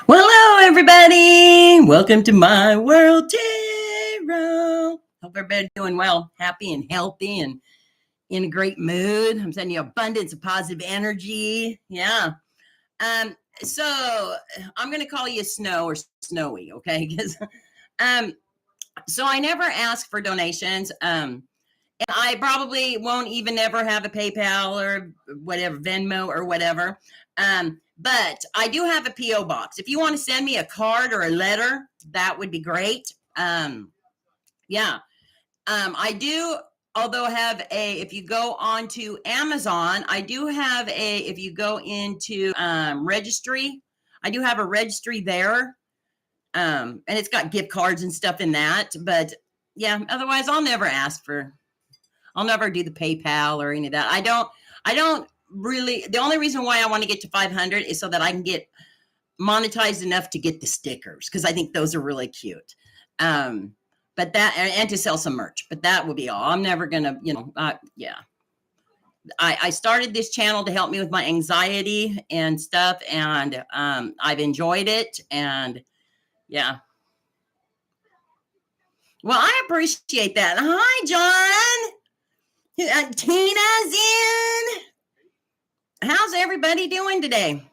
Well, hello, everybody. Welcome to my world, Tarot. Hope everybody's doing well, happy and healthy and in a great mood. I'm sending you abundance of positive energy. Yeah. So I'm going to call you Snow or Snowy, okay? Because so I never ask for donations. And I probably won't even ever have a PayPal or whatever, Venmo or whatever. But I do have a P.O. box. If you want to send me a card or a letter, that would be great. Yeah. I do, although have if you go on to Amazon, I do have if you go into registry, I do have a registry there. And it's got gift cards and stuff in that. But yeah, otherwise I'll never do the PayPal or any of that. I don't really, the only reason why I want to get to 500 is so that I can get monetized enough to get the stickers, because I think those are really cute. But that, and to sell some merch, but that will be all. I'm never gonna, yeah. I started this channel to help me with my anxiety and stuff, and I've enjoyed it, and yeah. Well, I appreciate that. Hi, John. Tina's in. How's everybody doing today?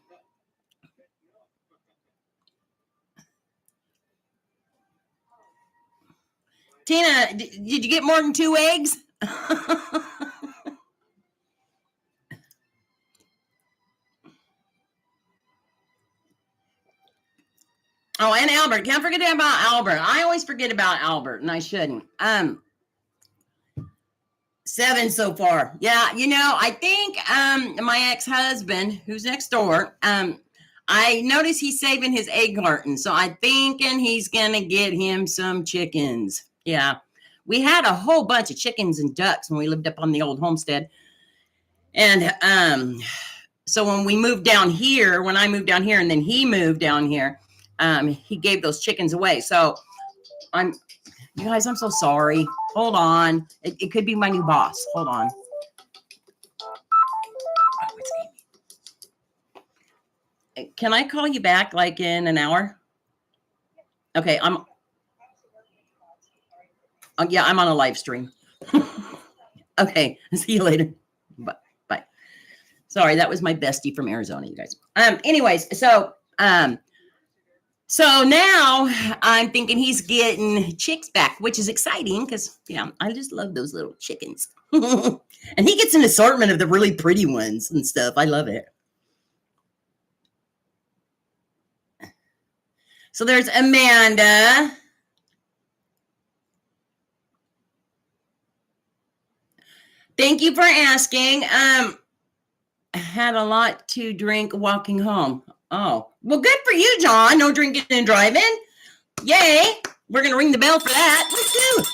Tina, did you get more than 2 eggs? Oh, and Albert. Can't forget about Albert. I always forget about Albert, and I shouldn't. 7 so far. Yeah, I think my ex-husband, who's next door, I noticed he's saving his egg carton, so I'm thinking he's gonna get him some chickens. Yeah, we had a whole bunch of chickens and ducks when we lived up on the old homestead, and so when I moved down here, and then he moved down here, he gave those chickens away. So you guys, I'm so sorry. Hold on. It could be my new boss. Hold on. Can I call you back like in an hour? Okay, I'm on a live stream. Okay, see you later. Bye. Sorry, that was my bestie from Arizona, you guys. Anyways, so now I'm thinking he's getting chicks back, which is exciting because, I just love those little chickens. And he gets an assortment of the really pretty ones and stuff. I love it. So there's Amanda. Thank you for asking. I had a lot to drink walking home. Oh, well, good for you, John. No drinking and driving. Yay. We're going to ring the bell for that. Woo-hoo.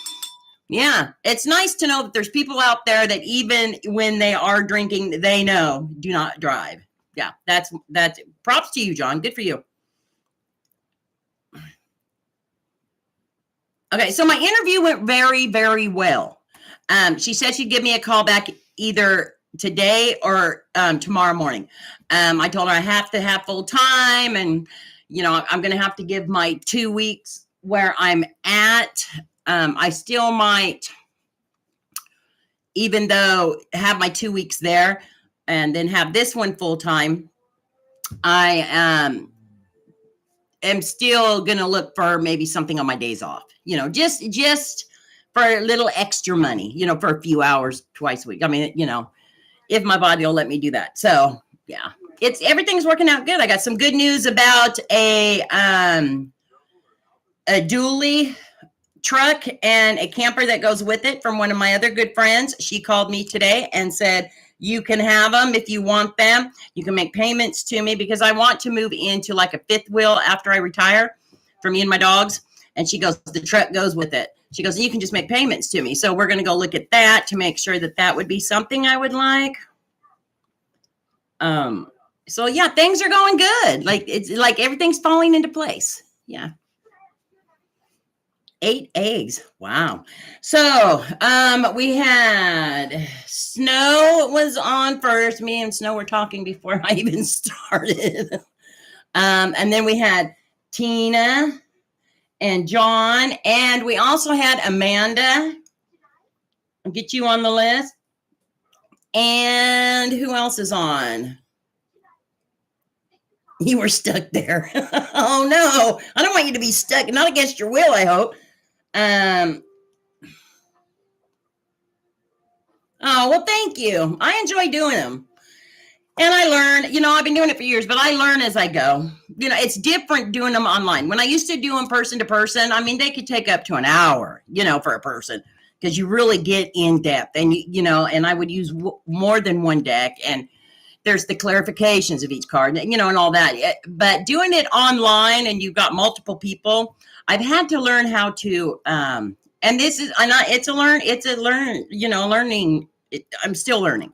Yeah. It's nice to know that there's people out there that even when they are drinking, they know do not drive. Yeah. That's props to you, John. Good for you. Okay. So my interview went very, very well. She said she'd give me a call back either today or tomorrow morning. I told her I have to have full time, and I'm going to have to give my 2 weeks where I'm at. I still might, even though have my 2 weeks there and then have this one full time. I am still going to look for maybe something on my days off, just for a little extra money, for a few hours twice a week. I mean, if my body will let me do that. So yeah, everything's working out good. I got some good news about a dually truck and a camper that goes with it from one of my other good friends. She called me today and said, you can have them if you want them. You can make payments to me because I want to move into like a 5th wheel after I retire for me and my dogs. And she goes, the truck goes with it. She goes, you can just make payments to me. So we're going to go look at that to make sure that would be something I would like. So yeah, things are going good. Like it's like everything's falling into place. Yeah. 8 eggs. Wow. So, we had Snow was on first. Me and Snow were talking before I even started. And then we had Tina and John, and we also had Amanda. I'll get you on the list. And who else is on? You were stuck there. Oh no, I don't want you to be stuck. Not against your will, I hope. Oh, well, thank you. I enjoy doing them. And I learn, I've been doing it for years, but I learn as I go. It's different doing them online. When I used to do them person to person, they could take up to an hour, for a person, because you really get in depth. And, and I would use more than one deck. And there's the clarifications of each card, and all that. But doing it online and you've got multiple people, I've had to learn how to, and this is, learning. I'm still learning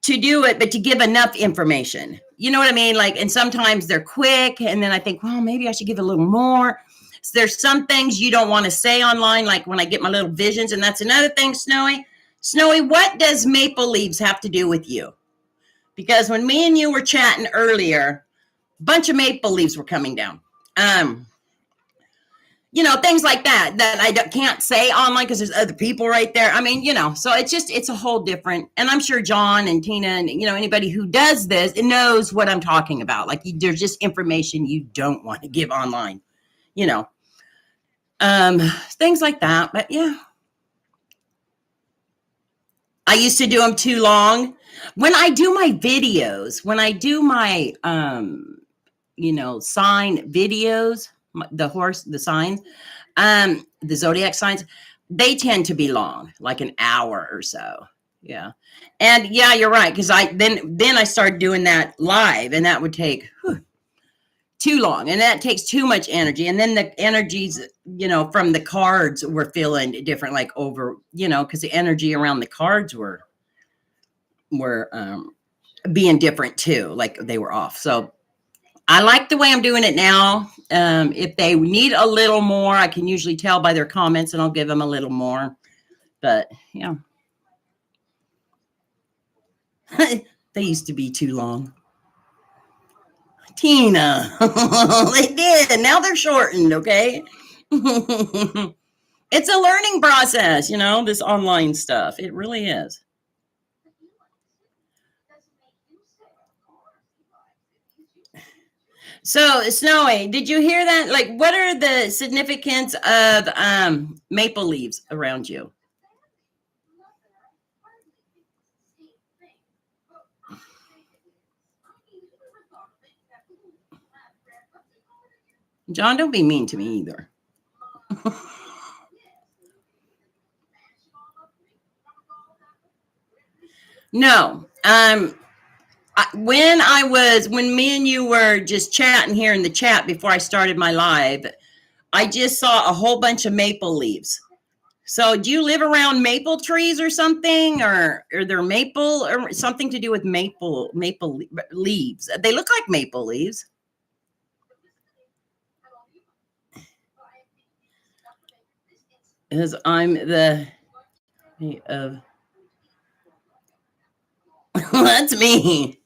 to do it, but to give enough information. You know what I mean? Like, and sometimes they're quick, and then I think, well, maybe I should give a little more. So there's some things you don't want to say online, like when I get my little visions, and that's another thing, Snowy. Snowy, what does maple leaves have to do with you? Because when me and you were chatting earlier, a bunch of maple leaves were coming down. Things like that I can't say online because there's other people right there. So it's a whole different, and I'm sure John and Tina and, anybody who does this, it knows what I'm talking about. Like, there's just information you don't want to give online, things like that. But yeah, I used to do them too long. When I do my videos, sign videos, the signs, the zodiac signs, they tend to be long, like an hour or so. Yeah. And yeah, you're right. Cause then I started doing that live, and that would take too long, and that takes too much energy. And then the energies, from the cards were feeling different, like over, cause the energy around the cards were being different too. Like they were off. So I like the way I'm doing it now. If they need a little more, I can usually tell by their comments, and I'll give them a little more. But yeah, they used to be too long. Tina, they did. Now they're shortened. Okay. It's a learning process, this online stuff. It really is. So, Snowy, did you hear that? Like, what are the significance of maple leaves around you? John, don't be mean to me either. No. When me and you were just chatting here in the chat before I started my live, I just saw a whole bunch of maple leaves. So do you live around maple trees or something, or are there maple or something to do with maple leaves? They look like maple leaves. As I'm the of that's me.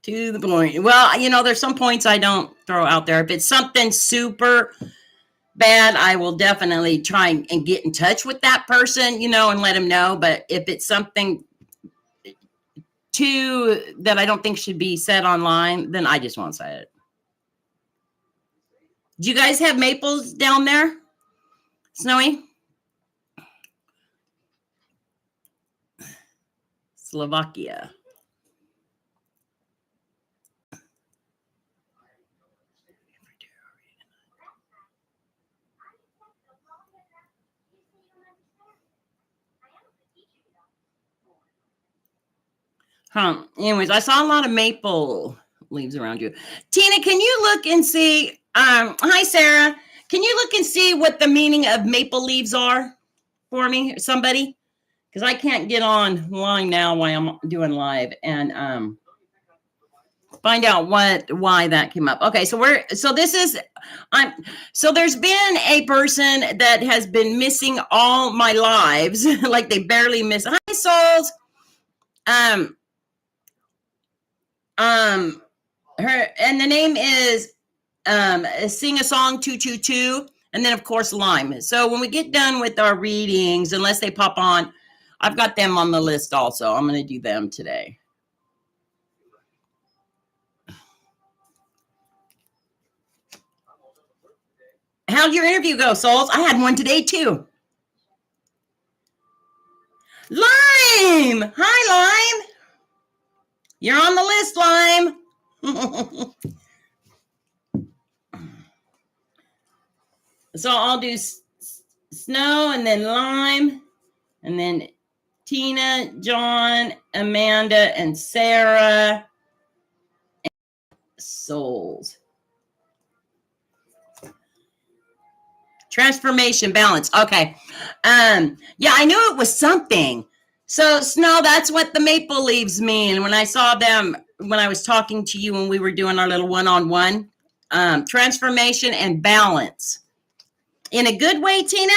To the point. Well, there's some points I don't throw out there. If it's something super bad, I will definitely try and get in touch with that person, and let them know. But if it's something that I don't think should be said online, then I just won't say it. Do you guys have maples down there, Snowy? Slovakia. Anyways, I saw a lot of maple leaves around you. Tina, can you look and see? Hi, Sarah. Can you look and see what the meaning of maple leaves are for me, somebody? Because I can't get online now while I'm doing live and find out why that came up. Okay, so there's been a person that has been missing all my lives, like they barely miss. Hi, souls. Her, and the name is Sing a Song 222, and then of course Lime. So when we get done with our readings, unless they pop on, I've got them on the list also. I'm going to do them today. How'd your interview go, Souls? I had one today too. Lime! Hi, Lime! You're on the list, Lime. So I'll do Snow and then Lime and then Tina, John, Amanda, and Sarah. And Souls. Transformation, balance. Okay. Yeah, I knew it was something. So Snow, that's what the maple leaves mean. When I saw them, when I was talking to you when we were doing our little one-on-one, transformation and balance. In a good way, Tina?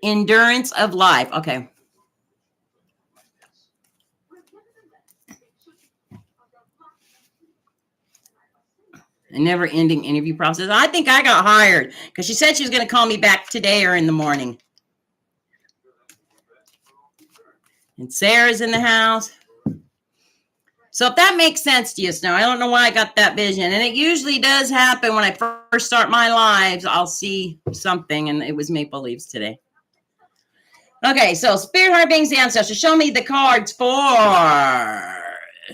Endurance of life. Okay. A never-ending interview process. I think I got hired because she said she was going to call me back today or in the morning. And Sarah's in the house. So if that makes sense to you, Snow, I don't know why I got that vision. And it usually does happen when I first start my lives. I'll see something, and it was maple leaves today. Okay, so Spirit Heart Beings, the Ancestors, show me the cards for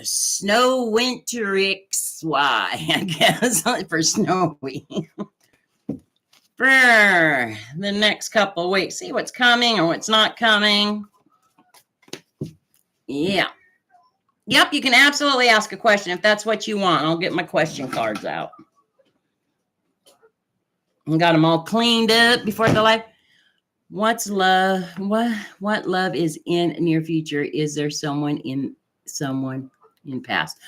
Snow Winter XY, I guess, for Snowy. For the next couple of weeks. See what's coming or what's not coming. Yeah. Yep, you can absolutely ask a question if that's what you want. I'll get my question cards out. I got them all cleaned up before the live. What's love? What love is in near future? Is there someone in past?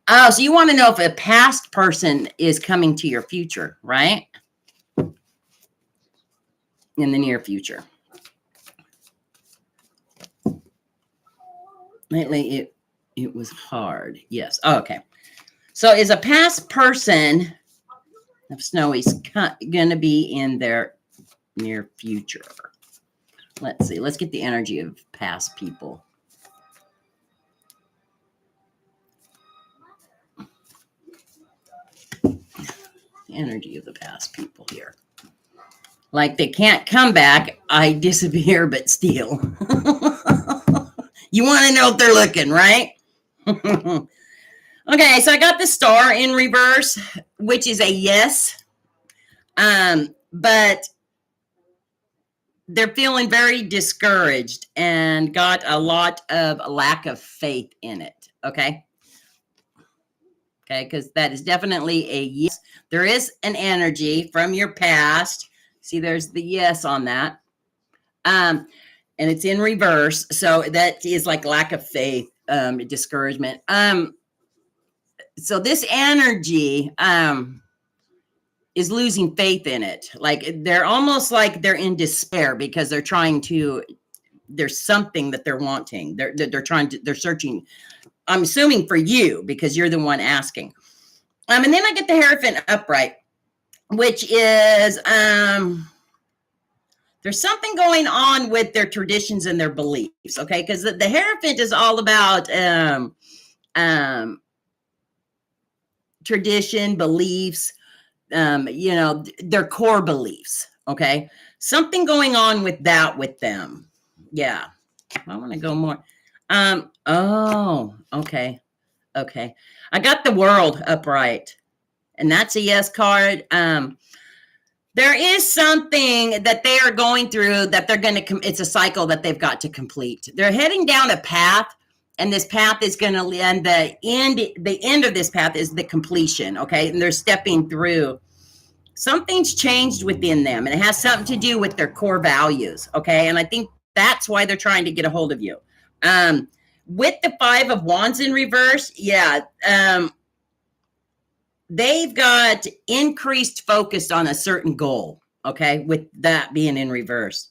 Oh, so you want to know if a past person is coming to your future, right? In the near future. Lately, it was hard. Yes. Oh, okay. So is a past person of Snowy's going to be in their near future? Let's see. Let's get the energy of past people. The energy of the past people here. Like they can't come back. I disappear, but steal. You want to know if they're looking, right? Okay, so I got the star in reverse, which is a yes. But they're feeling very discouraged and got a lot of lack of faith in it. Okay. Okay, because that is definitely a yes. There is an energy from your past. See, there's the yes on that. And it's in reverse. So that is like lack of faith, discouragement. So this energy is losing faith in it. Like they're almost like they're in despair because they're trying to, there's something that they're wanting. They're searching. I'm assuming for you because you're the one asking. And then I get the Hierophant upright, which is, there's something going on with their traditions and their beliefs. Okay. Because the Hierophant is all about, tradition, beliefs, their core beliefs. Okay. Something going on with that with them. Yeah. I want to go more. Oh, okay. Okay. I got the World upright, and that's a yes card. There is something that they are going through that they're going to, it's a cycle that they've got to complete. They're heading down a path, and this path is going to end. The end of this path is the completion. Okay. And they're stepping through. Something's changed within them, and it has something to do with their core values. Okay. And I think that's why they're trying to get a hold of you. With the Five of Wands in reverse, yeah, they've got increased focus on a certain goal. Okay. With that being in reverse.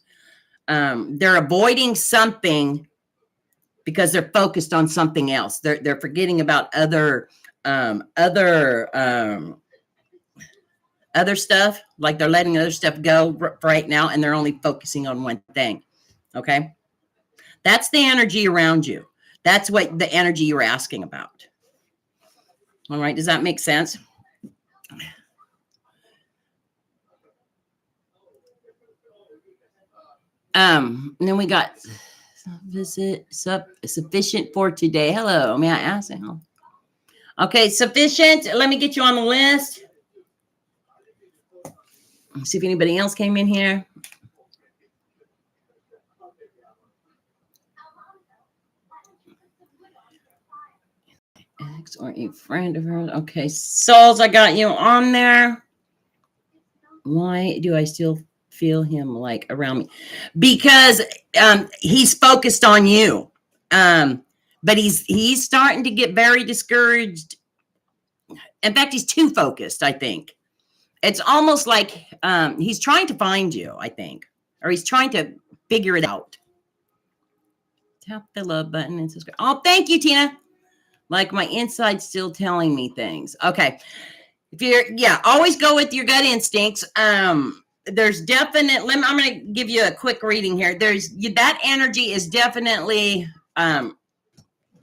They're avoiding something because they're focused on something else. They're forgetting about other stuff. Like they're letting other stuff go right now, and they're only focusing on one thing. Okay, that's the energy around you. That's what the energy you're asking about. All right, does that make sense? And then we got sufficient for today. Hello, may I ask? Okay, sufficient. Let me get you on the list. Let's see if anybody else came in here. Ex or a friend of hers. Okay, Souls, I got you on there. Why do I still feel him like around me? Because he's focused on you. But he's starting to get very discouraged. In fact, he's too focused, I think. It's almost like he's trying to find you, I think. Or he's trying to figure it out. Tap the love button and subscribe. Oh, thank you, Tina. Like my inside's still telling me things. Okay. If you're, always go with your gut instincts. There's definitely, I'm going to give you a quick reading here. That energy is definitely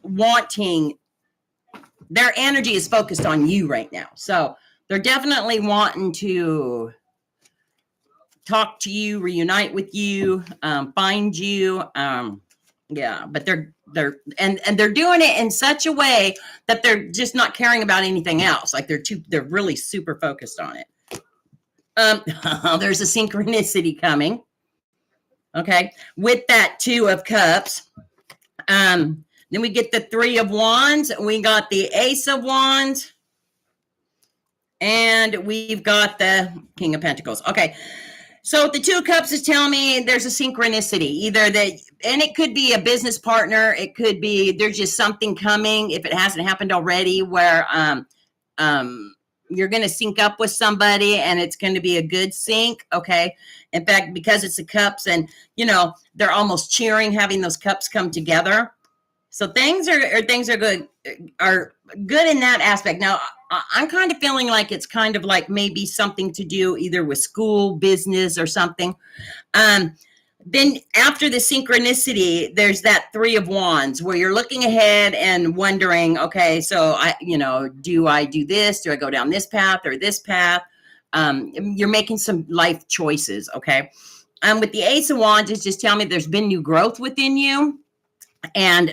wanting, their energy is focused on you right now. So they're definitely wanting to talk to you, reunite with you, find you. But they're doing it in such a way that they're just not caring about anything else. Like they're really super focused on it. There's a synchronicity coming. Okay. With that 2 of Cups. Then we get the 3 of Wands. We got the Ace of Wands. And we've got the King of Pentacles. Okay. So the 2 of Cups is telling me there's a synchronicity, either that, and it could be a business partner. It could be, there's just something coming, if it hasn't happened already, where you're going to sync up with somebody and it's going to be a good sync. Okay. In fact, because it's the Cups and, they're almost cheering having those cups come together. So things are good in that aspect. Now, I'm kind of feeling like it's kind of like maybe something to do either with school, business, or something. Then after the synchronicity, there's that 3 of Wands where you're looking ahead and wondering, okay, so do I do this? Do I go down this path or this path? You're making some life choices. Okay. With the Ace of Wands, it's just telling me there's been new growth within you. And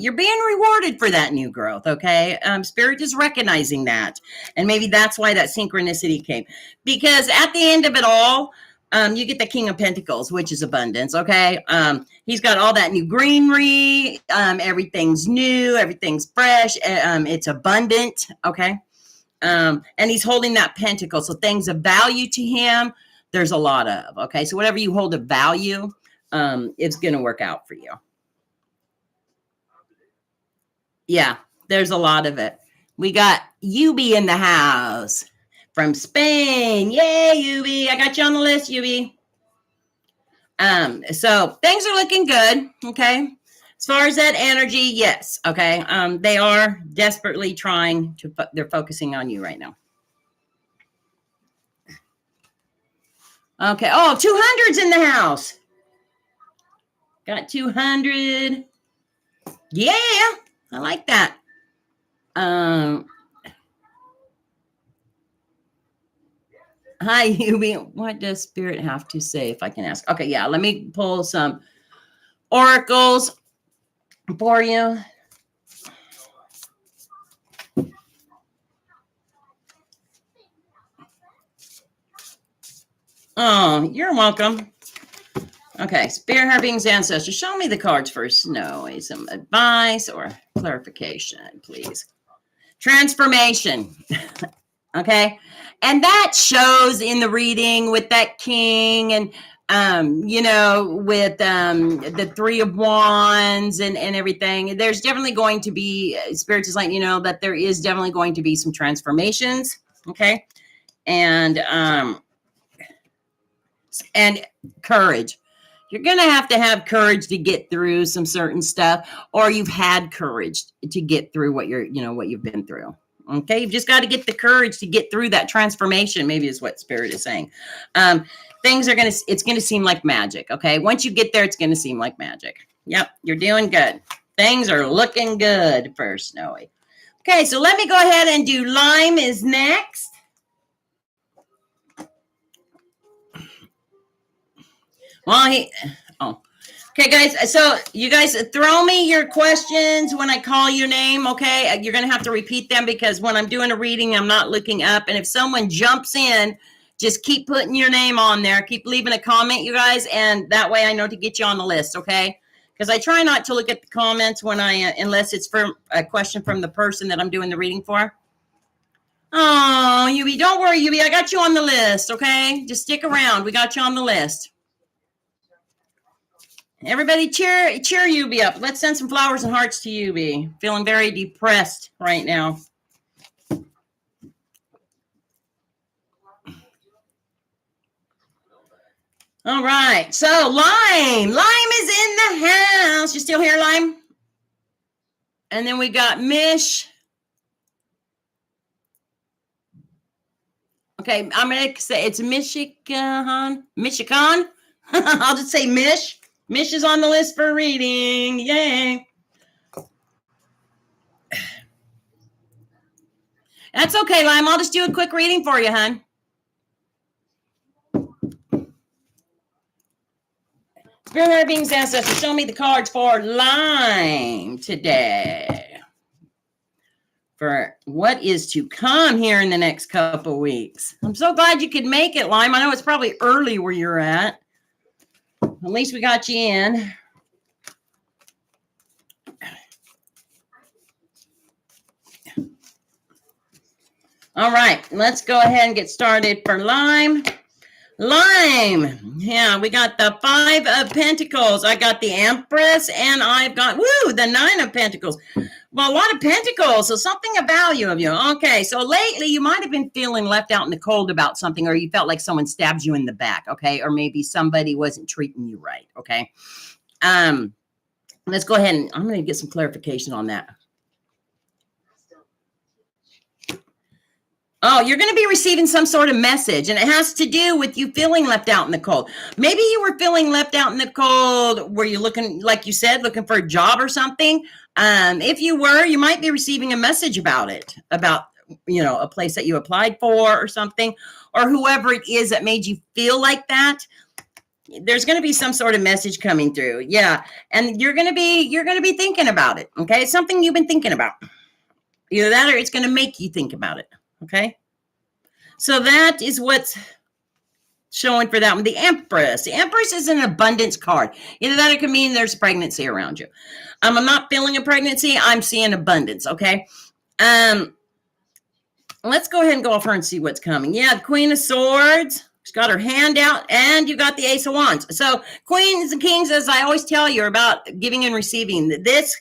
you're being rewarded for that new growth, okay? Spirit is recognizing that. And maybe that's why that synchronicity came. Because at the end of it all, you get the King of Pentacles, which is abundance, okay? He's got all that new greenery. Everything's new. Everything's fresh. It's abundant, okay? And he's holding that pentacle. So things of value to him, there's a lot of, okay? So whatever you hold of value, it's going to work out for you. Yeah, there's a lot of it. We got Yubi in the house from Spain. Yay, Yubi. I got you on the list, Yubi. So things are looking good. Okay. As far as that energy, yes. Okay. They are desperately trying to, they're focusing on you right now. Okay. Oh, 200's in the house. Got 200. Yeah. I like that. Hi, Yubi. What does Spirit have to say, if I can ask? Okay, yeah. Let me pull some oracles for you. Oh, you're welcome. Okay, Spirit, Her Beings, Ancestors. Show me the cards for Snowy. Some advice or clarification, please. Transformation. Okay. And that shows in the reading with that King and, with the 3 of Wands and everything. There's definitely going to be, Spirit is letting you know that there is definitely going to be some transformations. Okay. And courage. You're going to have courage to get through some certain stuff, or you've had courage to get through what you've been through. Okay. You've just got to get the courage to get through that transformation, maybe is what Spirit is saying. It's going to seem like magic. Okay. Once you get there, it's going to seem like magic. Yep. You're doing good. Things are looking good for Snowy. Okay. So let me go ahead and do Lime is next. Okay, guys. So you guys throw me your questions when I call your name. Okay, you're gonna have to repeat them because when I'm doing a reading, I'm not looking up. And if someone jumps in, just keep putting your name on there. Keep leaving a comment, you guys, and that way I know to get you on the list. Okay, because I try not to look at the comments when unless it's for a question from the person that I'm doing the reading for. Oh, Yubi, don't worry, Yubi. I got you on the list. Okay, just stick around. We got you on the list. Everybody cheer Yubi up. Let's send some flowers and hearts to Yubi. Feeling very depressed right now. All right. So Lime. Lime is in the house. You still here, Lime? And then we got Mish. Okay, I'm going to say it's Michigan. I'll just say Mish. Mish is on the list for reading. Yay. That's okay, Lime. I'll just do a quick reading for you, hon. Spirit beings, ancestors, show me the cards for Lime today. For what is to come here in the next couple weeks. I'm so glad you could make it, Lime. I know it's probably early where you're at. At least we got you in. All right, let's go ahead and get started for Lime. Lime. Yeah, we got the 5 of Pentacles. I got the Empress, and I've got, the 9 of Pentacles. Well, a lot of Pentacles, so something of value of you. Okay, so lately you might have been feeling left out in the cold about something, or you felt like someone stabbed you in the back, okay? Or maybe somebody wasn't treating you right, okay? Let's go ahead and I'm going to get some clarification on that. Oh, you're going to be receiving some sort of message, and it has to do with you feeling left out in the cold. Maybe you were feeling left out in the cold. Were you looking, like you said, looking for a job or something? If you were, you might be receiving a message about it, about, a place that you applied for or something, or whoever it is that made you feel like that. There's going to be some sort of message coming through. Yeah. And you're going to be thinking about it. Okay. It's something you've been thinking about. Either that or it's going to make you think about it. Okay. So that is what's showing for that one. The Empress. The Empress is an abundance card. Either that or it could mean there's pregnancy around you. I'm not feeling a pregnancy. I'm seeing abundance. Okay. Let's go ahead and go off her and see what's coming. Yeah. The Queen of Swords. She's got her hand out, and you got the Ace of Wands. So Queens and Kings, as I always tell you about giving and receiving, this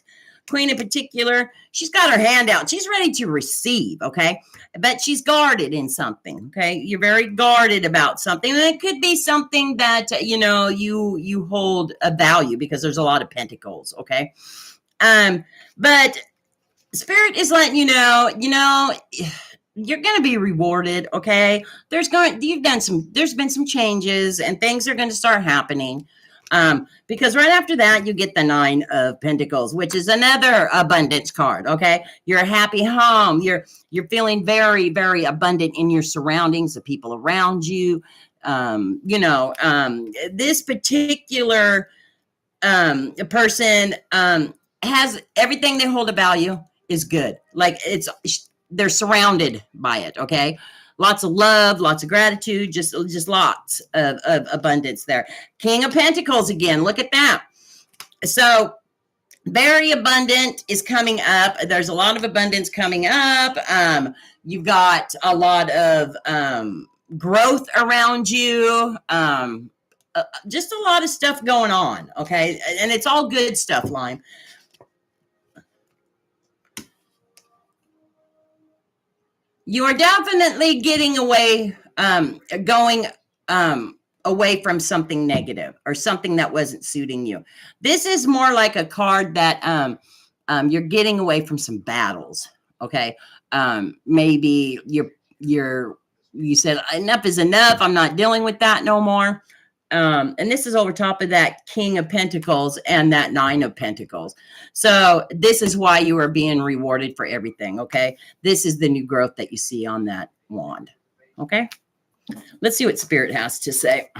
Queen in particular, she's got her hand out. She's ready to receive, okay? But she's guarded in something, okay? You're very guarded about something. And it could be something that, you hold a value because there's a lot of pentacles, okay? But Spirit is letting you know, you're going to be rewarded, okay? There's been some changes and things are going to start happening. Because right after that, you get the 9 of Pentacles, which is another abundance card. Okay. You're a happy home. You're feeling very, very abundant in your surroundings, the people around you. This particular, person, has everything they hold a value is good. Like they're surrounded by it. Okay. Lots of love, lots of gratitude, just lots of abundance there. King of Pentacles again. Look at that. So very abundant is coming up. There's a lot of abundance coming up. You've got a lot of growth around you. Just a lot of stuff going on. Okay. And it's all good stuff, Lime. You are definitely getting away, going away from something negative or something that wasn't suiting you. This is more like a card that you're getting away from some battles. Okay. Maybe you said enough is enough. I'm not dealing with that no more. And this is over top of that King of Pentacles and that Nine of Pentacles. So this is why you are being rewarded for everything. Okay. This is the new growth that you see on that wand. Okay. Let's see what Spirit has to say.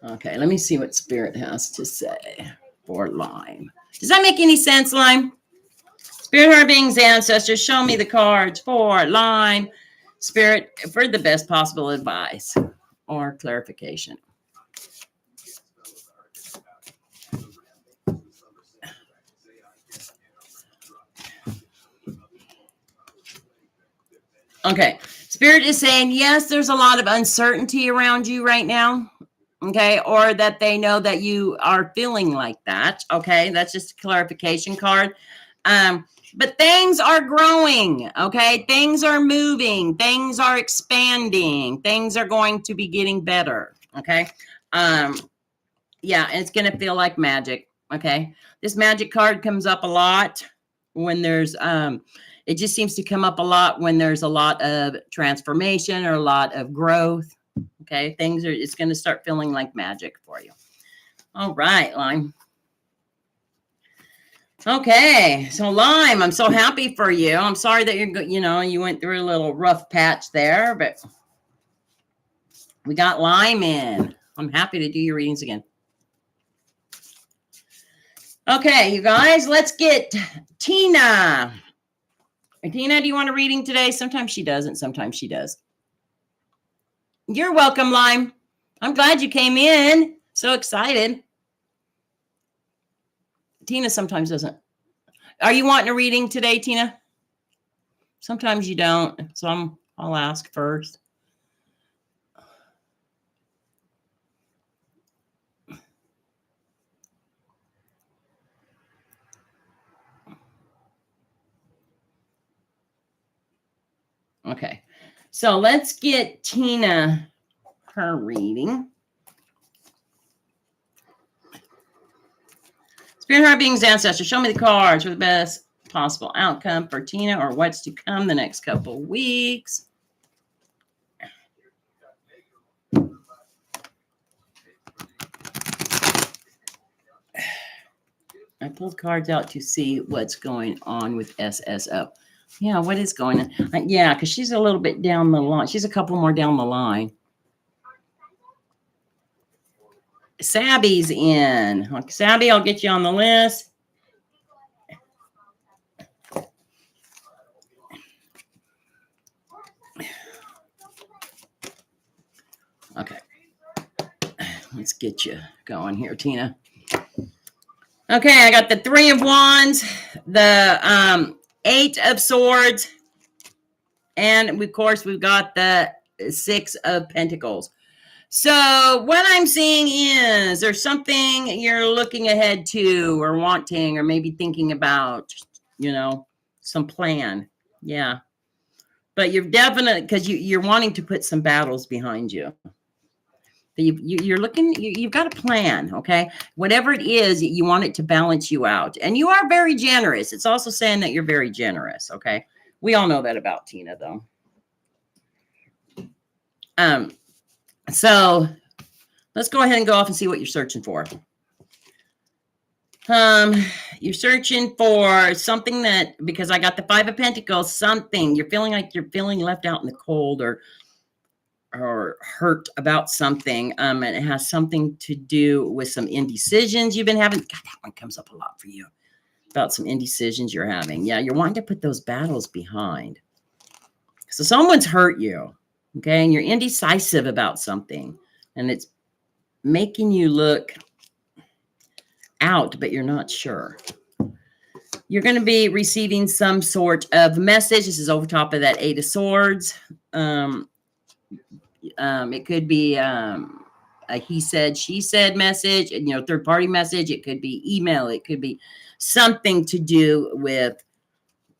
Okay, let me see what Spirit has to say for Lime. Does that make any sense, Lime? Spirit, heart, beings, ancestors, show me the cards for Lime. Spirit, for the best possible advice or clarification. Okay, Spirit is saying, yes, there's a lot of uncertainty around you right now. Okay, or that they know that you are feeling like that. Okay, that's just a clarification card. But things are growing. Okay, things are moving. Things are expanding. Things are going to be getting better. Okay, yeah, and it's going to feel like magic. Okay, this magic card comes up a lot when there's it just seems to come up a lot when there's a lot of transformation or a lot of growth. Okay, it's going to start feeling like magic for you. All right, Lime. Okay, so Lime, I'm so happy for you. I'm sorry that you went through a little rough patch there, but we got Lime in. I'm happy to do your readings again. Okay, you guys, let's get Tina. Tina, do you want a reading today? Sometimes she doesn't, sometimes she does. You're welcome, Lime. I'm glad you came in. So excited. Tina sometimes doesn't. Are you wanting a reading today, Tina? Sometimes you don't. So I'll ask first. Okay. So let's get Tina her reading. Spirit, heart, beings, ancestors, show me the cards for the best possible outcome for Tina or what's to come the next couple weeks. I pulled cards out to see what's going on with SSO. Yeah, what is going on? Yeah, because she's a little bit down the line. She's a couple more down the line. Sabby's in. Sabby, I'll get you on the list. Okay. Let's get you going here, Tina. Okay, I got the Three of Wands, the Eight of Swords, and of course, we've got the Six of Pentacles. So what I'm seeing is there's something you're looking ahead to or wanting or maybe thinking about, some plan. Yeah. But you're definitely, because you're wanting to put some battles behind you. You're looking, you've got a plan, okay? Whatever it is, you want it to balance you out. And you are very generous. It's also saying that you're very generous, okay? We all know that about Tina, though. So let's go ahead and go off and see what you're searching for. You're searching for something that, because I got the Five of Pentacles, something you're feeling like you're feeling left out in the cold or hurt about something. And it has something to do with some indecisions you've been having. God, that one comes up a lot for you about some indecisions you're having. Yeah, you're wanting to put those battles behind. So someone's hurt you. Okay, and you're indecisive about something, and it's making you look out, but you're not sure. You're going to be receiving some sort of message. This is over top of that Eight of Swords. It could be a he said, she said message, and third party message. It could be email. It could be something to do with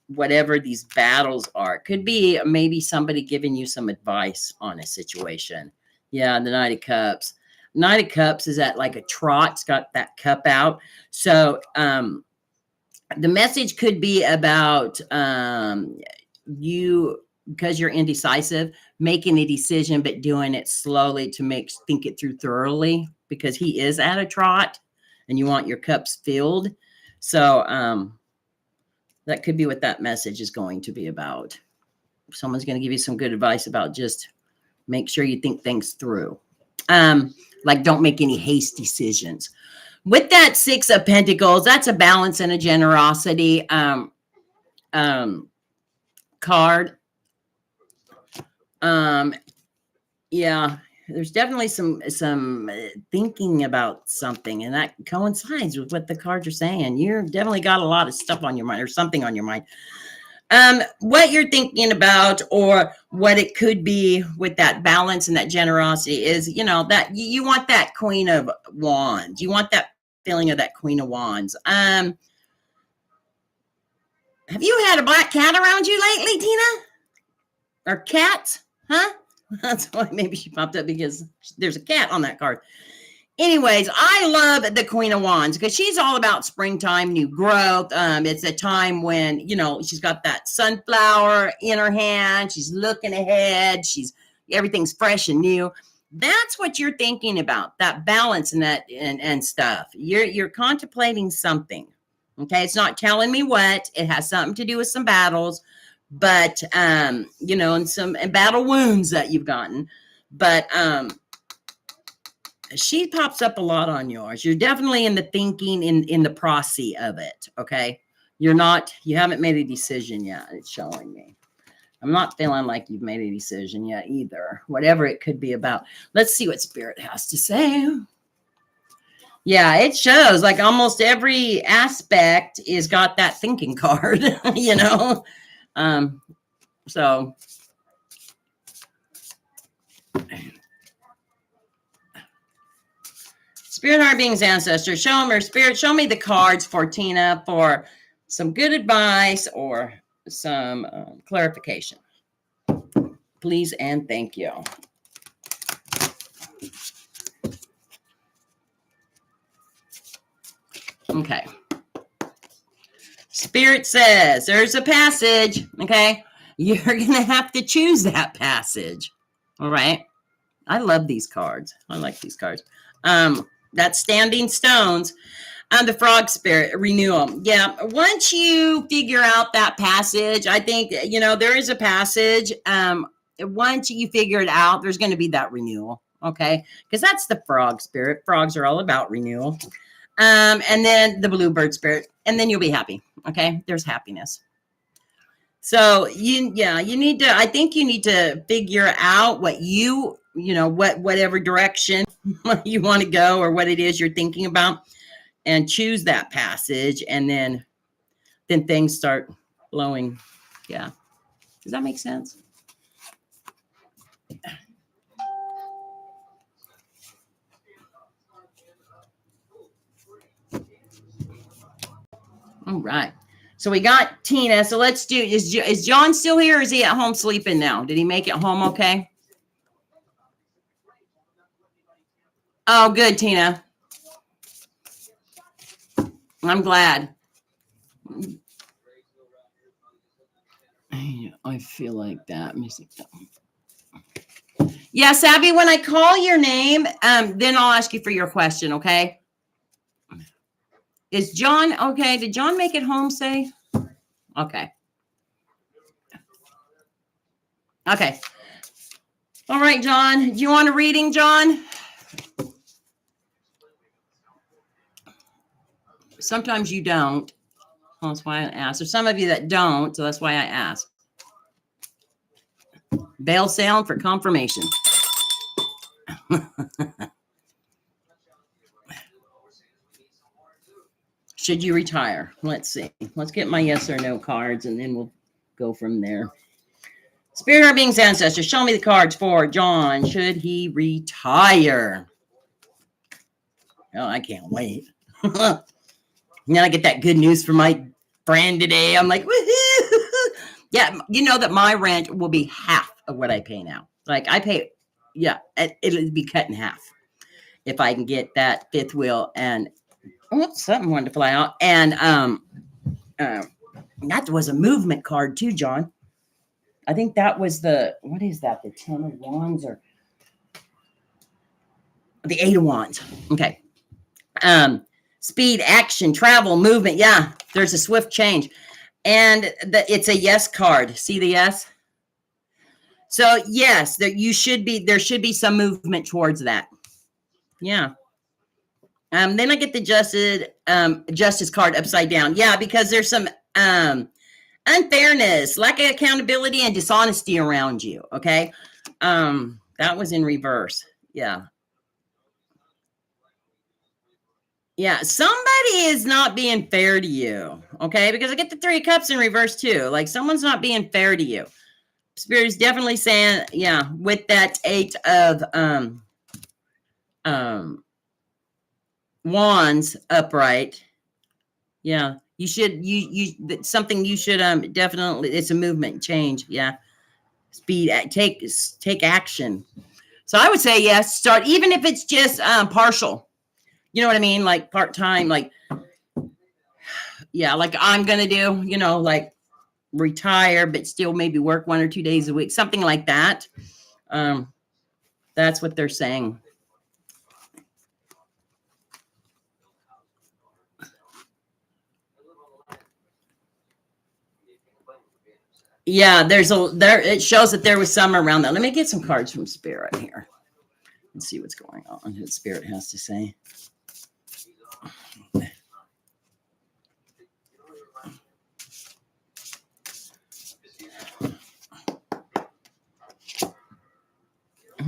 whatever these battles are. It could be maybe somebody giving you some advice on a situation. Yeah, the Knight of Cups. Knight of Cups is at like a trot. It's got that cup out. So the message could be about you, because you're indecisive, making a decision but doing it slowly to think it through thoroughly, because he is at a trot and you want your cups filled. So that could be what that message is going to be about. Someone's going to give you some good advice about just make sure you think things through. Like don't make any hasty decisions. With that Six of Pentacles, that's a balance and a generosity card. Yeah, there's definitely some thinking about something, and that coincides with what the cards are saying. You've definitely got a lot of stuff on your mind, or something on your mind. What you're thinking about, or what it could be with that balance and that generosity is, that you want that Queen of Wands. You want that feeling of that Queen of Wands. Have you had a black cat around you lately, Tina? Or cats? Huh? That's why maybe she popped up, because there's a cat on that card. Anyways, I love the Queen of Wands because she's all about springtime, new growth. It's a time when, she's got that sunflower in her hand. She's looking ahead. Everything's fresh and new. That's what you're thinking about, that balance and that and stuff. You're contemplating something. Okay. It's not telling me what. It has something to do with some battles, but, and some battle wounds that you've gotten. But, she pops up a lot on yours. You're definitely in the thinking, in the process of it. Okay. You haven't made a decision yet. It's showing me. I'm not feeling like you've made a decision yet either, whatever it could be about. Let's see what Spirit has to say. Yeah, it shows like almost every aspect is got that thinking card, so. Spirit, heart, beings, ancestors, show me the cards for Tina for some good advice or some clarification. Please and thank you. Okay. Spirit says there's a passage. Okay. You're going to have to choose that passage. All right. I love these cards. I like these cards. That's Standing Stones. The Frog Spirit, renewal. Yeah, once you figure out that passage, I think, there is a passage. Once you figure it out, there's going to be that renewal, okay? Because that's the Frog Spirit. Frogs are all about renewal. And then the Bluebird Spirit, and then you'll be happy, okay? There's happiness. So, you need to, I think you need to figure out what whatever direction you want to go, or what it is you're thinking about, and choose that passage, and then things start flowing. Yeah. Does that make sense? All right. So we got Tina. So let's do, is John still here, or is he at home sleeping now? Did he make it home okay? Oh, good, Tina. I'm glad. I feel like that. Yeah, Savvy, when I call your name, then I'll ask you for your question, okay? Is John okay? Did John make it home safe? Okay. Okay. All right, John. Do you want a reading, John? Sometimes you don't. Well, that's why I asked. There's some of you that don't, so that's why I asked. Bell sound for confirmation. Should you retire? Let's see. Let's get my yes or no cards, and then we'll go from there. Spirit, our beings, ancestors, show me the cards for John. Should he retire? Oh, I can't wait. Now I get that good news from my friend today. I'm like, woohoo! Yeah, you know that my rent will be half of what I pay now. Like I pay, yeah, it'll be cut in half if I can get that fifth wheel. And something wanted to fly out. And that was a movement card too, John. I think that was what is that? The 10 of Wands or the 8 of Wands. Okay. Speed, action, travel, movement. Yeah, there's a swift change. And it's a yes card. See the yes? So yes, there should be some movement towards that. Yeah. Then I get the justice card upside down. Yeah, because there's some unfairness, lack of accountability, and dishonesty around you. Okay. That was in reverse. Yeah. Yeah, somebody is not being fair to you, okay? Because I get the 3 of Cups in reverse too. Like someone's not being fair to you. Spirit is definitely saying, yeah, with that 8 of Wands upright. Yeah, you should something you should definitely. It's a movement change. Yeah, speed. Take action. So I would say yes. Start even if it's just partial. You know what I mean? Like part-time, like, yeah, like I'm going to do, like retire, but still maybe work 1 or 2 days a week, something like that. That's what they're saying. Yeah, it shows that there was some around that. Let me get some cards from Spirit here and see what's going on. What Spirit has to say.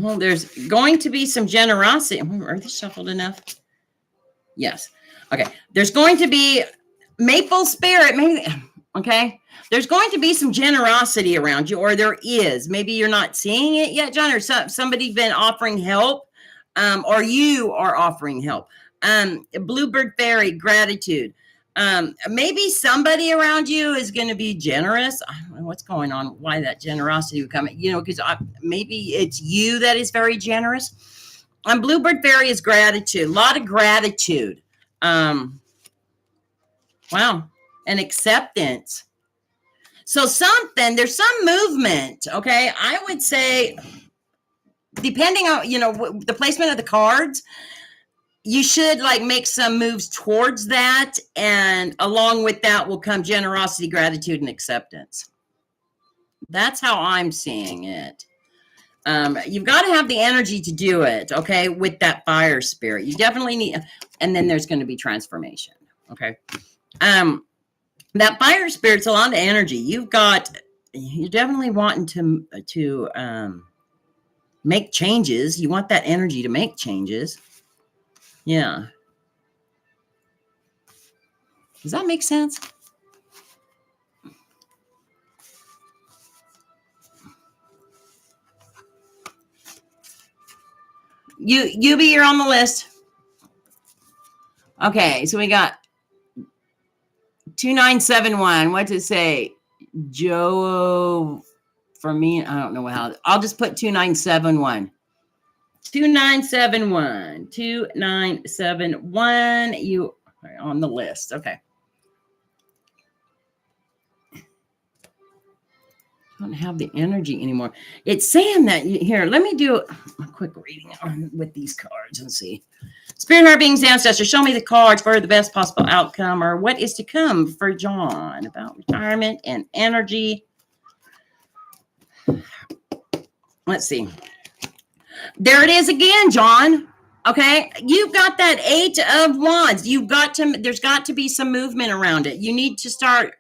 Well, there's going to be some generosity. Are they shuffled enough? Yes. Okay. There's going to be Maple Spirit. Maybe. Okay. There's going to be some generosity around you, or there is. Maybe you're not seeing it yet, John, or somebody been offering help, or you are offering help. Bluebird Fairy, gratitude. Maybe somebody around you is going to be generous. I don't know what's going on, why that generosity would come, because maybe it's you that is very generous. Bluebird Fairy is gratitude, a lot of gratitude. Wow. And acceptance. So there's some movement. Okay. I would say, depending on, the placement of the cards, you should make some moves towards that. And along with that will come generosity, gratitude, and acceptance. That's how I'm seeing it. You've got to have the energy to do it. Okay. With that fire spirit, you definitely need, and then there's going to be transformation. Okay. That fire spirit's a lot of energy. You're definitely wanting to make changes. You want that energy to make changes. Yeah. Does that make sense? Yubi, you're on the list. Okay, so we got 2971. What to say? Joe, for me, I don't know how. I'll just put 2971. 2971. 2971. You are on the list. Okay. I don't have the energy anymore. It's saying that here. Let me do a quick reading with these cards and see. Spirit, heart, beings, ancestors, show me the cards for the best possible outcome, or what is to come for John about retirement and energy. Let's see. There it is again, John. Okay, you've got that 8 of Wands. There's got to be some movement around it. You need to start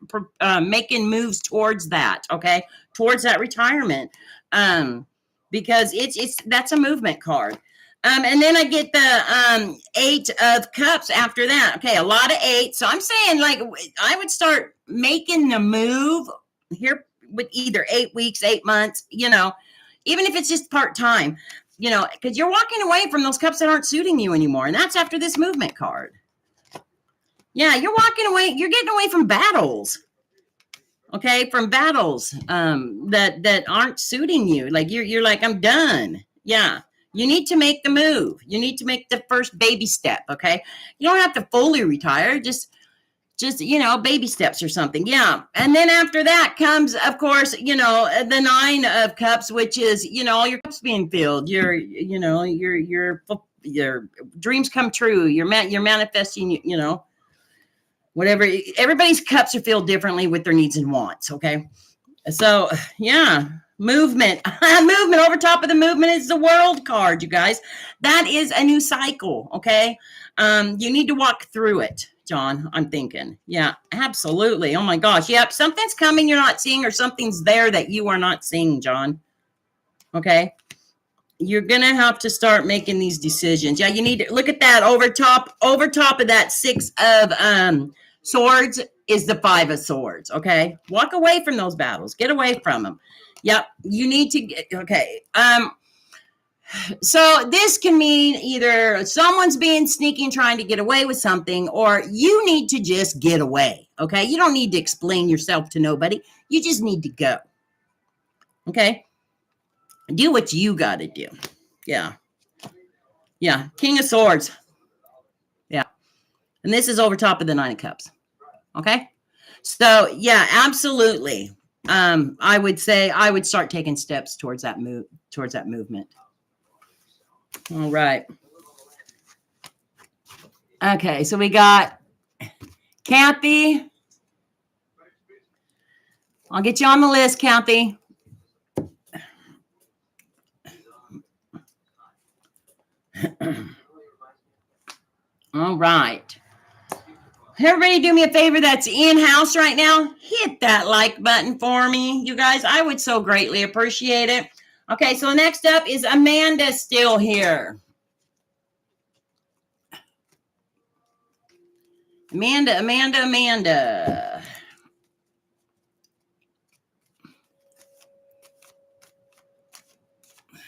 making moves towards that. Okay, towards that retirement, because that's a movement card. And then I get the 8 of Cups after that. Okay, a lot of 8. So I'm saying I would start making the move here with either 8 weeks, 8 months. Even if it's just part time. because you're walking away from those cups that aren't suiting you anymore. And that's after this movement card. Yeah, you're walking away. You're getting away from battles. Okay, from battles that aren't suiting you. Like you're like, I'm done. Yeah. You need to make the move. You need to make the first baby step. Okay. You don't have to fully retire. Just baby steps or something. Yeah. And then after that comes, of course, the 9 of cups, which is, all your cups being filled. Your dreams come true. You're manifesting, whatever. Everybody's cups are filled differently with their needs and wants. Okay. So yeah, movement over top of the movement is the world card, you guys. That is a new cycle. Okay. You need to walk through it, John. I'm thinking. Yeah, absolutely. Oh my gosh. Yep. Something's coming you're not seeing, or something's there that you are not seeing, John. Okay. You're going to have to start making these decisions. Yeah. You need to look at that over top of that 6 of, swords is the 5 of swords. Okay. Walk away from those battles. Get away from them. Yep. You need to get, okay. So this can mean either someone's being sneaky and trying to get away with something, or you need to just get away. Okay. You don't need to explain yourself to nobody. You just need to go. Okay. Do what you got to do. Yeah. Yeah. King of swords. Yeah. And this is over top of the 9 of cups. Okay. So yeah, absolutely. I would say I would start taking steps towards that movement. All right. Okay. So we got Kathy. I'll get you on the list, Kathy. All right. Everybody do me a favor that's in-house right now. Hit that like button for me, you guys. I would so greatly appreciate it. Okay, so next up is Amanda still here. Amanda.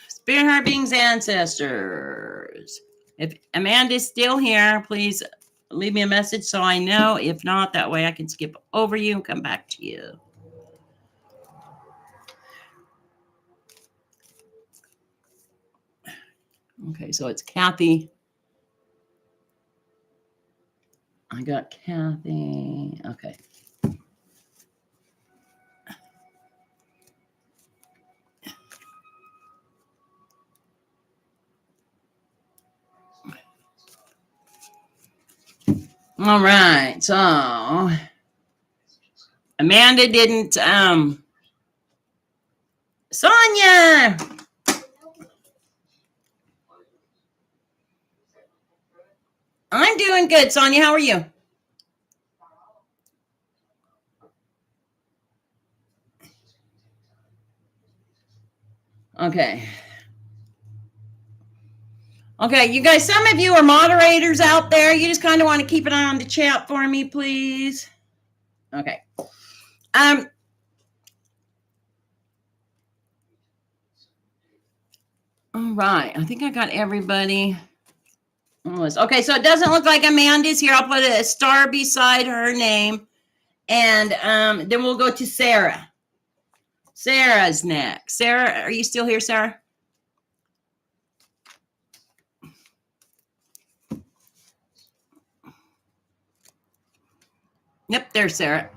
Spirit Heart Beings Ancestors. If Amanda's still here, please leave me a message so I know. If not, that way I can skip over you and come back to you. Okay, so it's Kathy. I got Kathy. Okay. All right. So Amanda didn't Sonia. I'm doing good, Sonia. How are you? Okay. Okay, you guys, some of you are moderators out there. You just kind of want to keep an eye on the chat for me, please. Okay. All right. I think I got everybody. Okay, so it doesn't look like Amanda's here. I'll put a star beside her name. And then we'll go to Sarah. Sarah's next. Sarah, are you still here, Sarah? Yep, there's Sarah.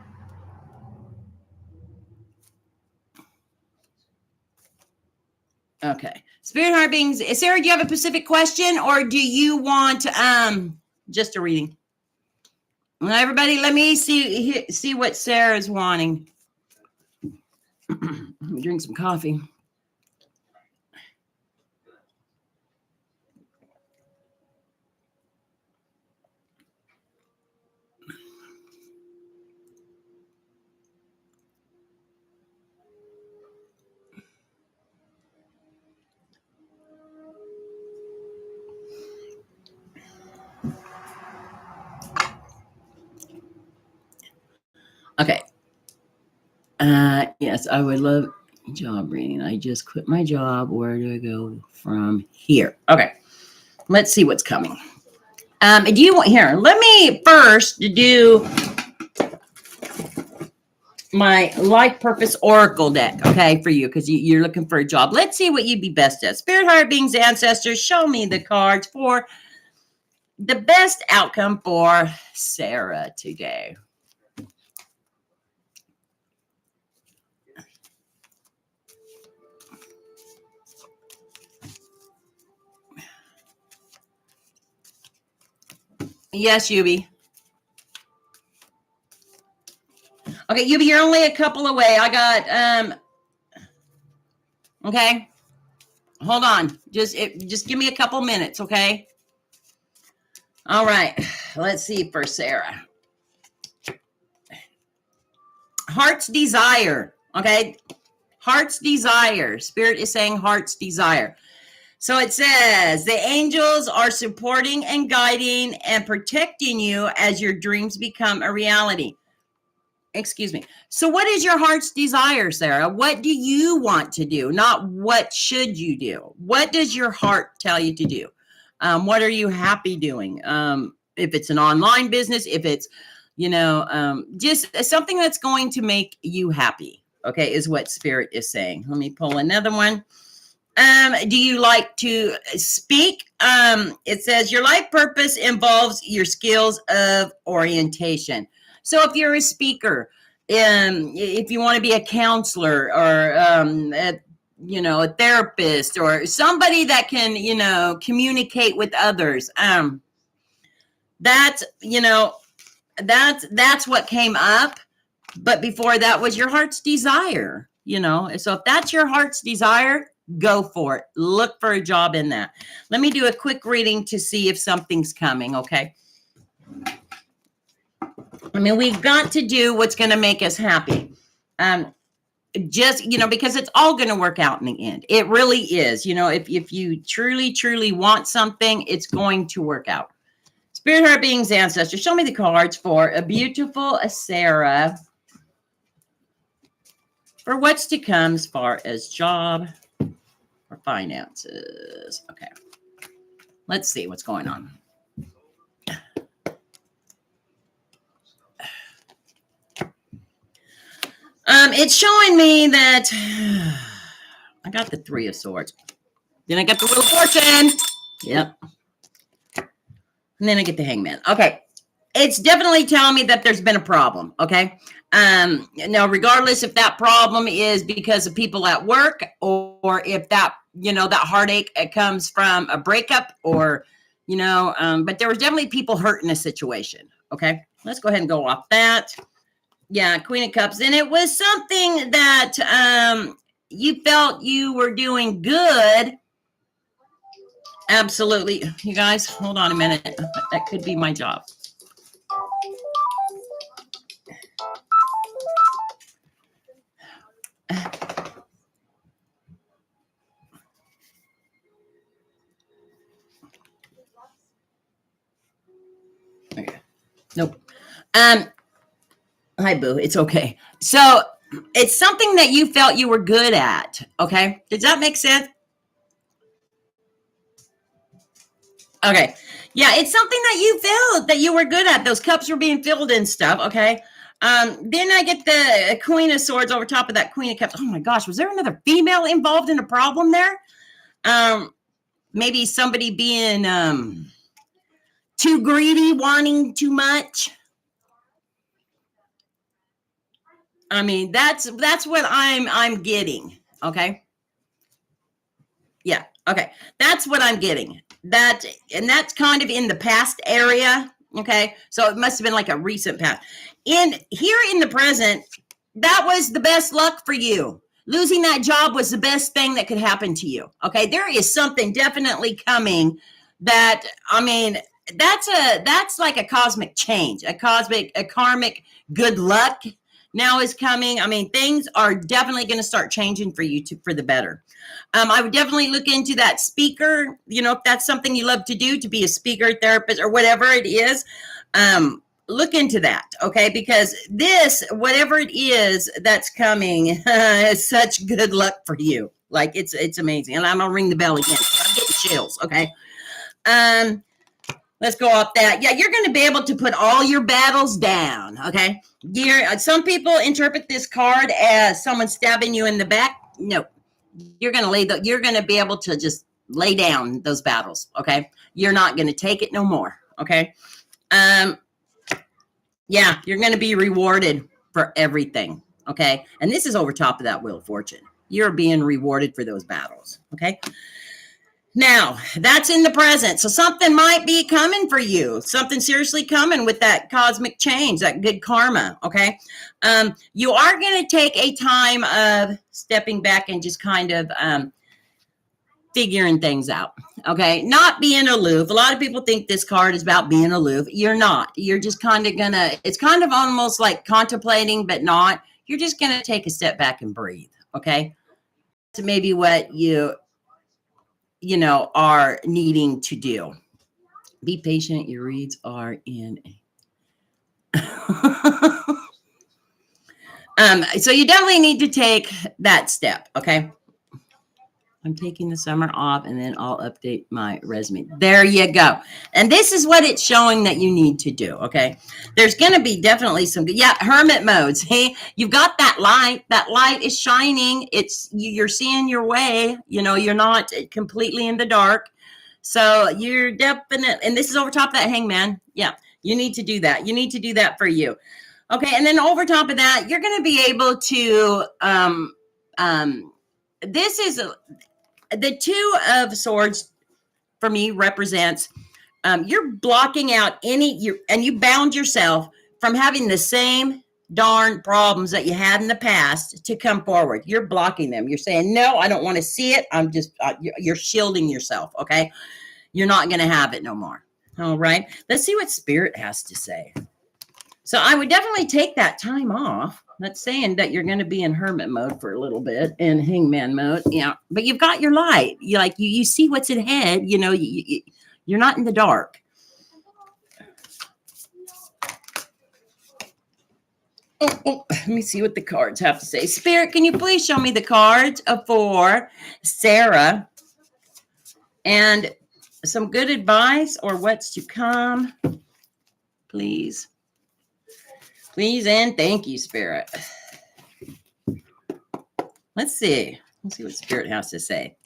Okay. Spirit Heart Beings. Sarah, do you have a specific question, or do you want just a reading? Well, everybody, let me see what Sarah's wanting. Let me drink some coffee. Okay. Yes, I would love. Job reading. I just quit my job. Where do I go from here? Okay. Let's see what's coming. Do you want here? Let me first do my life purpose oracle deck, okay, for you, because you're looking for a job. Let's see what you'd be best at. Spirit, heart, beings, ancestors, show me the cards for the best outcome for Sarah today. Yes, Yubi. Okay, Yubi, you're only a couple away. I got okay. Hold on. Just give me a couple minutes, okay? All right. Let's see for Sarah. Heart's desire, okay? Heart's desire. Spirit is saying heart's desire. So it says, the angels are supporting and guiding and protecting you as your dreams become a reality. Excuse me. So what is your heart's desire, Sarah? What do you want to do? Not what should you do? What does your heart tell you to do? What are you happy doing? If it's an online business, if it's, just something that's going to make you happy, okay, is what Spirit is saying. Let me pull another one. Do you like to speak? It says your life purpose involves your skills of orientation. So if you're a speaker, if you want to be a counselor or, a therapist or somebody that can, communicate with others, that's what came up. But before that was your heart's desire, So if that's your heart's desire, go for it. Look for a job in that. Let me do a quick reading to see if something's coming, okay? I mean, we've got to do what's going to make us happy. Because it's all going to work out in the end. It really is. If you truly, truly want something, it's going to work out. Spirit, heart, beings, ancestors, show me the cards for a beautiful Sarah for what's to come as far as job or finances. Okay. Let's see what's going on. It's showing me that I got the Three of Swords. Then I got the Wheel of Fortune. Yep. And then I get the Hangman. Okay. It's definitely telling me that there's been a problem. Okay. Now, regardless if that problem is because of people at work or if that, that heartache comes from a breakup or, but there was definitely people hurt in a situation. Okay. Let's go ahead and go off that. Yeah, Queen of Cups. And it was something that you felt you were doing good. Absolutely. You guys, hold on a minute. That could be my job. Okay. Nope. Hi, boo. It's okay. So it's something that you felt you were good at. Okay. Does that make sense? Okay. Yeah. It's something that you felt that you were good at. Those cups were being filled and stuff. Okay. Then I get the Queen of Swords over top of that Queen of Cups. Oh my gosh. Was there another female involved in a problem there? Maybe somebody being, too greedy, wanting too much. I mean, that's what I'm getting. Okay. Yeah. Okay. That's what I'm getting. And that's kind of in the past area. Okay. So it must have been like a recent past. Here in the present, that was the best luck for you. Losing that job was the best thing that could happen to you. Okay. There is something definitely coming that, I mean, that's like a cosmic change, a karmic good luck now is coming. I mean, things are definitely going to start changing for you for the better. I would definitely look into that speaker, if that's something you love to do, to be a speaker, therapist, or whatever it is. look into that, okay? Because this, whatever it is that's coming, is such good luck for you. Like it's amazing. And I'm gonna ring the bell again. I'm getting chills. Okay. Let's go off that. Yeah, you're going to be able to put all your battles down. Okay. Some people interpret this card as someone stabbing you in the back. No, you're going to you're going to be able to just lay down those battles. Okay. You're not going to take it no more. Okay. Yeah, you're going to be rewarded for everything. Okay. And this is over top of that Wheel of Fortune. You're being rewarded for those battles. Okay. Now, that's in the present. So something might be coming for you. Something seriously coming with that cosmic change, that good karma. Okay. You are going to take a time of stepping back and just kind of figuring things out. Okay. Not being aloof. A lot of people think this card is about being aloof. You're not. You're just kind of going to, it's kind of almost like contemplating, but not. You're just going to take a step back and breathe. Okay. So maybe what you are needing to do. Be patient. Your reads are in. So you definitely need to take that step. Okay. I'm taking the summer off and then I'll update my resume. There you go. And this is what it's showing that you need to do. Okay. There's going to be definitely some good, hermit modes. Hey, you've got that light. That light is shining. You're seeing your way. You're not completely in the dark. So you're definitely, and this is over top of that Hangman. Yeah. You need to do that. You need to do that for you. Okay. And then over top of that, you're going to be able to, this is the Two of Swords for me represents you're blocking out and you bound yourself from having the same darn problems that you had in the past to come forward. You're blocking them. You're saying, no, I don't want to see it. I'm just, you're shielding yourself. Okay. You're not going to have it no more. All right. Let's see what Spirit has to say. So I would definitely take that time off. That's saying that you're going to be in hermit mode for a little bit and Hangman mode. Yeah. But you've got your light. You see what's ahead. You're not in the dark. Let me see what the cards have to say. Spirit, can you please show me the cards for Sarah and some good advice or what's to come? Please. Please and thank you, Spirit. Let's see. Let's see what Spirit has to say.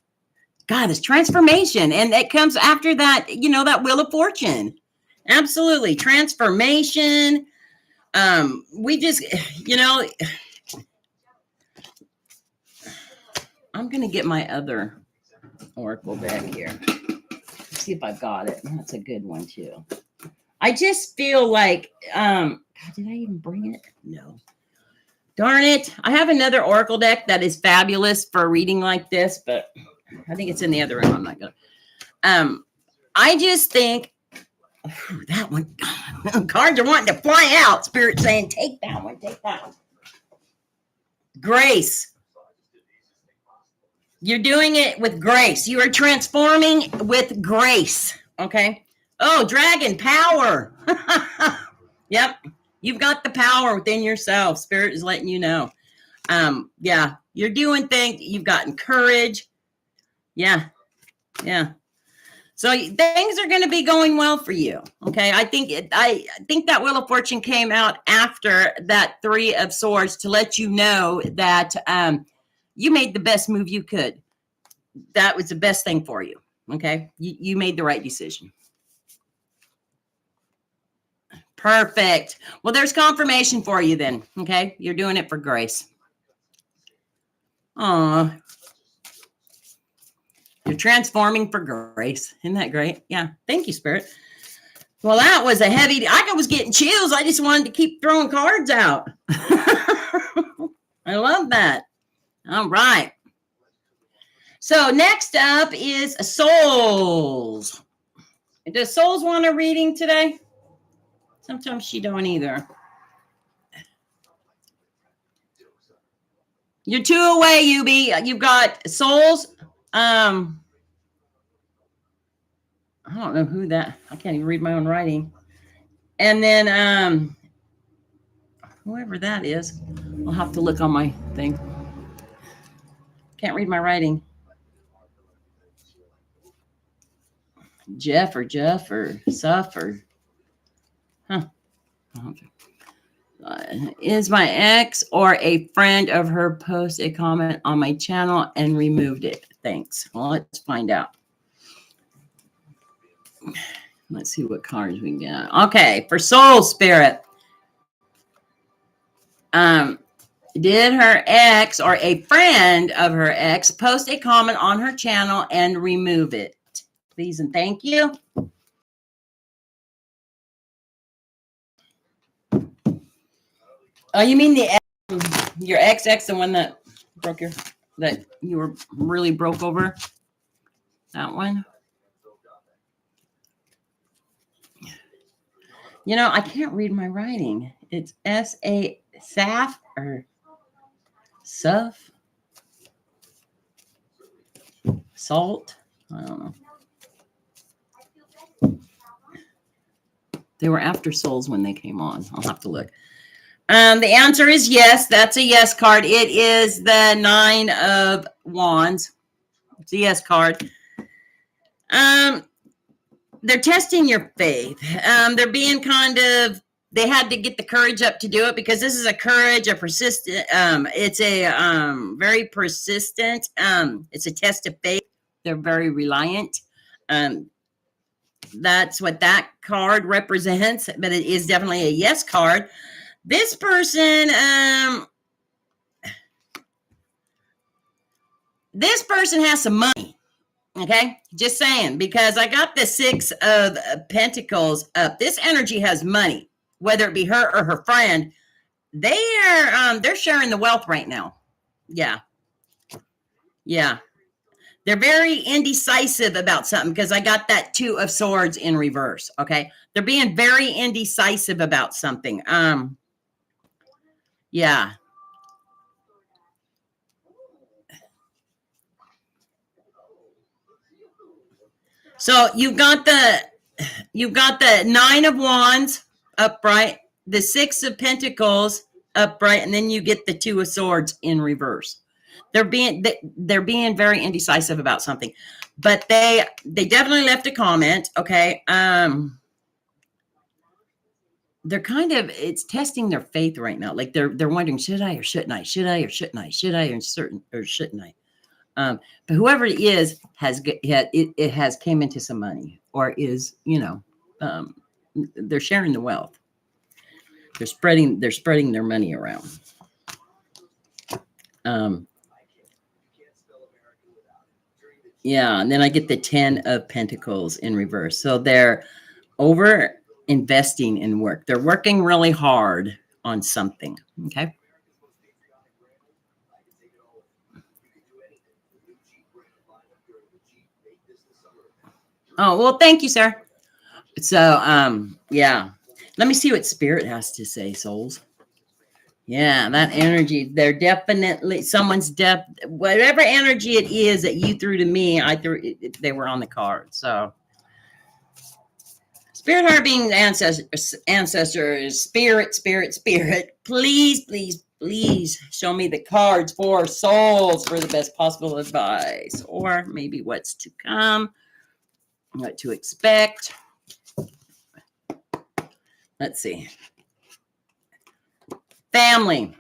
God, it's transformation. And that comes after that, that Wheel of Fortune. Absolutely. Transformation. We just, I'm going to get my other Oracle deck here. Let's see if I've got it. That's a good one, too. I just feel like, God, did I even bring it? No. Darn it. I have another Oracle deck that is fabulous for a reading like this, but I think it's in the other room. I'm not going to. I just think, that one, cards are wanting to fly out. Spirit saying, take that one, take that one. Grace. You're doing it with grace. You are transforming with grace. Okay. Oh, dragon power. Yep. You've got the power within yourself. Spirit is letting you know. Yeah. You're doing things. You've gotten courage. Yeah. Yeah. So things are going to be going well for you. Okay. I think that Wheel of Fortune came out after that Three of Swords to let you know that you made the best move you could. That was the best thing for you. Okay. You made the right decision. Perfect. Well, there's confirmation for you then. Okay. You're doing it for grace. Aw. You're transforming for grace. Isn't that great? Yeah. Thank you, Spirit. Well, that was a heavy, I was getting chills. I just wanted to keep throwing cards out. I love that. All right. So next up is Souls. Does Souls want a reading today? Sometimes she don't either. You're two away, Yubi. You've got Souls. I don't know who that. I can't even read my own writing. And then whoever that is, I'll have to look on my thing. Can't read my writing. Jeff or Suff or huh. Is my ex or a friend of her post a comment on my channel and removed it? Thanks. Well, let's find out. Let's see what cards we get. Okay, for Soul Spirit. Did her ex or a friend of her ex post a comment on her channel and remove it? Please and thank you. Oh, you mean your ex, the one that that you were really broke over? That one? You know, I can't read my writing. It's S-A Saf or Suff? Salt? I don't know. They were after souls when they came on. I'll have to look. The answer is yes. That's a yes card. It is the 9 of Wands. It's a yes card. They're testing your faith. They're being they had to get the courage up to do it because this is a persistent, it's a very persistent, it's a test of faith. They're very reliant. That's what that card represents, but it is definitely a yes card. This person, has some money. Okay, just saying, because I got the 6 of Pentacles up. This energy has money, whether it be her or her friend. They're sharing the wealth right now. Yeah. They're very indecisive about something because I got that 2 of Swords in reverse. Okay, they're being very indecisive about something. Yeah. So you've got the 9 of Wands upright, the 6 of Pentacles upright, and then you get the 2 of Swords in reverse. They're being very indecisive about something, but they definitely left a comment. Okay, they're it's testing their faith right now. Like they're wondering, should I or shouldn't I? Should I or shouldn't I? Should I or shouldn't I? But whoever it is it has came into some money or is, they're sharing the wealth. They're spreading their money around. Yeah, and then I get the 10 of Pentacles in reverse. So they're over investing in work. They're working really hard on something. Okay. Oh, well, thank you, sir. So, yeah. Let me see what Spirit has to say, souls. Yeah, that energy. They're definitely whatever energy it is that you threw to me, I threw it, they were on the card. So Spirit Heart being ancestors, spirit, please show me the cards for souls for the best possible advice, or maybe what's to come, what to expect. Let's see. Family,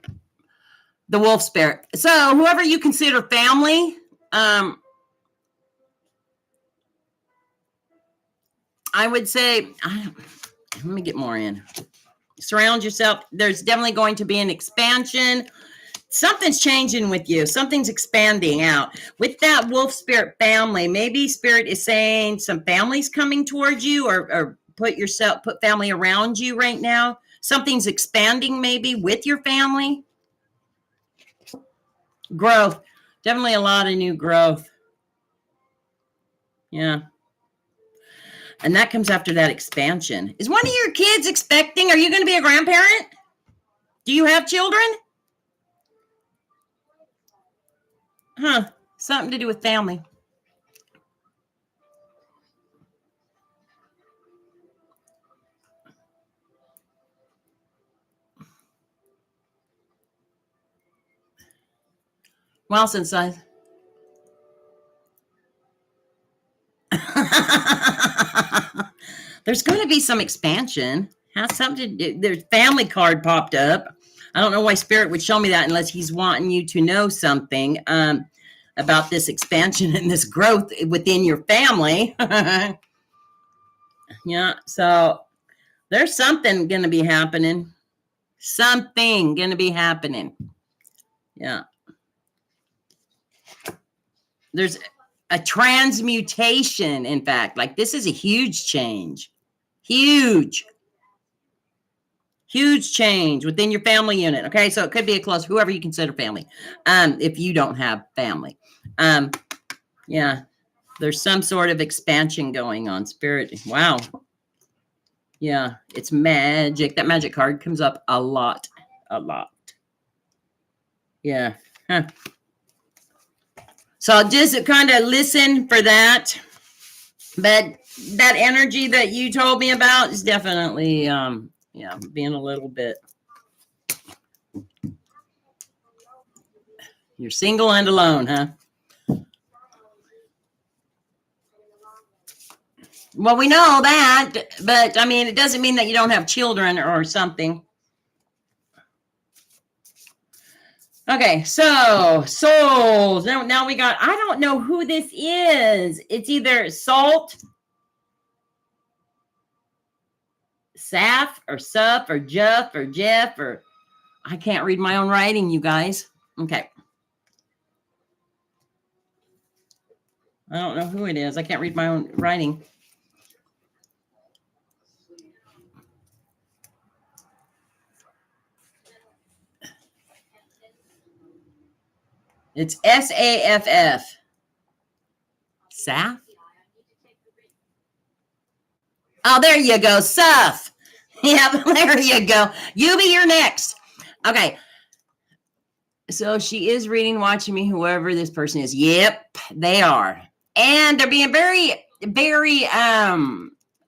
the wolf spirit. So whoever you consider family, I would say, let me get more in. Surround yourself. There's definitely going to be an expansion. Something's changing with you. Something's expanding out. With that wolf spirit family, maybe Spirit is saying some family's coming towards you, or put family around you right now. Something's expanding maybe with your family. Growth. Definitely a lot of new growth. Yeah. And that comes after that expansion. Is one of your kids expecting? Are you going to be a grandparent? Do you have children? Huh. Something to do with family. Well, since I there's going to be some expansion. Has something to do. There's family card popped up. I don't know why Spirit would show me that unless he's wanting you to know something about this expansion and this growth within your family. Yeah, so there's something going to be happening. Something going to be happening. Yeah. There's a transmutation, in fact. Like, this is a huge change. Huge change within your family unit. Okay, so it could be a close, whoever you consider family, if you don't have family. Yeah, there's some sort of expansion going on. Spirit, wow. Yeah, it's magic. That magic card comes up a lot. Yeah. Huh. So just kind of listen for that. But that energy that you told me about is definitely, yeah, being a little bit. You're single and alone, huh? Well, we know that, but I mean, it doesn't mean that you don't have children or something. Okay, so souls. Now we got, I don't know who this is. It's either Salt, Saf, or Sup, or Jeff, or Jeff, or I can't read my own writing, you guys. Okay. I don't know who it is. I can't read my own writing. It's S-A-F-F. Saf? Oh, there you go. Suf. Yeah, there you go. Yubi, you're next. Okay. So she is reading, watching me, whoever this person is. Yep, they are. And they're being very, very,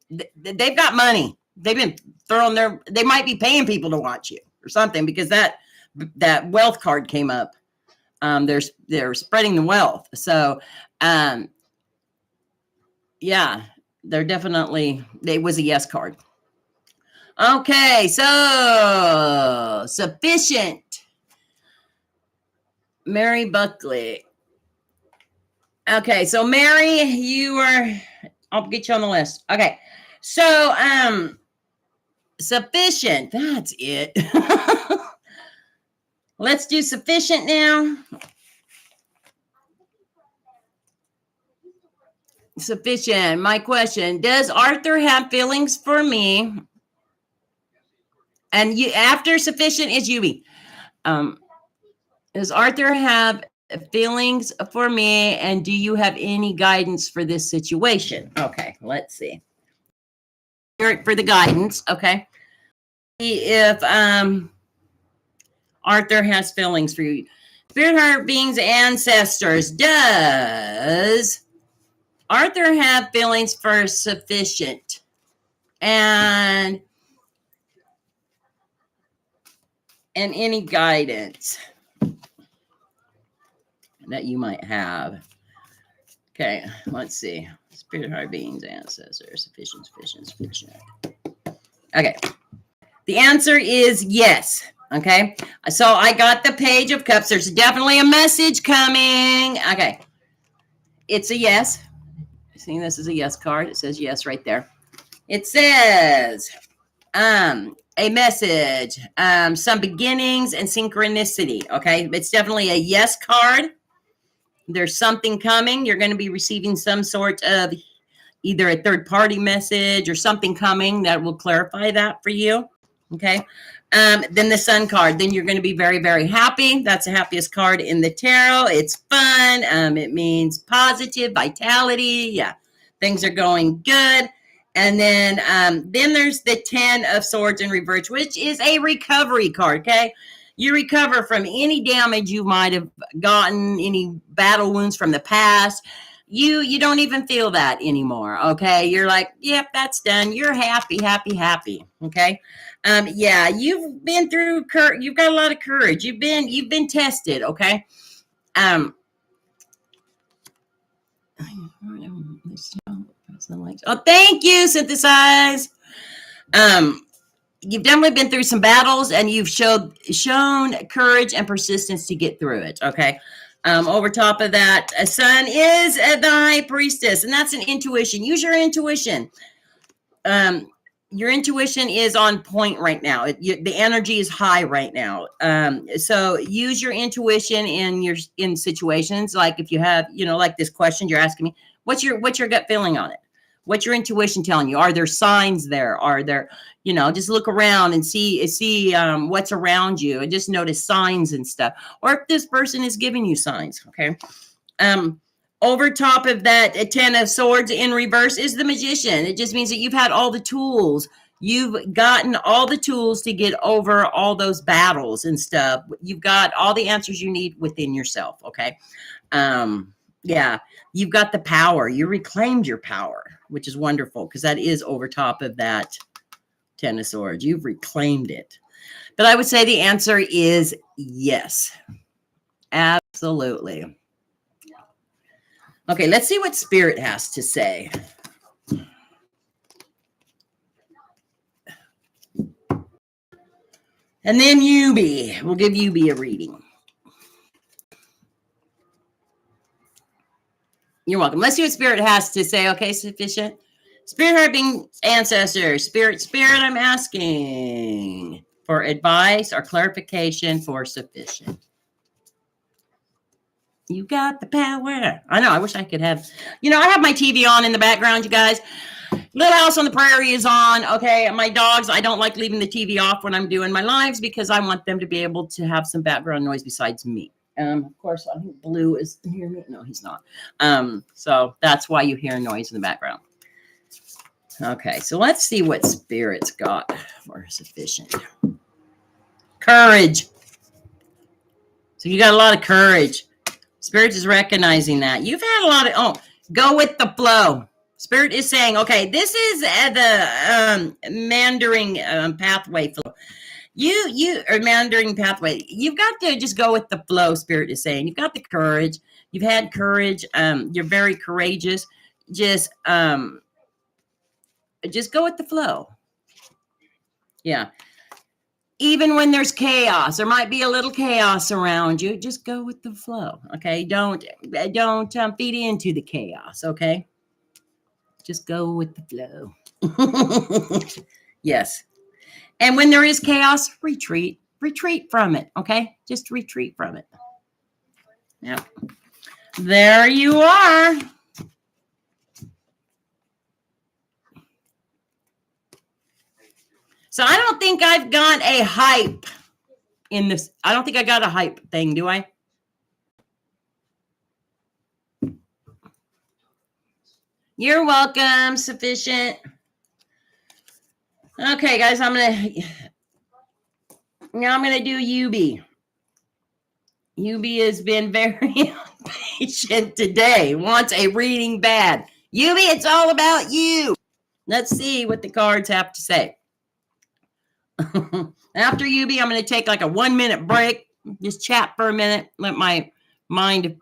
they've got money. They've been throwing they might be paying people to watch you or something, because that wealth card came up. They're spreading the wealth. So, yeah, they're definitely, it was a yes card. Okay, so sufficient. Mary Buckley. Okay, so Mary, I'll get you on the list. Okay, so sufficient. That's it. Let's do sufficient now. Sufficient. My question: does Arthur have feelings for me? And after sufficient is Yubi. Does Arthur have feelings for me? And do you have any guidance for this situation? Okay, let's see. For the guidance, okay. If Arthur has feelings for you. Spirit, heart, beings, ancestors. Does Arthur have feelings for sufficient? And any guidance that you might have. Okay, let's see. Spirit, heart, beings, ancestors, sufficient. Okay. The answer is yes. Okay. So I got the Page of Cups. There's definitely a message coming. Okay. It's a yes. See, this is a yes card. It says yes right there. It says, a message, some beginnings and synchronicity. Okay. It's definitely a yes card. There's something coming. You're going to be receiving some sort of either a third party message or something coming that will clarify that for you. Okay. Then the Sun card. Then you're going to be very, very happy. That's the happiest card in the tarot. It's fun. It means positive vitality. Yeah. Things are going good. And then there's the 10 of Swords in reverse, which is a recovery card. Okay. You recover from any damage you might have gotten, any battle wounds from the past. You don't even feel that anymore. Okay. You're like, yep, that's done. You're happy. Okay. Yeah, you've been through, you've got a lot of courage. You've been tested. Okay. Oh, thank you, Synthesize. You've definitely been through some battles, and you've shown courage and persistence to get through it. Okay. Over top of that, a sun is the high priestess, and that's an intuition. Use your intuition. Your intuition is on point right now. The energy is high right now. So use your intuition in situations like if you have, like this question you're asking me. What's your gut feeling on it? What's your intuition telling you? Are there signs there? Are there, just look around and see what's around you and just notice signs and stuff. Or if this person is giving you signs, okay? Over top of that, a 10 of swords in reverse is the magician. It just means that you've had all the tools. You've gotten all the tools to get over all those battles and stuff. You've got all the answers you need within yourself, okay? Yeah, you've got the power. You reclaimed your power, which is wonderful because that is over top of that 10 of swords. You've reclaimed it. But I would say the answer is yes. Absolutely. Okay, let's see what Spirit has to say. And then Yubi. We'll give Yubi a reading. You're welcome. Let's see what Spirit has to say. Okay, sufficient. Spirit harping ancestors. Spirit, I'm asking for advice or clarification for sufficient. You got the power. I know. I wish I could have, I have my TV on in the background, you guys. Little House on the Prairie is on. Okay. My dogs, I don't like leaving the TV off when I'm doing my lives because I want them to be able to have some background noise besides me. Of course, I think Blue is near me. No, he's not. So that's why you hear noise in the background. Okay. So let's see what Spirit's got for sufficient. Courage. So you got a lot of courage. Spirit is recognizing that. You've had a lot of, go with the flow. Spirit is saying, okay, this is the Mandarin pathway flow. You are Mandarin pathway. You've got to just go with the flow, Spirit is saying. You've got the courage. You've had courage. You're very courageous. Just go with the flow. Yeah. Even when there's chaos, there might be a little chaos around you. Just go with the flow, okay? Don't feed into the chaos, okay? Just go with the flow. Yes. And when there is chaos, retreat from it, okay? Just retreat from it. Yep. There you are. So I don't think I've got a hype in this. I don't think I got a hype thing, do I? You're welcome, sufficient. Okay, guys, I'm gonna do Yubi. Yubi has been very patient today. Wants a reading bad. Yubi, it's all about you. Let's see what the cards have to say. After Yubi, I'm going to take like a 1-minute break. Just chat for a minute. Let my mind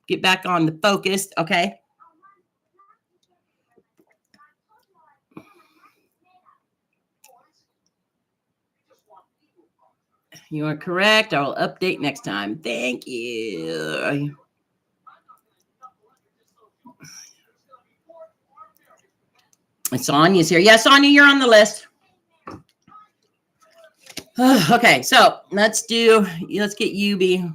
get back on the focus. Okay. You are correct. I will update next time. Thank you. Sonia's here. Yeah, Sonia, you're on the list. Okay, so let's get Yubi.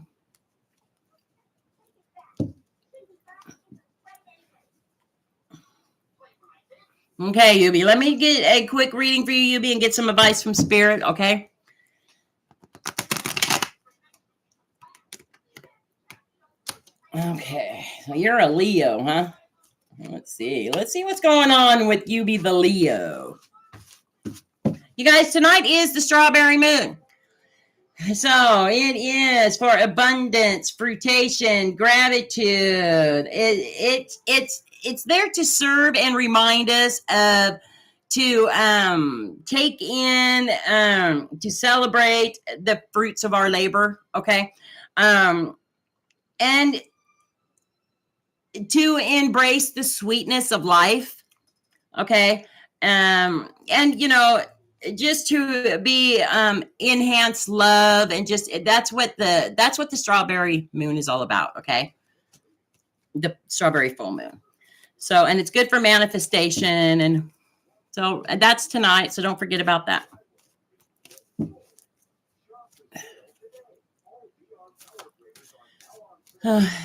Okay, Yubi, let me get a quick reading for you, Yubi, and get some advice from Spirit, okay? Okay, so you're a Leo, huh? Let's see what's going on with Yubi the Leo. You guys, tonight is the strawberry moon. So it is for abundance, fruition, gratitude. It's there to serve and remind us of to take in to celebrate the fruits of our labor. Okay. and to embrace the sweetness of life. Okay. And just to be enhance love, and just that's what the strawberry moon is all about. Okay. The strawberry full moon. So, and it's good for manifestation. And so that's tonight. So don't forget about that.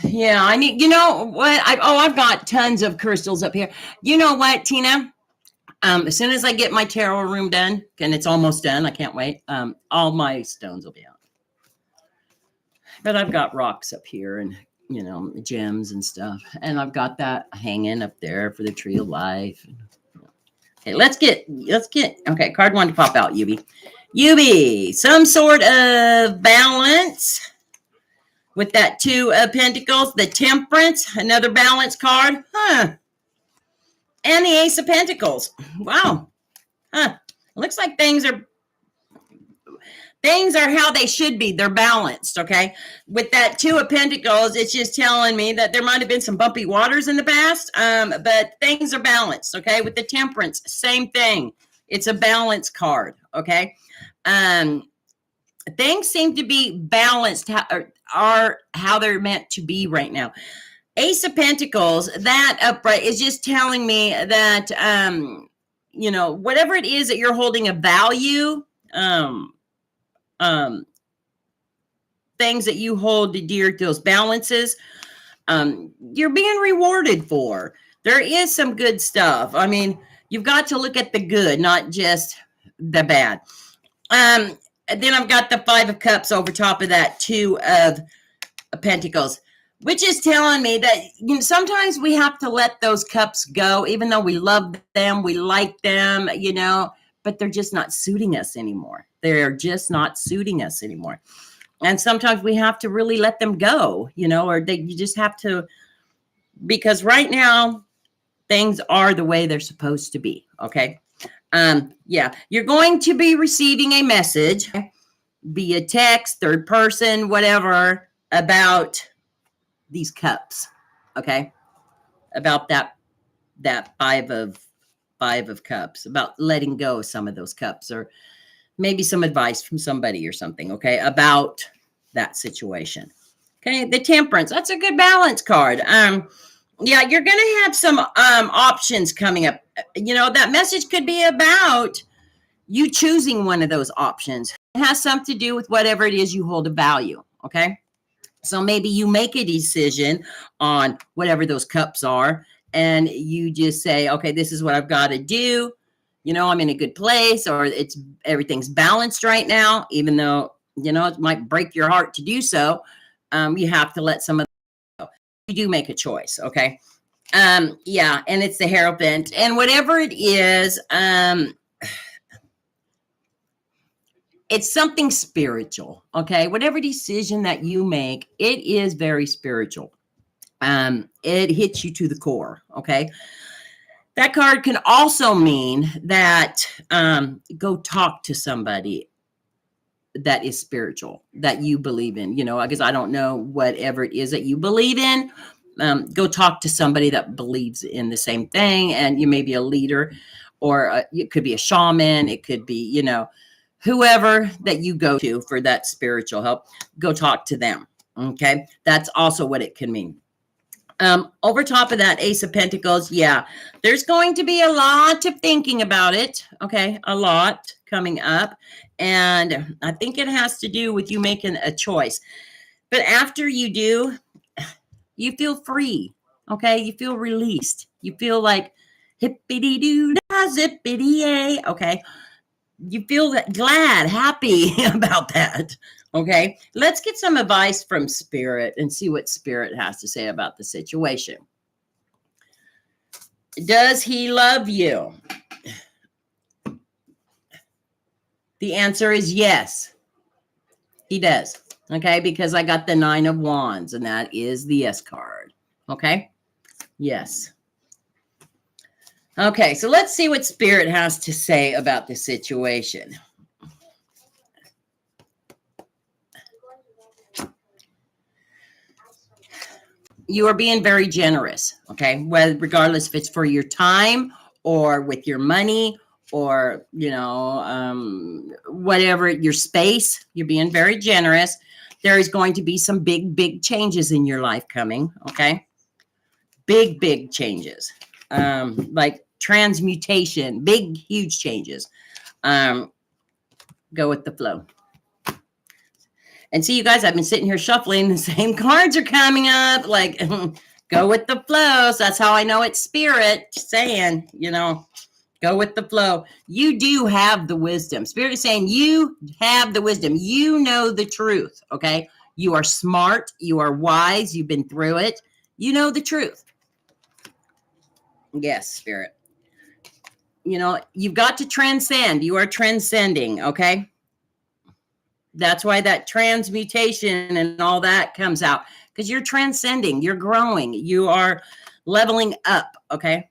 Yeah, I need, you know what? I've got tons of crystals up here. You know what, Tina? As soon as I get my tarot room done, and it's almost done, I can't wait. All my stones will be out. But I've got rocks up here, and gems and stuff, and I've got that hanging up there for the tree of life. Okay, let's get. Okay, card one to pop out. Yubi, some sort of balance. With that two of Pentacles, the Temperance, another balance card. And the Ace of Pentacles. Wow. Looks like things are how they should be. They're balanced, okay? With that two of Pentacles, it's just telling me that there might have been some bumpy waters in the past, but things are balanced, okay? With the Temperance, same thing. It's a balance card, okay? Things seem to be balanced, are how they're meant to be right now. Ace of Pentacles, that upright is just telling me that, whatever it is that you're holding a value, things that you hold dear to those balances, you're being rewarded for. There is some good stuff. I mean, you've got to look at the good, not just the bad. And then I've got the Five of Cups over top of that two of Pentacles, which is telling me that sometimes we have to let those cups go, even though we love them, we like them, but they're just not suiting us anymore. They're just not suiting us anymore. And sometimes we have to really let them go, or you just have to, because right now things are the way they're supposed to be. Okay. Yeah, you're going to be receiving a message via text, third person, whatever, about these cups. Okay. About that five of cups, about letting go of some of those cups, or maybe some advice from somebody or something. Okay. About that situation. Okay. The Temperance, that's a good balance card. Yeah, you're going to have some options coming up. That message could be about you choosing one of those options. It has something to do with whatever it is you hold a value, okay? So maybe you make a decision on whatever those cups are, and you just say, okay, this is what I've got to do. I'm in a good place, or everything's balanced right now, even though, it might break your heart to do so. You have to let some of them go. You do make a choice, okay? Yeah, and it's the Hierophant, and whatever it is, it's something spiritual, okay? Whatever decision that you make, it is very spiritual. It hits you to the core, okay? That card can also mean that go talk to somebody that is spiritual, that you believe in, because I don't know whatever it is that you believe in. Go talk to somebody that believes in the same thing, and you may be a leader, or it could be a shaman. It could be, whoever that you go to for that spiritual help, go talk to them. Okay. That's also what it can mean. Over top of that Ace of Pentacles, yeah, there's going to be a lot of thinking about it. Okay. A lot coming up. And I think it has to do with you making a choice. But after you do, you feel free. Okay. You feel released. You feel like hippity-doo, zippity-yay. Okay. You feel glad, happy about that. Okay. Let's get some advice from Spirit and see what Spirit has to say about the situation. Does he love you? The answer is yes, he does. Okay. Because I got the Nine of Wands, and that is the yes card. Okay. Yes. Okay. So let's see what Spirit has to say about the situation. you are being very generous, okay? Whether, regardless if it's for your time or with your money or, whatever, your space, you're being very generous. There is going to be some big, big changes in your life coming, okay? Big, big changes, like transmutation, big, huge changes. Go with the flow. And see, you guys, I've been sitting here shuffling. The same cards are coming up. Like, go with the flow. So that's how I know it's spirit saying, go with the flow. You do have the wisdom. Spirit is saying you have the wisdom. You know the truth, okay? You are smart. You are wise. You've been through it. You know the truth. Yes, spirit. You've got to transcend. You are transcending, okay? That's why that transmutation and all that comes out, because you're transcending, you're growing, you are leveling up, okay?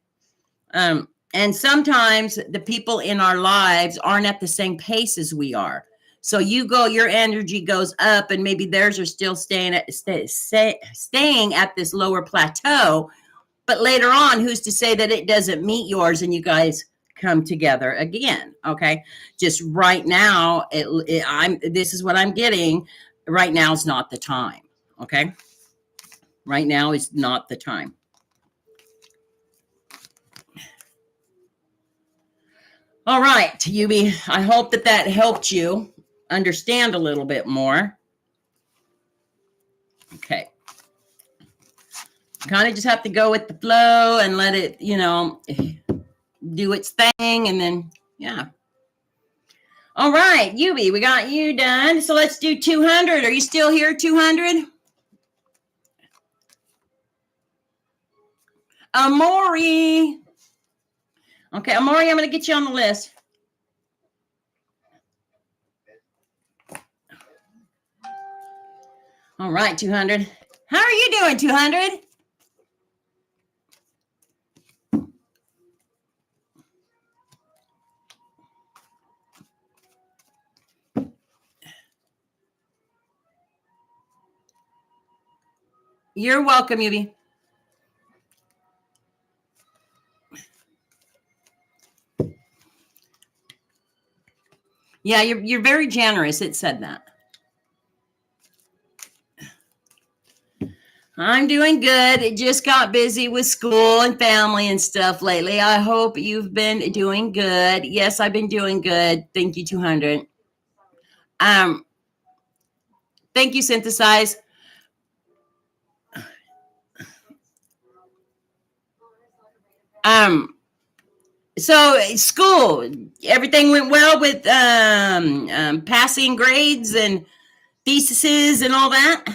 And sometimes the people in our lives aren't at the same pace as we are. So your energy goes up, and maybe theirs are still staying at this lower plateau. But later on, who's to say that it doesn't meet yours and you guys come together again? Okay, just right now, this is what I'm getting. Right now is not the time. Okay, right now is not the time. All right, Yubi, I hope that helped you understand a little bit more. Okay, kind of just have to go with the flow and let it, do its thing, and then yeah. All right, Yubi, we got you done. So let's do 200. Are you still here, 200? Amori. Okay, Amori, I'm going to get you on the list. All right, 200. How are you doing, 200? You're welcome, Yubi. Yeah, you're very generous. It said that. I'm doing good. It just got busy with school and family and stuff lately. I hope you've been doing good. Yes, I've been doing good. Thank you, 200. Thank you, Synthesize. So school, everything went well with passing grades and theses and all that?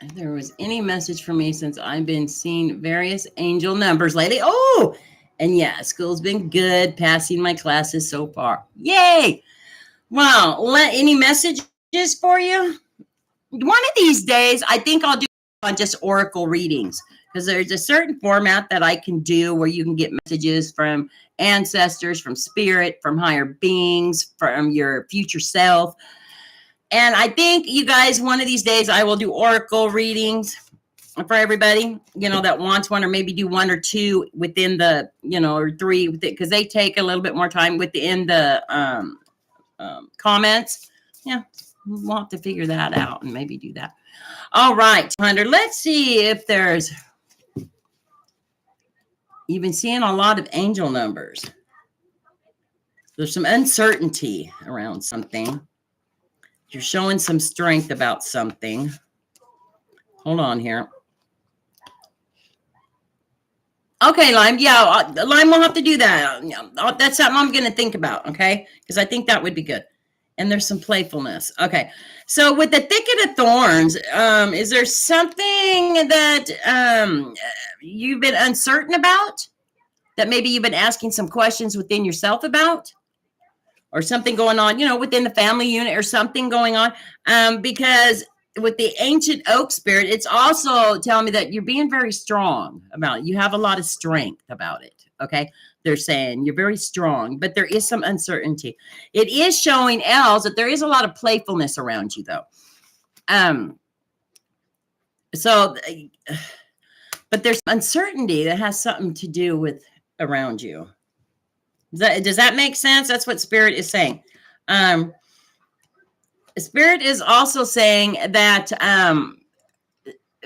If there was any message for me, since I've been seeing various angel numbers lately. Oh, and yeah, school's been good, passing my classes so far. Yay! Wow, any messages for you? One of these days, I think I'll do on just oracle readings, because there's a certain format that I can do where you can get messages from ancestors, from spirit, from higher beings, from your future self. And I think, you guys, one of these days I will do oracle readings for everybody, that wants one, or maybe do one or two within the, or three, because they take a little bit more time within the comments. Yeah, we'll have to figure that out and maybe do that. All right, 200. Let's see if you've been seeing a lot of angel numbers. There's some uncertainty around something. You're showing some strength about something. Hold on here. Okay, Lime. Yeah, Lime, we'll have to do that. That's something I'm going to think about, okay? Because I think that would be good. And there's some playfulness. Okay. So with the thicket of thorns, is there something that you've been uncertain about? That maybe you've been asking some questions within yourself about? or something going on, within the family unit or something going on. Because with the ancient oak spirit, it's also telling me that you're being very strong about it. You have a lot of strength about it. Okay. They're saying you're very strong, but there is some uncertainty. It is showing else that there is a lot of playfulness around you though. So, but there's uncertainty that has something to do with around you. Does that make sense? That's what Spirit is saying. Spirit is also saying that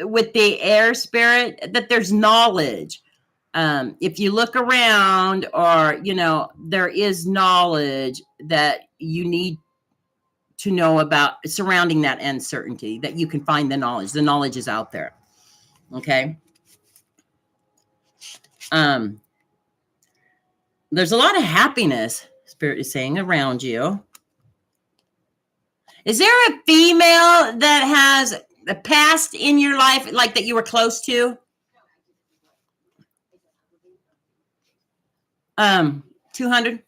with the air spirit, that there's knowledge. If you look around, or there is knowledge that you need to know about surrounding that uncertainty, that you can find the knowledge. The knowledge is out there. Okay. There's a lot of happiness, Spirit is saying, around you. Is there a female that has a past in your life, like that you were close to? 200.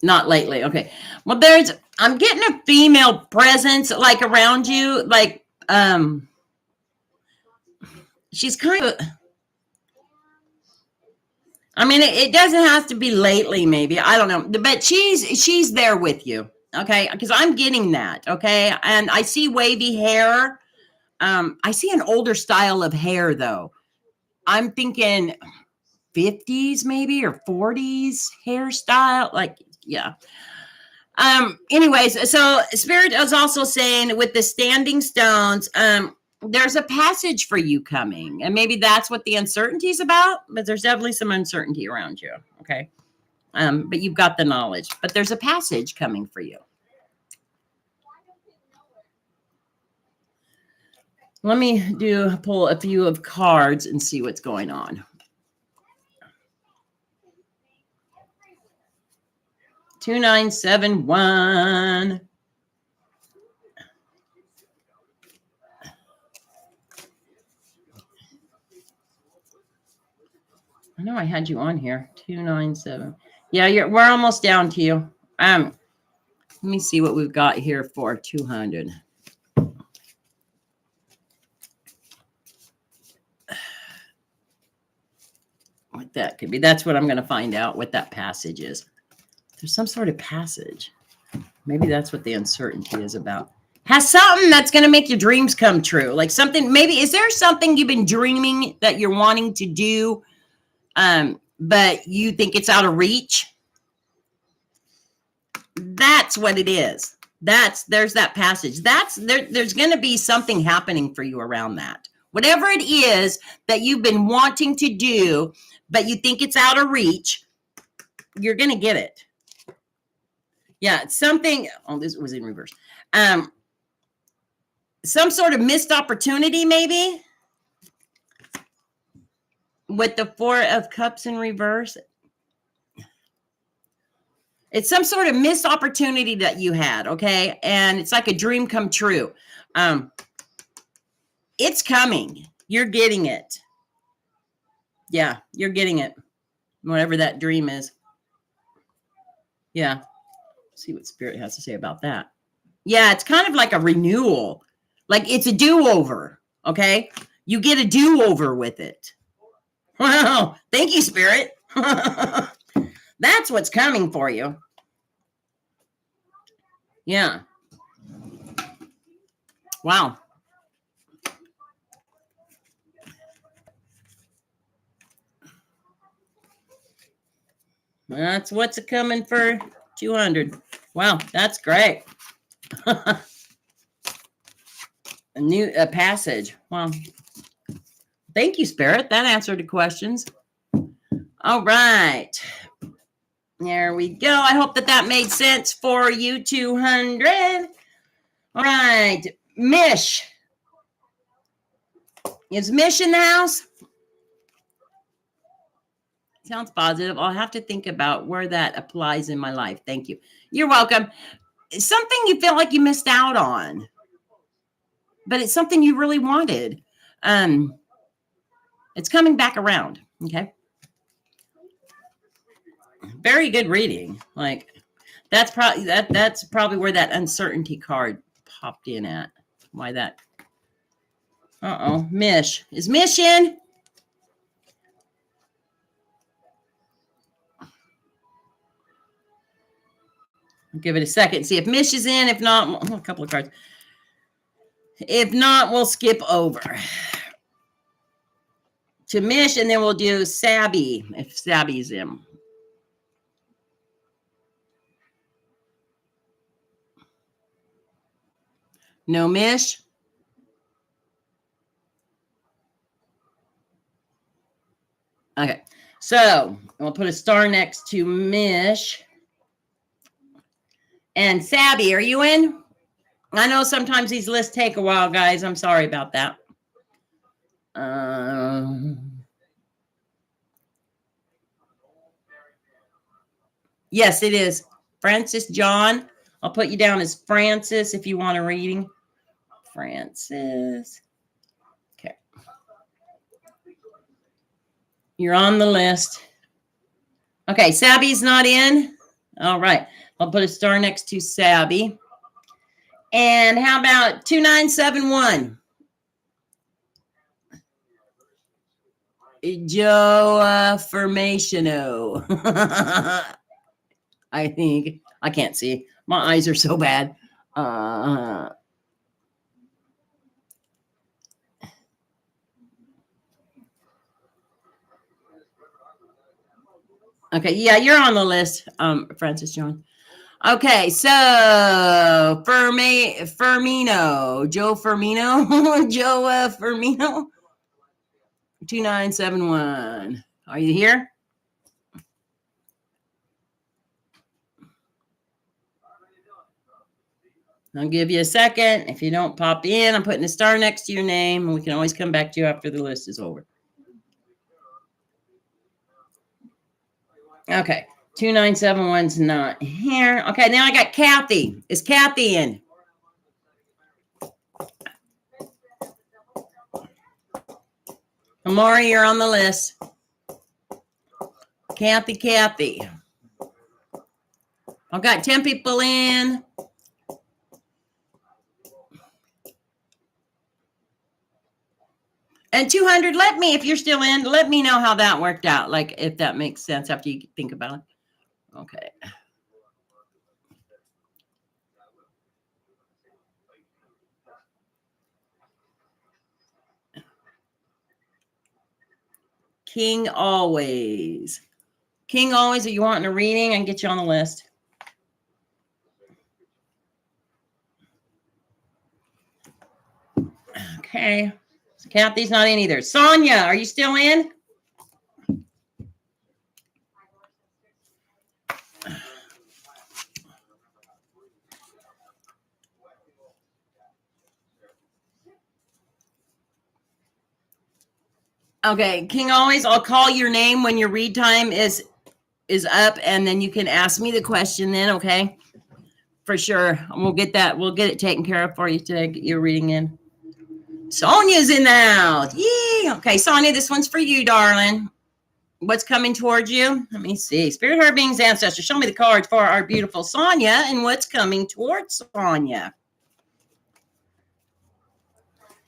Not lately. Okay. Well, I'm getting a female presence like around you. Like, she's kind of, I mean, it doesn't have to be lately, maybe. I don't know. But she's there with you. Okay. Because I'm getting that. Okay. And I see wavy hair. I see an older style of hair though. I'm thinking 50s maybe, or 40s hairstyle. Like, yeah. Anyways, so Spirit is also saying with the standing stones, there's a passage for you coming, and maybe that's what the uncertainty is about, but there's definitely some uncertainty around you. Okay. But you've got the knowledge, but there's a passage coming for you. Let me pull a few of cards and see what's going on. 2971. I know I had you on here. 297. Yeah, we're almost down to you. Let me see what we've got here for 200. What that could be. That's what I'm going to find out what that passage is. There's some sort of passage. Maybe that's what the uncertainty is about. Has something that's going to make your dreams come true. Like something, maybe, is there something you've been dreaming that you're wanting to do, but you think it's out of reach? That's what it is. There's that passage. There's going to be something happening for you around that. Whatever it is that you've been wanting to do, but you think it's out of reach, you're going to get it. Yeah, it's something. Oh, this was in reverse. Some sort of missed opportunity, maybe, with the 4 of Cups in reverse. It's some sort of missed opportunity that you had, okay? And it's like a dream come true. It's coming. You're getting it. Yeah, you're getting it. Whatever that dream is. Yeah. See what Spirit has to say about that. Yeah, it's kind of like a renewal. Like it's a do-over, okay? You get a do-over with it. Wow. Thank you, Spirit. That's what's coming for you. Yeah. Wow. That's what's coming for 200. Wow, that's great. A passage. Wow. Thank you, Spirit. That answered the questions. All right. There we go. I hope that made sense for you, 200. All right. Mish. Is Mish in the house? Sounds positive. I'll have to think about where that applies in my life. Thank you. You're welcome. Something you feel like you missed out on, but it's something you really wanted. It's coming back around. Okay. Very good reading. Like that's probably where that uncertainty card popped in at. Why that? Mish. Is Mish in? I'll give it a second. See if Mish is in. If not, a couple of cards. If not, we'll skip over to Mish, and then we'll do Sabby if Sabby's in. No Mish? Okay, so we'll put a star next to Mish. And Sabby, are you in? I know sometimes these lists take a while, guys. I'm sorry about that. Yes, it is. Francis John. I'll put you down as Francis if you want a reading. Francis. Okay. You're on the list. Okay, Sabby's not in. All right. I'll put a star next to Sabby. And how about 2971? Joe Formationo. I think. I can't see. My eyes are so bad. Okay, yeah, you're on the list, Francis John. Okay, so Firmino, Joe Firmino, Joe Firmino, 2971. Are you here? I'll give you a second. If you don't pop in, I'm putting a star next to your name, and we can always come back to you after the list is over. Okay, 2971's not here. Okay, now I got Kathy. Is Kathy in? Amari, you're on the list. Kathy. I've got 10 people in. And 200, if you're still in, let me know how that worked out. Like, if that makes sense after you think about it. Okay. King Always. King Always, are you wanting a reading? I can get you on the list. Okay. So Kathy's not in either. Sonia, are you still in? Okay, King Always, I'll call your name when your read time is up, and then you can ask me the question then, okay? For sure. We'll get it taken care of for you today. Get your reading in. Sonia's in the house. Yee! Okay, Sonia, this one's for you, darling. What's coming towards you? Let me see. Spirit, Heart, Beings, Ancestors. Show me the cards for our beautiful Sonia and what's coming towards Sonia.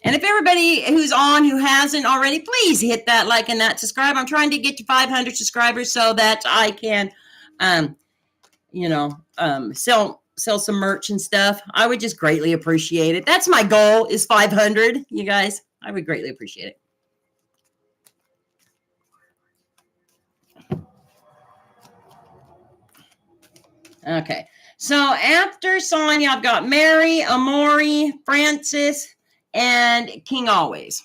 And if everybody who's on who hasn't already, please hit that like and that subscribe. I'm trying to get to 500 subscribers so that I can, sell some merch and stuff. I would just greatly appreciate it. That's my goal, is 500, you guys. I would greatly appreciate it. Okay. So after Sonia, I've got Mary, Amori, Francis, and King Always.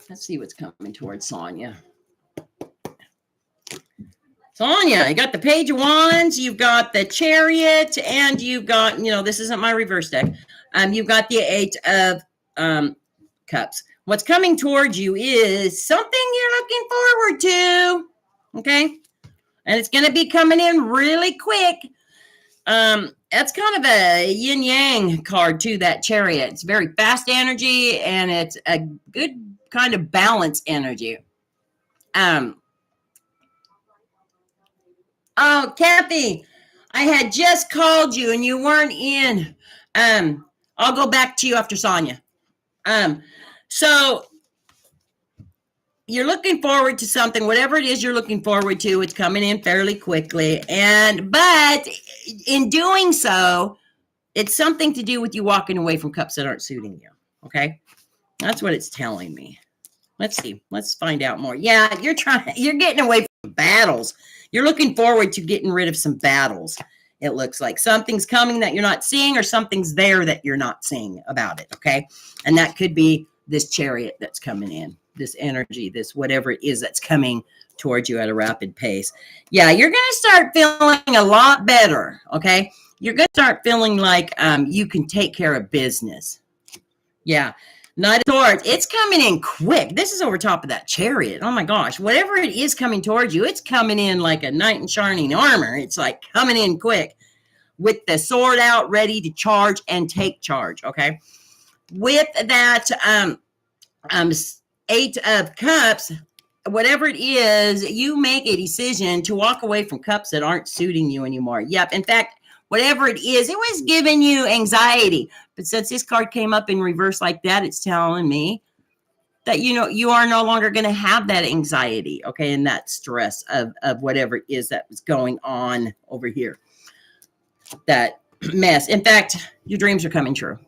Let's see what's coming towards Sonia. Sonia, you got the Page of Wands, you've got the Chariot, and you've got, this isn't my reverse deck. You've got the 8 of Cups. What's coming towards you is something you're looking forward to. Okay. And it's going to be coming in really quick. That's kind of a yin yang card too, that Chariot. It's very fast energy and it's a good kind of balance energy. Oh, Kathy, I had just called you and you weren't in. I'll go back to you after Sonia. So you're looking forward to something, whatever it is you're looking forward to, it's coming in fairly quickly. But in doing so, it's something to do with you walking away from cups that aren't suiting you. Okay. That's what it's telling me. Let's see. Let's find out more. Yeah, you're getting away from battles. You're looking forward to getting rid of some battles. It looks like something's coming that you're not seeing, or something's there that you're not seeing about it. Okay. And that could be this Chariot that's coming in, this energy, this whatever it is that's coming towards you at a rapid pace. Yeah, you're going to start feeling a lot better. Okay. You're going to start feeling like you can take care of business. Yeah. Knight of Swords, it's coming in quick. This is over top of that Chariot. Oh my gosh. Whatever it is coming towards you, it's coming in like a knight in shining armor. It's like coming in quick with the sword out, ready to charge and take charge. Okay. With that Eight of Cups, whatever it is, you make a decision to walk away from cups that aren't suiting you anymore. Yep. In fact, whatever it is, it was giving you anxiety. But since this card came up in reverse like that, it's telling me that, you are no longer going to have that anxiety, okay, and that stress of whatever it is that was going on over here. That mess. In fact, your dreams are coming true.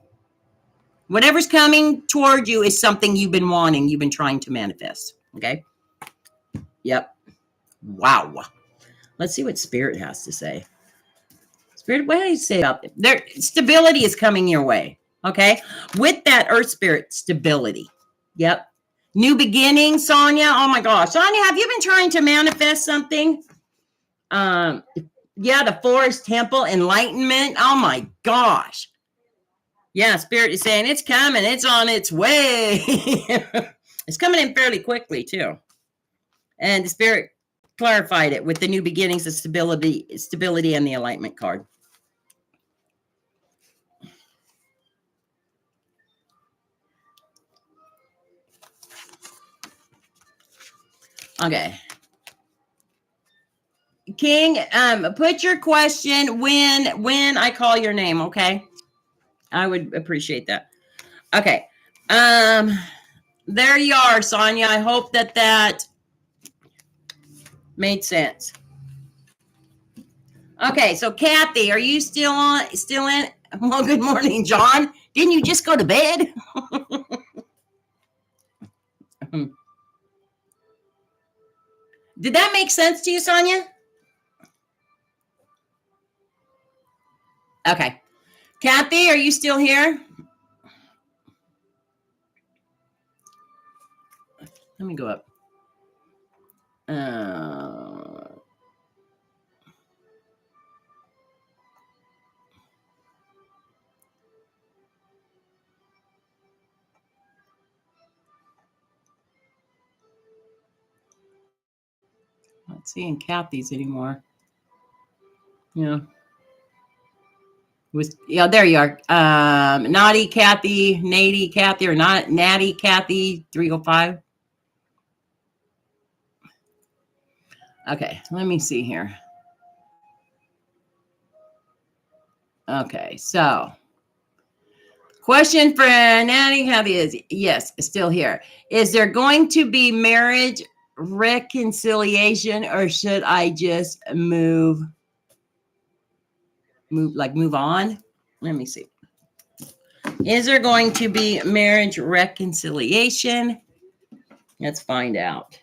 Whatever's coming toward you is something you've been wanting, you've been trying to manifest, okay? Yep. Wow. Let's see what Spirit has to say. Spirit, what do you say about it? Their stability is coming your way, okay? With that Earth Spirit, stability. Yep. New beginning, Sonia. Oh my gosh. Sonia, have you been trying to manifest something? Yeah, the Forest Temple, enlightenment. Oh my gosh. Yeah, Spirit is saying it's coming. It's on its way. It's coming in fairly quickly, too. And the Spirit clarified it with the new beginnings, the stability, and the alignment card. Okay. King, put your question when I call your name, okay? I would appreciate that. Okay. There you are, Sonia. I hope that made sense. Okay, so Kathy, are you still in? Well, good morning, John. Didn't you just go to bed? Did that make sense to you, Sonia? Okay. Kathy, are you still here? Let me go up. Not seeing Kathy's anymore. Yeah. There you are. Naughty Kathy, Nady Kathy, or not Natty Kathy 305. Okay, let me see here. Okay, so question for Natty Kathy is, yes, still here. Is there going to be marriage reconciliation, or should I just move on? Let me see. Is there going to be marriage reconciliation? Let's find out.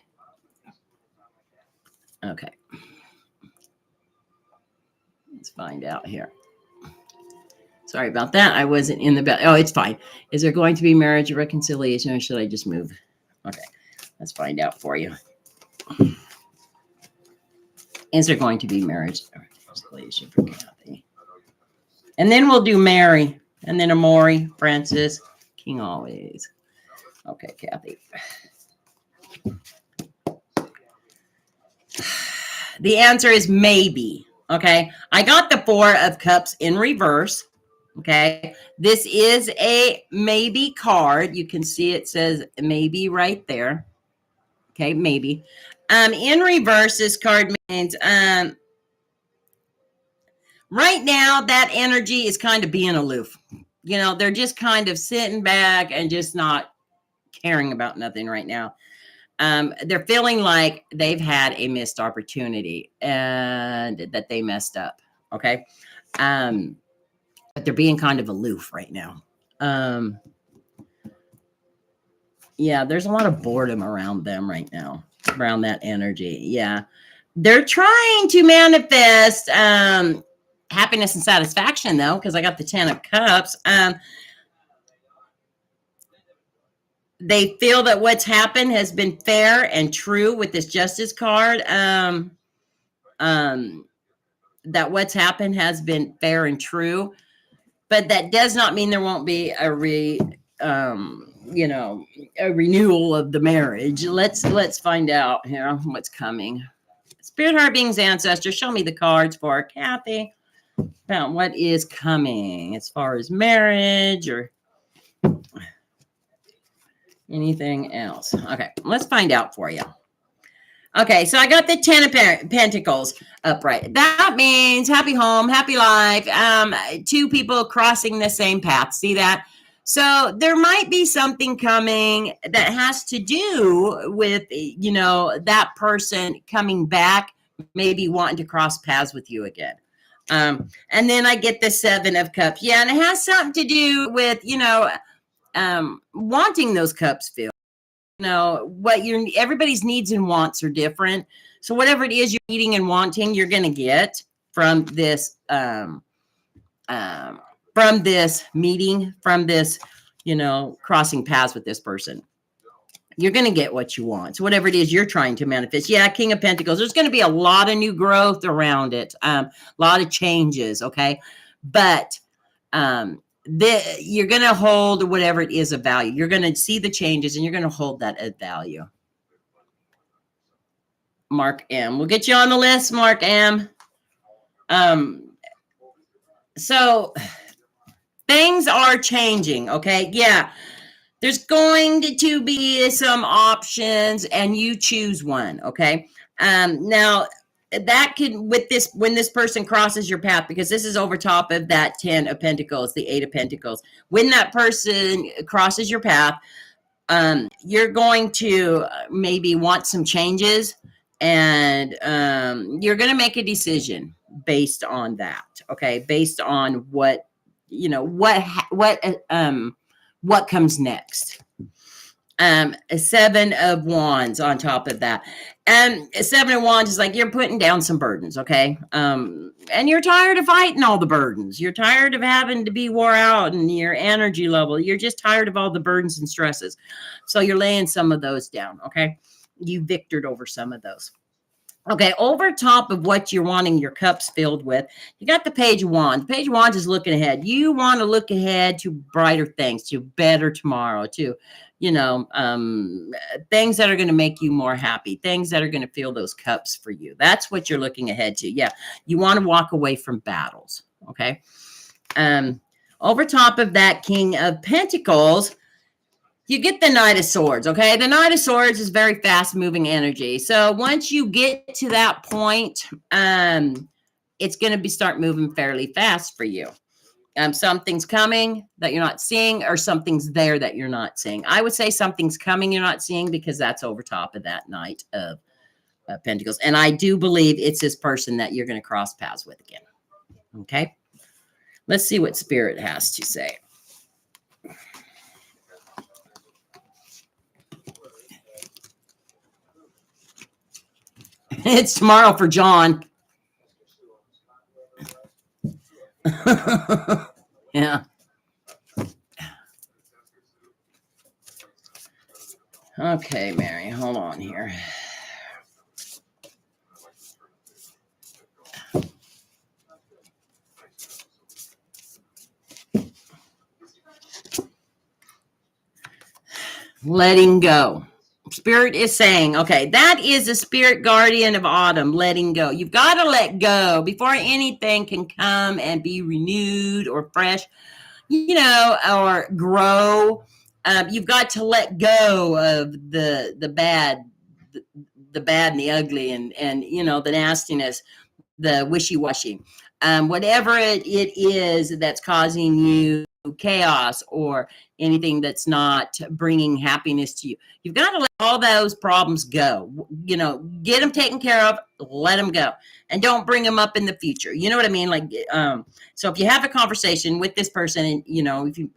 Okay. Let's find out here. Sorry about that. I wasn't in the bed. Oh, it's fine. Is there going to be marriage reconciliation, or should I just move? Okay. Let's find out for you. Is there going to be marriage reconciliation for Kathy? And then we'll do Mary, and then Amori, Francis, King always. Okay, Kathy. The answer is maybe. Okay. I got the 4 of Cups in reverse. Okay. This is a maybe card. You can see it says maybe right there. Okay, maybe. In reverse, this card means right now that energy is kind of being aloof. You know, they're just kind of sitting back and just not caring about nothing right now. They're feeling like they've had a missed opportunity and that they messed up. Okay. But they're being kind of aloof right now. Yeah, there's a lot of boredom around them right now, around that energy. Yeah. They're trying to manifest happiness and satisfaction, though, because I got the 10 of Cups. They feel that what's happened has been fair and true with this Justice card. That what's happened has been fair and true, but that does not mean there won't be a renewal of the marriage. Let's find out here what's coming. Spirit, heart, beings, ancestors, show me the cards for Kathy about what is coming as far as marriage or anything else. Okay, let's find out for you. Okay, so I got the 10 of Pentacles upright. That means happy home, happy life. 2 people crossing the same path. See that? So there might be something coming that has to do with, that person coming back, maybe wanting to cross paths with you again. And then I get the 7 of Cups. Yeah, and it has something to do with, wanting those cups filled. What everybody's needs and wants are different. So whatever it is you're needing and wanting, you're going to get from this meeting, from this, crossing paths with this person. You're going to get what you want. So whatever it is you're trying to manifest. Yeah, King of Pentacles. There's going to be a lot of new growth around it. A lot of changes. Okay. But you're going to hold whatever it is of value. You're going to see the changes and you're going to hold that at value. Mark M. We'll get you on the list, Mark M. So things are changing. Okay. Yeah. There's going to be some options and you choose one. Okay. Now that can, when this person crosses your path, because this is over top of that 10 of Pentacles, the 8 of Pentacles, when that person crosses your path, you're going to maybe want some changes and you're going to make a decision based on that. Okay. Based on what comes next. A 7 of Wands on top of that. And a 7 of Wands is like you're putting down some burdens, okay? And you're tired of fighting all the burdens. You're tired of having to be wore out in your energy level. You're just tired of all the burdens and stresses. So you're laying some of those down, okay? You victored over some of those. Okay, over top of what you're wanting your cups filled with, you got the Page of Wands. Page of Wands is looking ahead. You want to look ahead to brighter things, to better tomorrow, to, things that are going to make you more happy, things that are going to fill those cups for you. That's what you're looking ahead to. Yeah, you want to walk away from battles, okay? Over top of that King of Pentacles, you get the Knight of Swords, okay? The Knight of Swords is very fast-moving energy. So once you get to that point, it's going to start moving fairly fast for you. Something's coming that you're not seeing, or something's there that you're not seeing. I would say something's coming you're not seeing because that's over top of that Knight of Pentacles. And I do believe it's this person that you're going to cross paths with again, okay? Let's see what Spirit has to say. It's tomorrow for John. Yeah. Okay, Mary, hold on here. letting go. Spirit is saying, okay, that is the spirit guardian of autumn, letting go. You've got to let go before anything can come and be renewed or fresh, or grow. You've got to let go of the bad, the bad and the ugly, and the nastiness, the wishy-washy, whatever it is that's causing you chaos or anything that's not bringing happiness to you. You've got to let all those problems go. Get them taken care of, let them go, and don't bring them up in the future. You know what I mean? Like, so if you have a conversation with this person, and if you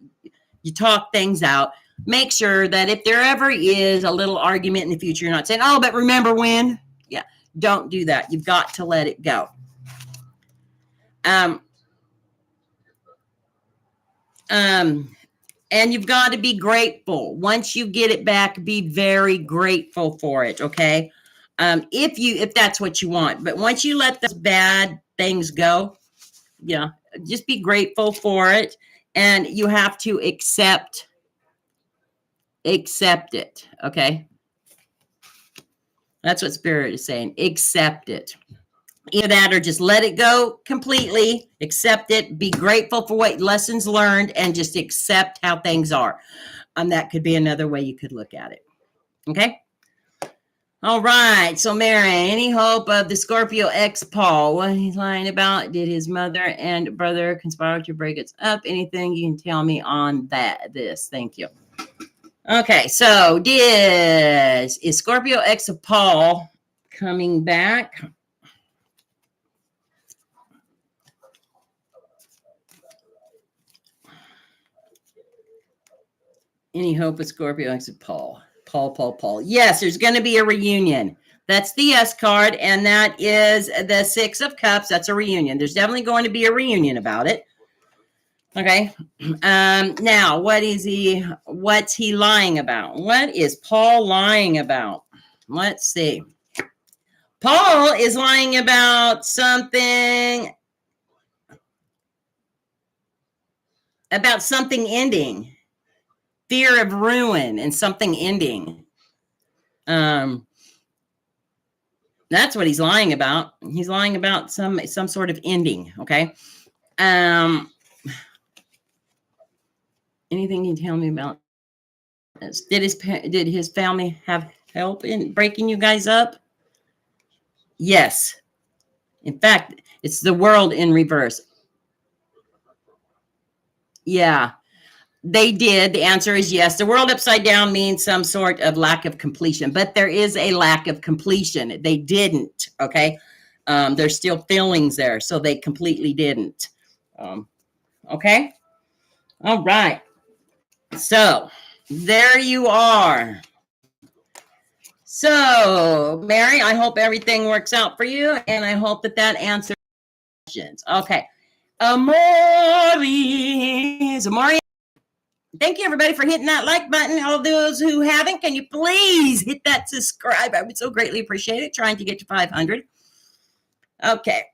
talk things out, make sure that if there ever is a little argument in the future, you're not saying, "Oh, but remember when?" Yeah, don't do that. You've got to let it go. And you've got to be grateful. Once you get it back, be very grateful for it. Okay. If that's what you want, but once you let those bad things go, just be grateful for it. And you have to accept it. Okay. That's what Spirit is saying. Accept it. Either that or just let it go completely, accept it, be grateful for what lessons learned, and just accept how things are. That could be another way you could look at it. Okay. All right. So, Mary, any hope of the Scorpio ex Paul? What he's lying about? Did his mother and brother conspire to break us up? Anything you can tell me on this? Thank you. Okay. So, is Scorpio ex of Paul coming back? Any hope of Scorpio ex of Paul? Paul. Yes, there's going to be a reunion. That's the S card, and that is the Six of Cups. That's a reunion. There's definitely going to be a reunion about it. Okay. Now, what's he lying about? What is Paul lying about? Let's see. Paul is lying about something ending. Fear of ruin and something ending. That's what he's lying about. He's lying about some sort of ending. Okay. Anything you can tell me about this? Did his family have help in breaking you guys up? Yes. In fact, it's the world in reverse. Yeah. They did. The answer is yes. The world upside down means some sort of lack of completion, but there is a lack of completion. They didn't. Okay. There's still feelings there, so they completely didn't. Okay. All right. So there you are. So, Mary, I hope everything works out for you, and I hope that answers questions. Okay. Amore. Thank you, everybody, for hitting that like button. All those who haven't, can you please hit that subscribe? I would so greatly appreciate it. Trying to get to 500. Okay.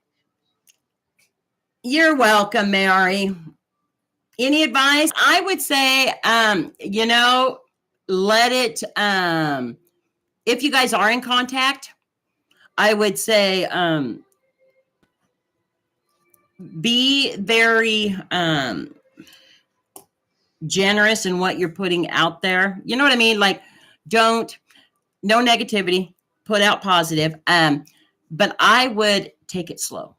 You're welcome, Mary. Any advice? I would say, let it, if you guys are in contact, I would say, be very, generous in what you're putting out there. You know what I mean? Like, no negativity, put out positive. But I would take it slow,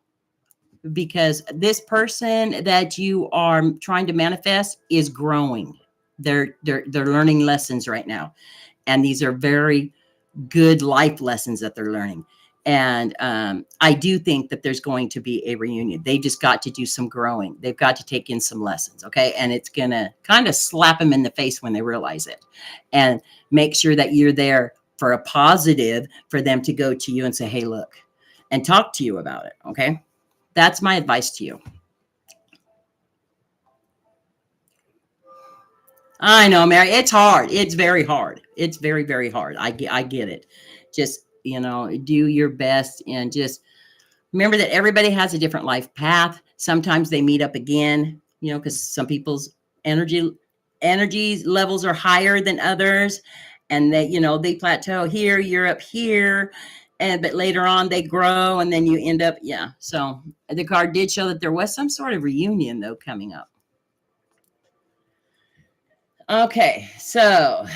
because this person that you are trying to manifest is growing. They're learning lessons right now. And these are very good life lessons that they're learning. And I do think that there's going to be a reunion. They just got to do some growing. They've got to take in some lessons. Okay. And it's going to kind of slap them in the face when they realize it. And make sure that you're there for a positive, for them to go to you and say, hey, look, and talk to you about it. Okay. That's my advice to you. I know, Mary. It's hard. It's very hard. It's very, very hard. I get it. Just, do your best, and just remember that everybody has a different life path. Sometimes they meet up again, because some people's energy energy levels are higher than others, and they, they plateau here, you're up here, but later on they grow, and then you end up, yeah. So the card did show that there was some sort of reunion though coming up. Okay, so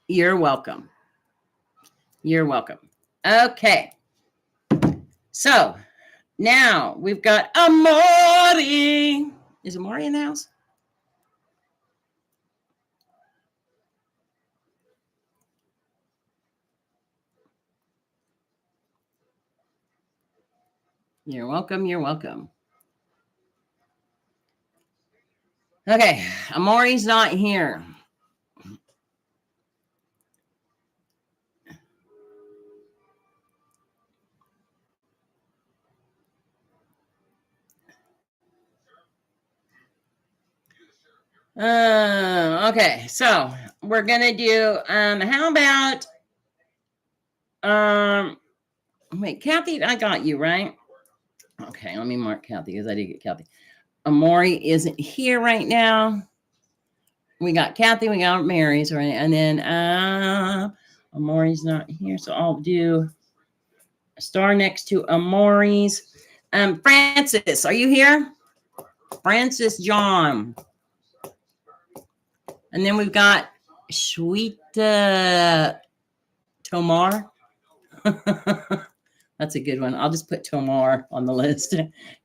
you're welcome. You're welcome. Okay, so now we've got Amori. Is Amori in the house? You're welcome. You're welcome. Okay, Amori's not here. Okay, so we're gonna do how about wait, Kathy, I got you, right? Okay, let me mark Kathy because I did get Kathy. Amori isn't here right now. We got Kathy, we got Mary's, right? And then Amori's not here, so I'll do a star next to Amori's. Francis, are you here? Francis John. And then we've got Shweta Tomar. That's a good one. I'll just put Tomar on the list.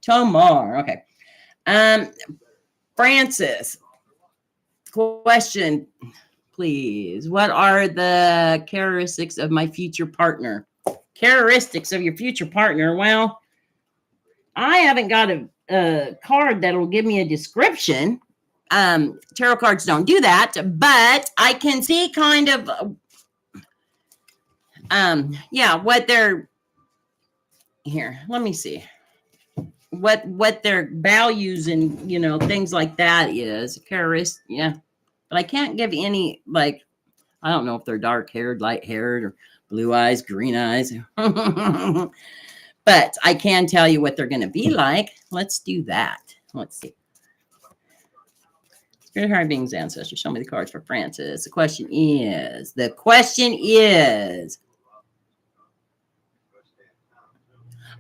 Tomar. Okay. Francis, question, please. What are the characteristics of my future partner? Characteristics of your future partner? Well, I haven't got a card that'll give me a description. Tarot cards don't do that, but I can see kind of, what they're here. Let me see what their values and things like that is. Characteristic, yeah, but I can't give any, like, I don't know if they're dark haired, light haired, or blue eyes, green eyes. But I can tell you what they're going to be like. Let's do that. Let's see. Spirit, higher beings, ancestors, show me the cards for Francis. The question is,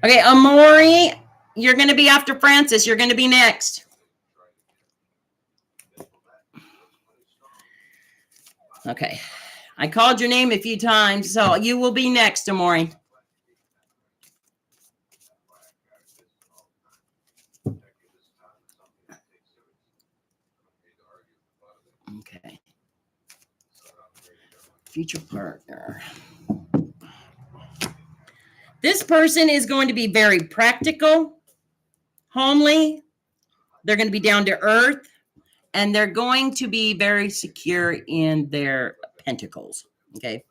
okay, Amori, you're going to be after Francis. You're going to be next. Okay. I called your name a few times, so you will be next, Amori. Okay. Future partner. This person is going to be very practical, homely. They're going to be down to earth, and they're going to be very secure in their pentacles. Okay.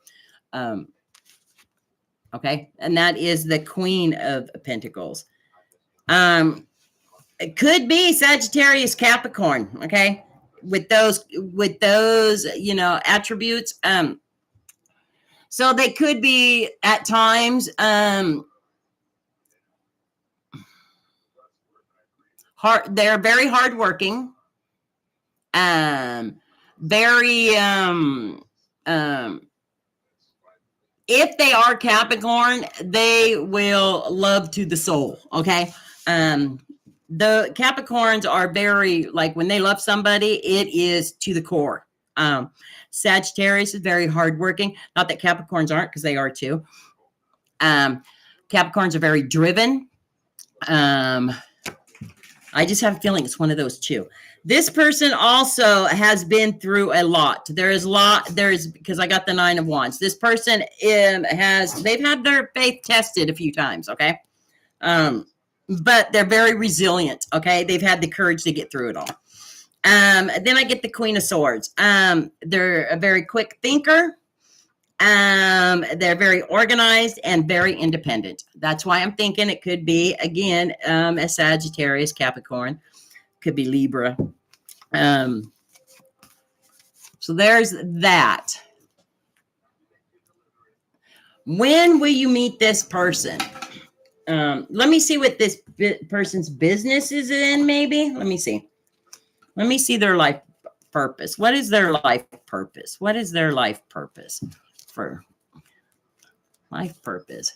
Okay. And that is the Queen of Pentacles. It could be Sagittarius, Capricorn. Okay. With those, attributes. So they could be at times, they're very hardworking. Very, if they are Capricorn, they will love to the soul. Okay. The Capricorns are very, like, when they love somebody, it is to the core. Sagittarius is very hardworking. Not that Capricorns aren't, because they are too. Capricorns are very driven. I just have a feeling it's one of those two. This person also has been through a lot. Because I got the 9 of Wands. This person they've had their faith tested a few times, okay? But they're very resilient, okay? They've had the courage to get through it all. Then I get the Queen of Swords. They're a very quick thinker. They're very organized and very independent. That's why I'm thinking it could be, again, a Sagittarius, Capricorn. Could be Libra. So there's that. When will you meet this person? Let me see what this person's business is in, maybe. Let me see. Let me see their life purpose. What is their life purpose? What is their life purpose? For life purpose.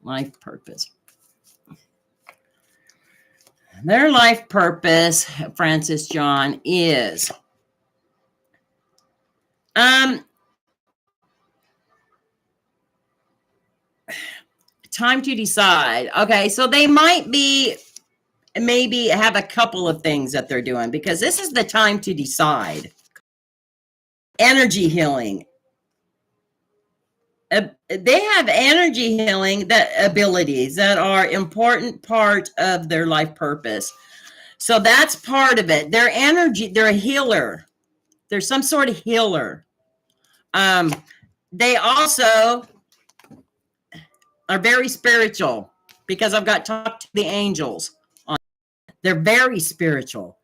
Life purpose. Their life purpose, Francis John, is time to decide. Okay, so they might be maybe have a couple of things that they're doing because this is the time to decide. Energy healing. They have energy healing abilities that are important part of their life purpose. So that's part of it. Their energy, they're a healer. They're some sort of healer. They also are very spiritual because I've got talked to the angels. They're very spiritual.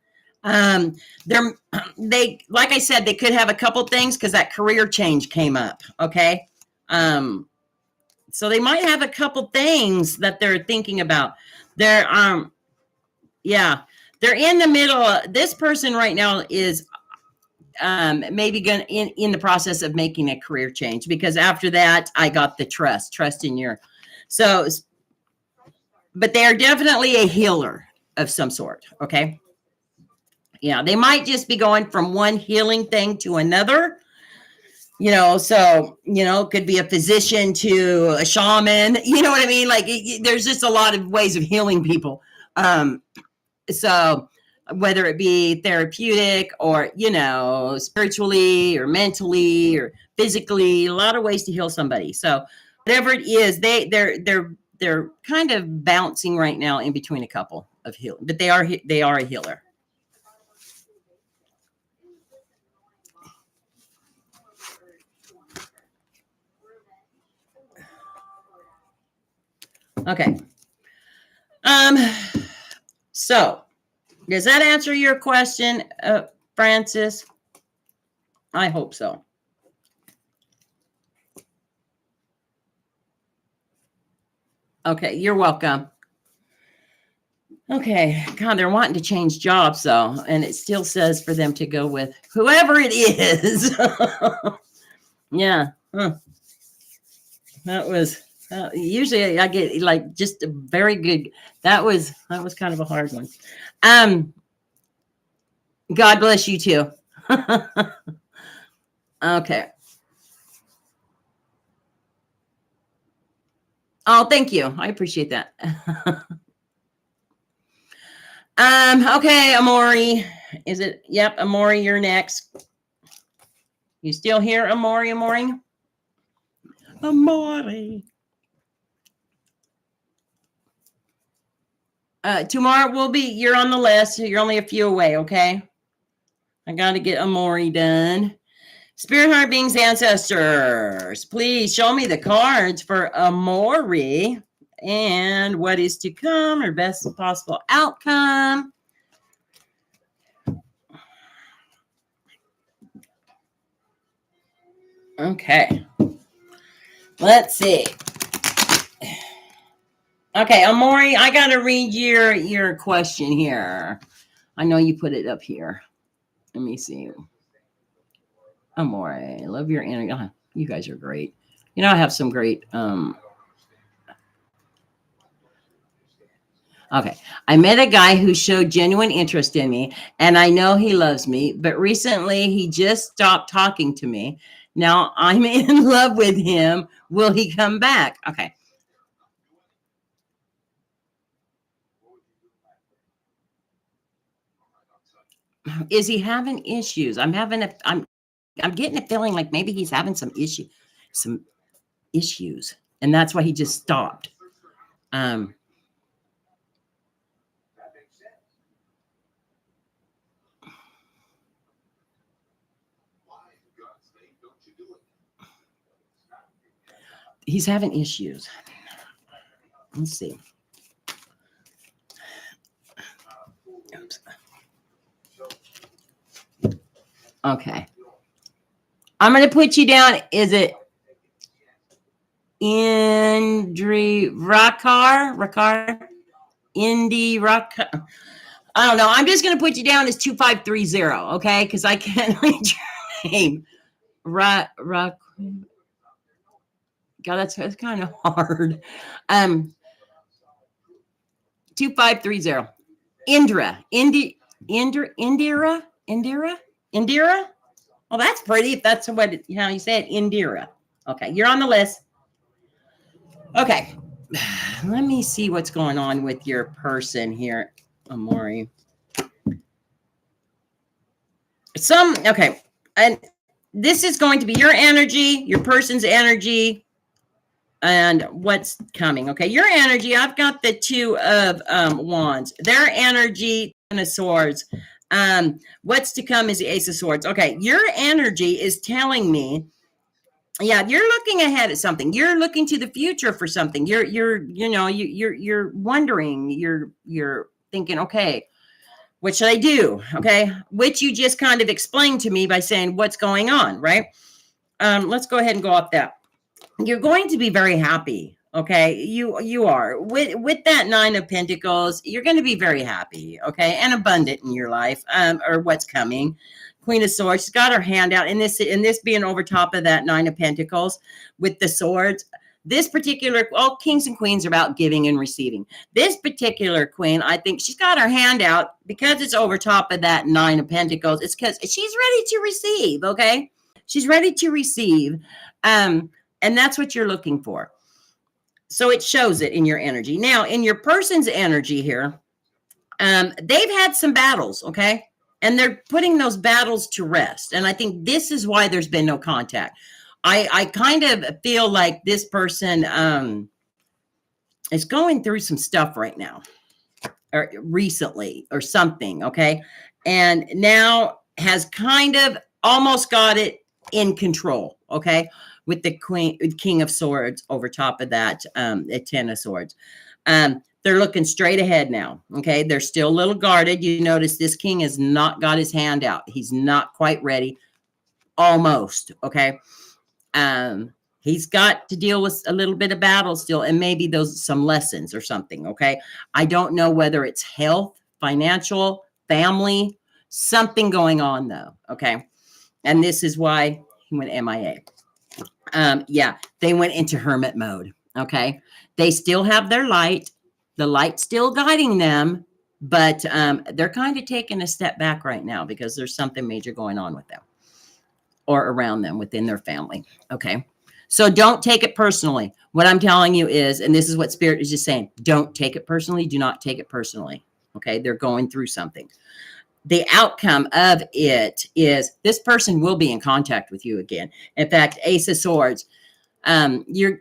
They like I said, they could have a couple things because that career change came up. Okay. So they might have a couple things that they're thinking about. They're they're in the middle. This person right now is maybe going in the process of making a career change because after that I got the trust in your but they are definitely a healer of some sort. Okay. Yeah, they might just be going from one healing thing to another. Could be a physician to a shaman. You know what I mean? Like there's just a lot of ways of healing people. So whether it be therapeutic or, spiritually or mentally or physically, a lot of ways to heal somebody. So whatever it is, they're kind of bouncing right now in between a couple of healing, but they are a healer. Okay. So does that answer your question, Francis? I hope so. Okay, you're welcome. Okay, God, they're wanting to change jobs though, and it still says for them to go with whoever it is. Yeah. That was usually I get like just a very good. That was kind of a hard one. God bless you too. Okay. Oh, thank you. I appreciate that. Okay, Amori. Is it? Yep, Amori, you're next. You still here, Amori? Amori. Tomorrow you're on the list. You're only a few away, okay? I got to get Amori done. Spirit Heart Beings, ancestors, please show me the cards for Amori and what is to come or best possible outcome. Okay. Let's see. Okay, Amori, I got to read your question here. I know you put it up here. Let me see. Amori, love your energy. Oh, you guys are great. I have some great Okay. I met a guy who showed genuine interest in me, and I know he loves me, but recently he just stopped talking to me. Now I'm in love with him. Will he come back? Okay. Is he having issues? I'm getting a feeling like maybe he's having some issues, and that's why he just stopped. He's having issues. Let's see. Oops. Okay. I'm going to put you down. Is it Indri Rakar, Indy Rakar. I don't know. I'm just going to put you down as 2530, okay? Because I can't read your name. God, that's kind of hard. 2530. Indira. Well, that's pretty. If that's how you say it, Indira. Okay, you're on the list. Okay, let me see what's going on with your person here, Amori. Okay, and this is going to be your energy, your person's energy, and what's coming. Okay, your energy. I've got the Two of Wands. Their energy, Ten of Swords. What's to come is the Ace of Swords. Okay, your energy is telling me, yeah, you're looking ahead at something. You're looking to the future for something. You're wondering. You're thinking, okay, what should I do? Okay, which you just kind of explained to me by saying what's going on, right? Let's go ahead and go off that. You're going to be very happy. Okay, you are with that Nine of Pentacles. You're going to be very happy, okay, and abundant in your life, or what's coming. Queen of Swords, she's got her hand out, and this being over top of that Nine of Pentacles with the swords. This particular, all kings and queens are about giving and receiving. This particular queen, I think she's got her hand out because it's over top of that Nine of Pentacles. It's because she's ready to receive. Okay, she's ready to receive, and that's what you're looking for. So it shows it in your energy. Now, in your person's energy here, they've had some battles, okay? And they're putting those battles to rest. And I think this is why there's been no contact. I kind of feel like this person is going through some stuff right now, or recently, or something, okay? And now has kind of almost got it in control, okay? With the King of Swords over top of that, the Ten of Swords. They're looking straight ahead now, okay? They're still a little guarded. You notice this king has not got his hand out. He's not quite ready. Almost, okay? He's got to deal with a little bit of battle still, and maybe some lessons or something, okay? I don't know whether it's health, financial, family, something going on though, okay? And this is why he went MIA. Yeah, they went into hermit mode. Okay. They still have their light. The light's still guiding them, but they're kind of taking a step back right now because there's something major going on with them or around them within their family. Okay. So don't take it personally. What I'm telling you is, and this is what Spirit is just saying, don't take it personally. Do not take it personally. Okay. They're going through something. The outcome of it is this person will be in contact with you again. In fact, Ace of Swords, your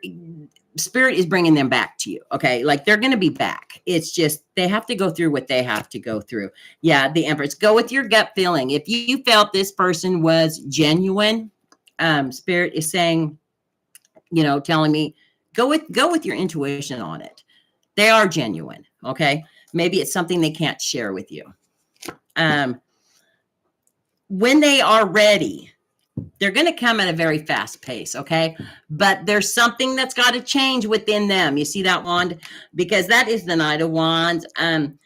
Spirit is bringing them back to you. Okay. Like they're going to be back. It's just, they have to go through what they have to go through. Yeah. The Empress, go with your gut feeling. If you felt this person was genuine, Spirit is saying, telling me, go with your intuition on it. They are genuine. Okay. Maybe it's something they can't share with you. When they are ready, they're going to come at a very fast pace. Okay. But there's something that's got to change within them. You see that wand? Because that is the Knight of Wands. And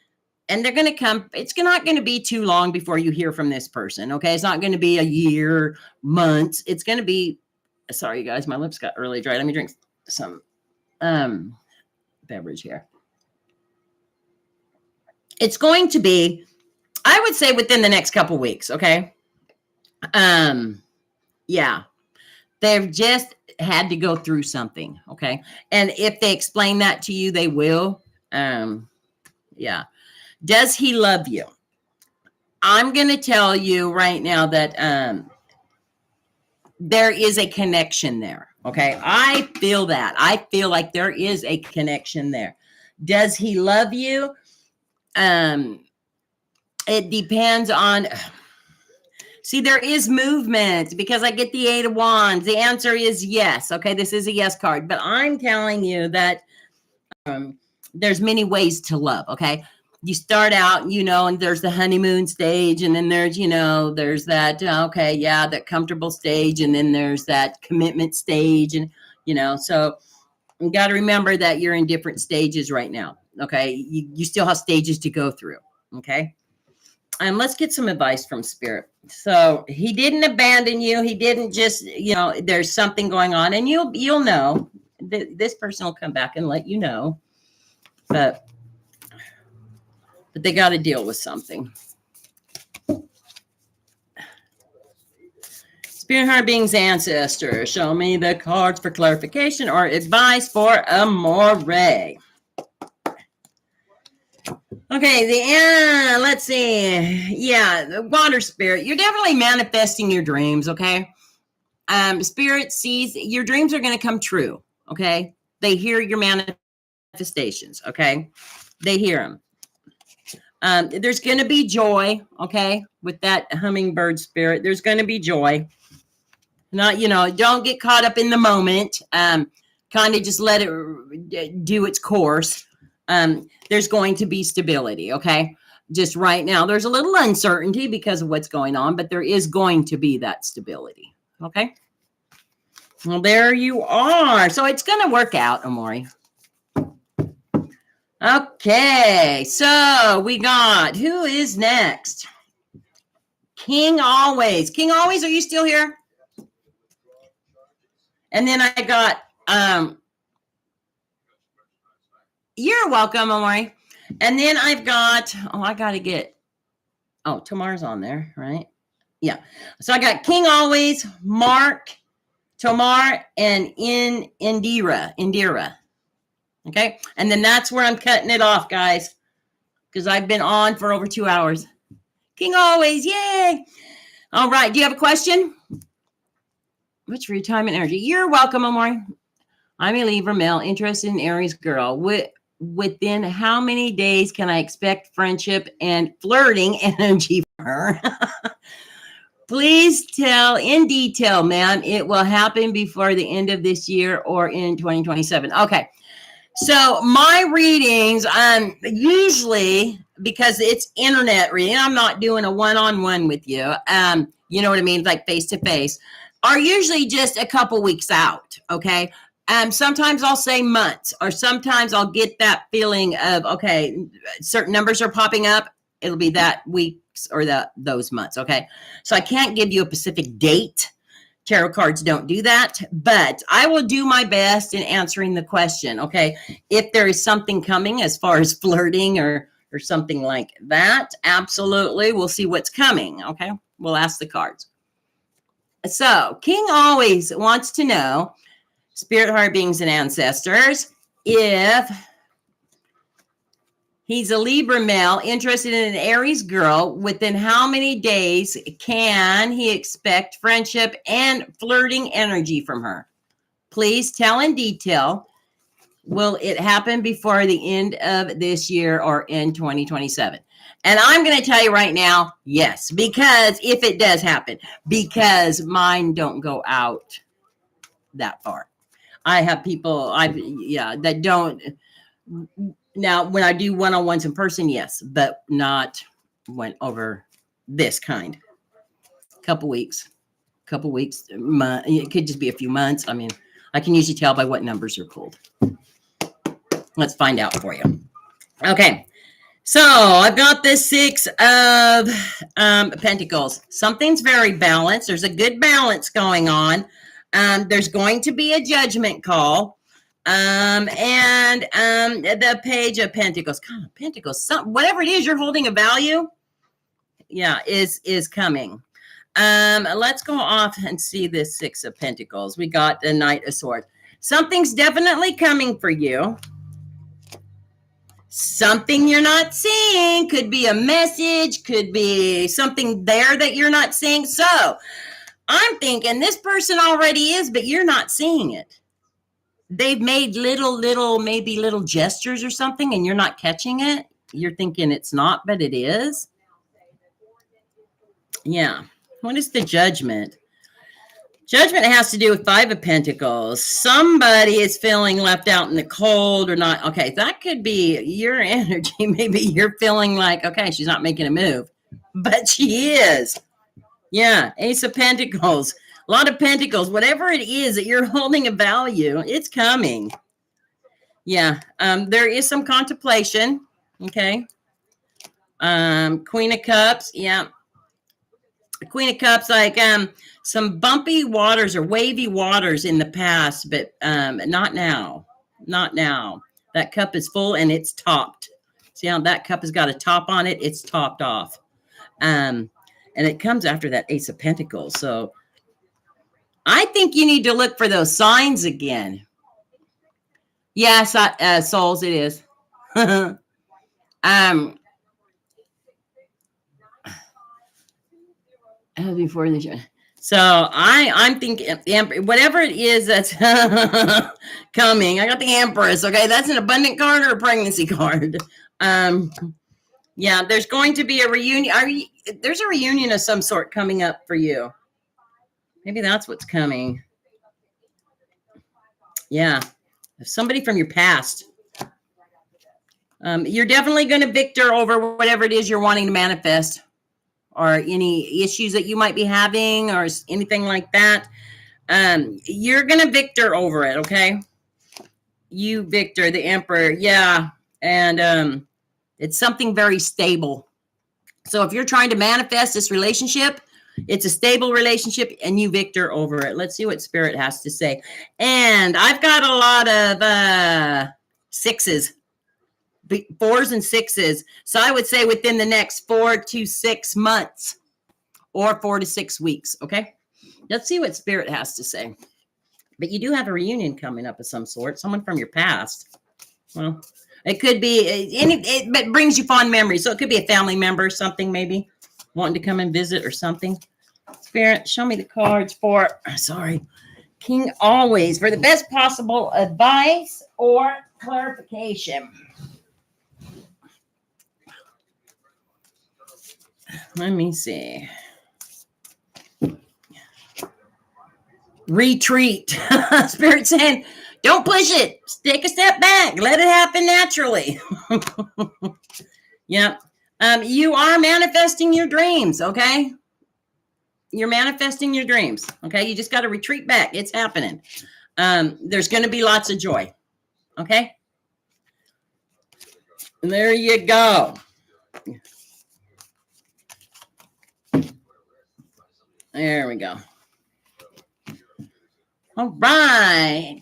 they're going to come. It's not going to be too long before you hear from this person. Okay. It's not going to be a year, months. It's going to be, sorry, you guys, my lips got really dry. Let me drink some, beverage here. It's going to be, I would say, within the next couple weeks. Okay. Yeah, they've just had to go through something. Okay. And if they explain that to you, they will. Yeah. Does he love you? I'm going to tell you right now that, there is a connection there. Okay. I feel that. I feel like there is a connection there. Does he love you? It depends on, see, there is movement because I get the Eight of Wands. The answer is yes. Okay. This is a yes card, but I'm telling you that, there's many ways to love. Okay. You start out, and there's the honeymoon stage, and then there's, there's that, that comfortable stage. And then there's that commitment stage. And, so You got to remember that you're in different stages right now. Okay. You still have stages to go through. Okay. And let's get some advice from Spirit. So he didn't abandon you. He didn't just, there's something going on, and you'll know. This person will come back and let you know. But they got to deal with something. Spirit Heart Beings, ancestors, show me the cards for clarification or advice for Amore. Okay, let's see. Yeah, the water spirit. You're definitely manifesting your dreams, okay? Spirit sees your dreams are going to come true, okay? They hear your manifestations, okay? They hear them. There's going to be joy, okay? With that hummingbird spirit, there's going to be joy. Not, don't get caught up in the moment. Kind of just let it do its course. There's going to be stability, okay? Just right now, there's a little uncertainty because of what's going on, but there is going to be that stability, okay? Well, there you are. So it's going to work out, Amore. Okay, so we got, who is next? King Always. King Always, are you still here? And then I got, you're welcome, Amore. And then I've got, I got to get, Tamar's on there, right? Yeah. So I got King Always, Mark, Tamar, and Indira. Okay. And then that's where I'm cutting it off, guys, because I've been on for over 2 hours. King Always. Yay. All right. Do you have a question? What's for your time and energy? You're welcome, Amore. I'm a Libra male, interested in Aries girl. Within how many days can I expect friendship and flirting energy from her? Please tell in detail, ma'am. It will happen before the end of this year or in 2027. Okay. So my readings, usually, because it's internet reading, I'm not doing a one-on-one with you. You know what I mean? Like face-to-face, are usually just a couple weeks out. Okay. Sometimes I'll say months, or sometimes I'll get that feeling of, okay, certain numbers are popping up. It'll be that weeks or those months. Okay. So I can't give you a specific date. Tarot cards don't do that, but I will do my best in answering the question. Okay. If there is something coming as far as flirting or something like that, absolutely. We'll see what's coming. Okay. We'll ask the cards. So King Always wants to know, Spirit Heart Beings and ancestors, if he's a Libra male interested in an Aries girl, within how many days can he expect friendship and flirting energy from her? Please tell in detail. Will it happen before the end of this year or in 2027? And I'm going to tell you right now, yes, because if it does happen, because mine don't go out that far. I have people that don't. Now, when I do one-on-ones in person, yes, but not went over this kind. Couple weeks, it could just be a few months. I mean, I can usually tell by what numbers are pulled. Let's find out for you. Okay, so I've got this 6 of Pentacles. Something's very balanced. There's a good balance going on. There's going to be a judgment call. And the Page of Pentacles. God, Pentacles, whatever it is you're holding a value, is coming. Let's go off and see this 6 of Pentacles. We got the Knight of Swords. Something's definitely coming for you. Something you're not seeing. Could be a message, could be something there that you're not seeing. So I'm thinking this person already is, but you're not seeing it. They've made maybe little gestures or something, and you're not catching it. You're thinking it's not, but it is. Yeah. What is the Judgment? Judgment has to do with 5 of Pentacles. Somebody is feeling left out in the cold or not. Okay, that could be your energy. Maybe you're feeling like, okay, she's not making a move, but she is. Yeah, Ace of Pentacles. A lot of Pentacles. Whatever it is that you're holding a value, it's coming. Yeah. There is some contemplation. Okay. Queen of Cups. Yeah. Queen of Cups, like some bumpy waters or wavy waters in the past, but not now. Not now. That cup is full and it's topped. See how that cup has got a top on it? It's topped off. And it comes after that Ace of Pentacles. So I think you need to look for those signs again. Yes, souls, it is. Before the show. So I'm thinking whatever it is that's coming. I got the Empress. Okay, that's an abundant card or a pregnancy card. Yeah, there's going to be a reunion. There's a reunion of some sort coming up for you. Maybe that's what's coming. Yeah, somebody from your past. You're definitely going to victor over whatever it is you're wanting to manifest, or any issues that you might be having, or anything like that. You're going to victor over it. Okay. You, Victor, the Emperor. Yeah. And it's something very stable. So if you're trying to manifest this relationship, it's a stable relationship, and you victor over it. Let's see what Spirit has to say. And I've got a lot of sixes, 4s and 6s. So I would say within the next 4 to 6 months, or 4 to 6 weeks. Okay. Let's see what Spirit has to say. But you do have a reunion coming up of some sort, someone from your past. Well, it could be it brings you fond memories. So it could be a family member, something maybe wanting to come and visit or something. Spirit, show me the cards for, King Always, for the best possible advice or clarification. Let me see. Retreat. Spirit saying, don't push it. Take a step back. Let it happen naturally. Yeah. You are manifesting your dreams. Okay. You're manifesting your dreams. Okay. You just got to retreat back. It's happening. There's going to be lots of joy. Okay. And there you go. There we go. All right.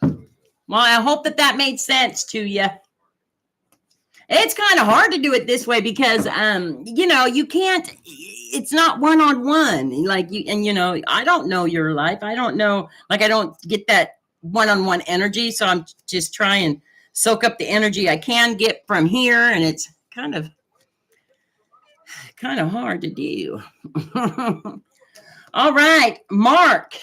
Well, I hope that made sense to you. It's kind of hard to do it this way because, you can't, it's not one-on-one. Like I don't know your life. I don't know, I don't get that one-on-one energy. So I'm just trying to soak up the energy I can get from here. And it's kind of hard to do. All right, Mark.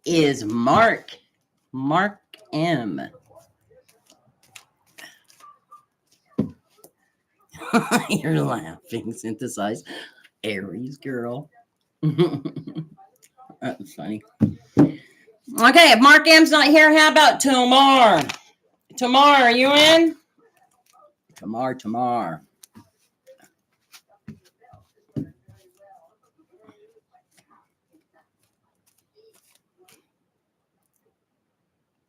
Is Mark M. You're laughing. Synthesize. Aries girl. That's funny. Okay, if Mark M's not here, how about Tamar? Tamar, are you in? Tamar.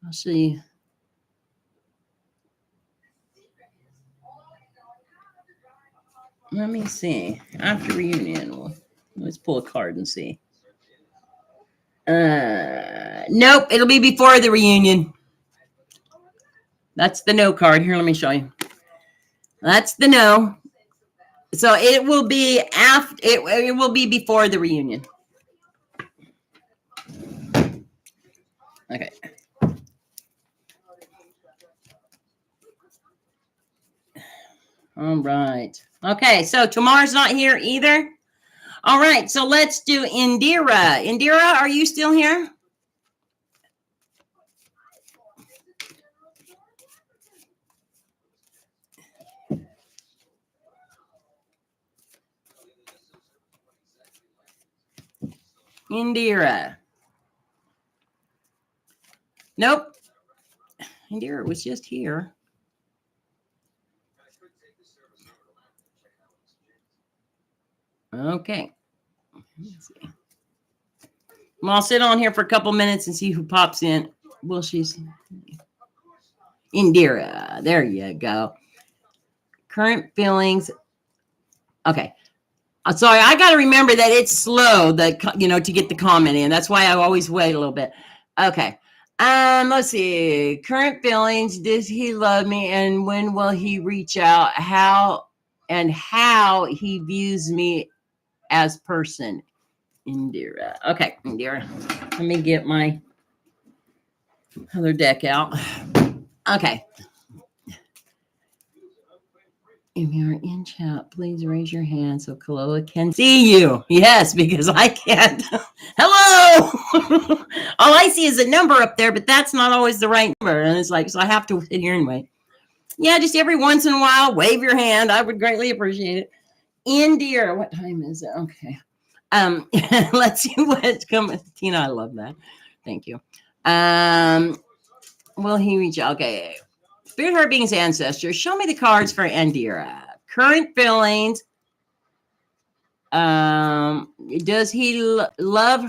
I'll see. Let me see. After reunion, let's pull a card and see. Nope, it'll be before the reunion. That's the no card. Here, let me show you. That's the no. So it will be after. It will be before the reunion. Okay. All right. Okay, so Tamar's not here either. All right, so let's do Indira. Indira, are you still here? Indira. Nope. Indira was just here. Okay. Let's see. Well, I'll sit on here for a couple minutes and see who pops in. Well, she's Indira. There you go. Current feelings. Okay. Sorry, I got to remember that it's slow, to get the comment in. That's why I always wait a little bit. Okay. Let's see. Current feelings. Does he love me? And when will he reach out? How he views me as person. Indira. Okay, Indira. Let me get my other deck out. Okay. If you're in chat, please raise your hand so Kaloa can see you. Yes, because I can't. Hello. All I see is a number up there, but that's not always the right number. And it's like, so I have to sit here and wait. Yeah, just every once in a while, wave your hand. I would greatly appreciate it. Indira, what time is it? Okay. Let's see what's coming. Tina, I love that. Thank you. Will he reach out? Okay. Spirit Heart Beings Ancestors, show me the cards for Indira. Current feelings. Does he love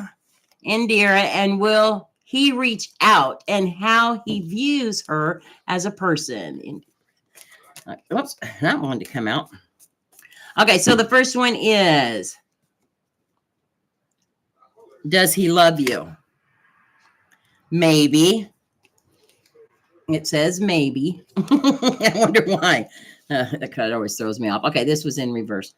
Indira, and will he reach out, and how he views her as a person? Oops, that wanted to come out. Okay, so the first one is, does he love you? Maybe. It says maybe. I wonder why. That card always throws me off. Okay, this was in reverse.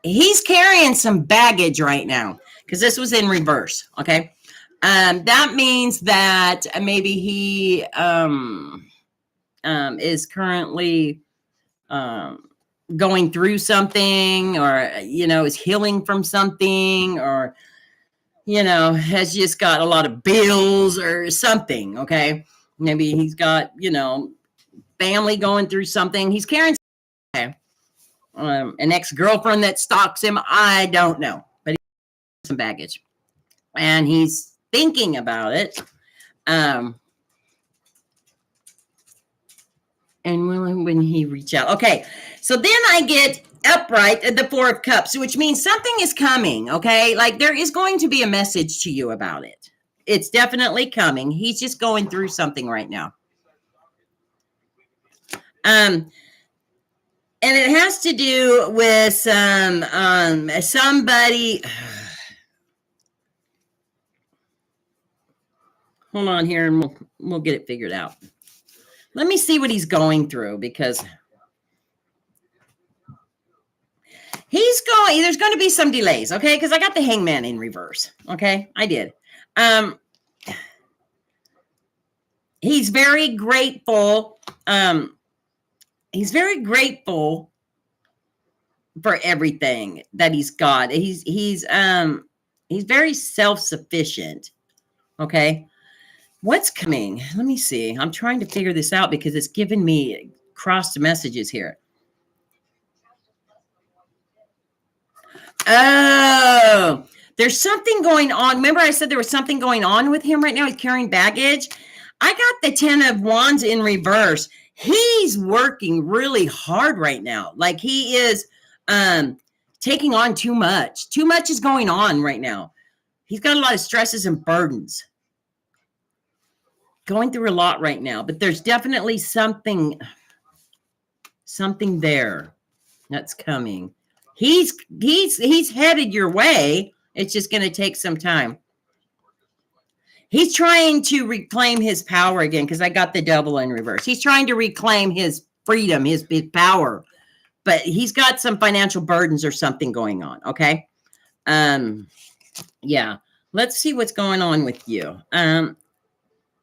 He's carrying some baggage right now because this was in reverse. Okay. That means that maybe he is currently going through something, or is healing from something, or has just got a lot of bills or something. Okay. Maybe he's got, family going through something. He's carrying an ex-girlfriend that stalks him. I don't know, but he has some baggage and he's thinking about it. And when he reach out. Okay. So then I get upright at the Four of Cups, which means something is coming. Okay. Like there is going to be a message to you about it. It's definitely coming. He's just going through something right now. And it has to do with somebody. Hold on here, and we'll get it figured out. Let me see what he's going through, because there's going to be some delays, okay? Because I got the Hangman in reverse, okay? I did. He's very grateful. He's very grateful for everything that he's got. He's very self-sufficient, okay? What's coming? Let me see. I'm trying to figure this out because it's giving me crossed messages here. Oh, there's something going on. Remember I said there was something going on with him right now? He's carrying baggage. I got the 10 of Wands in reverse. He's working really hard right now. Like he is taking on too much. Too much is going on right now. He's got a lot of stresses and burdens. Going through a lot right now, but there's definitely something there that's coming. He's headed your way. It's just going to take some time. He's trying to reclaim his power again, because I got the double in reverse. He's trying to reclaim his freedom, his power, but he's got some financial burdens or something going on. Okay. Yeah. Let's see what's going on with you.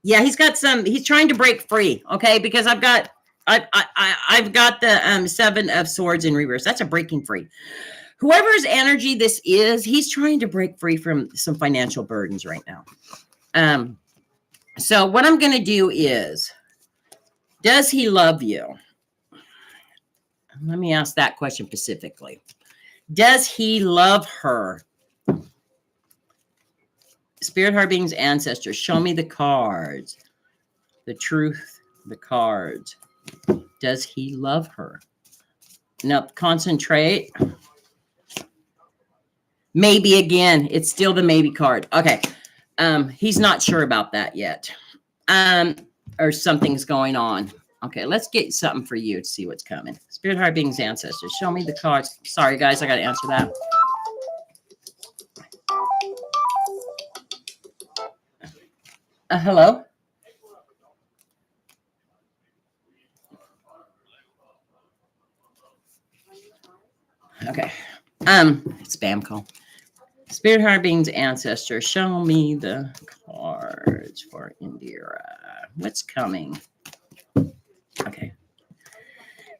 Yeah, he's trying to break free. Okay. Because I've got the 7 of Swords in reverse. That's a breaking free. Whoever's energy this is, he's trying to break free from some financial burdens right now. So what I'm going to do is, does he love you? Let me ask that question specifically. Does he love her? Spirit, Heart Beings, Ancestors, show me the cards. The truth, the cards. Does he love her? Now, concentrate. Maybe again, it's still the maybe card. Okay. He's not sure about that yet. Or something's going on. Okay, let's get something for you to see what's coming. Spirit, heart, beings, ancestors. Show me the cards. Sorry, guys, I got to answer that. Hello? Okay. Spam call. Spirit, heart, beings, ancestors. Show me the cards for Indira. What's coming? Okay.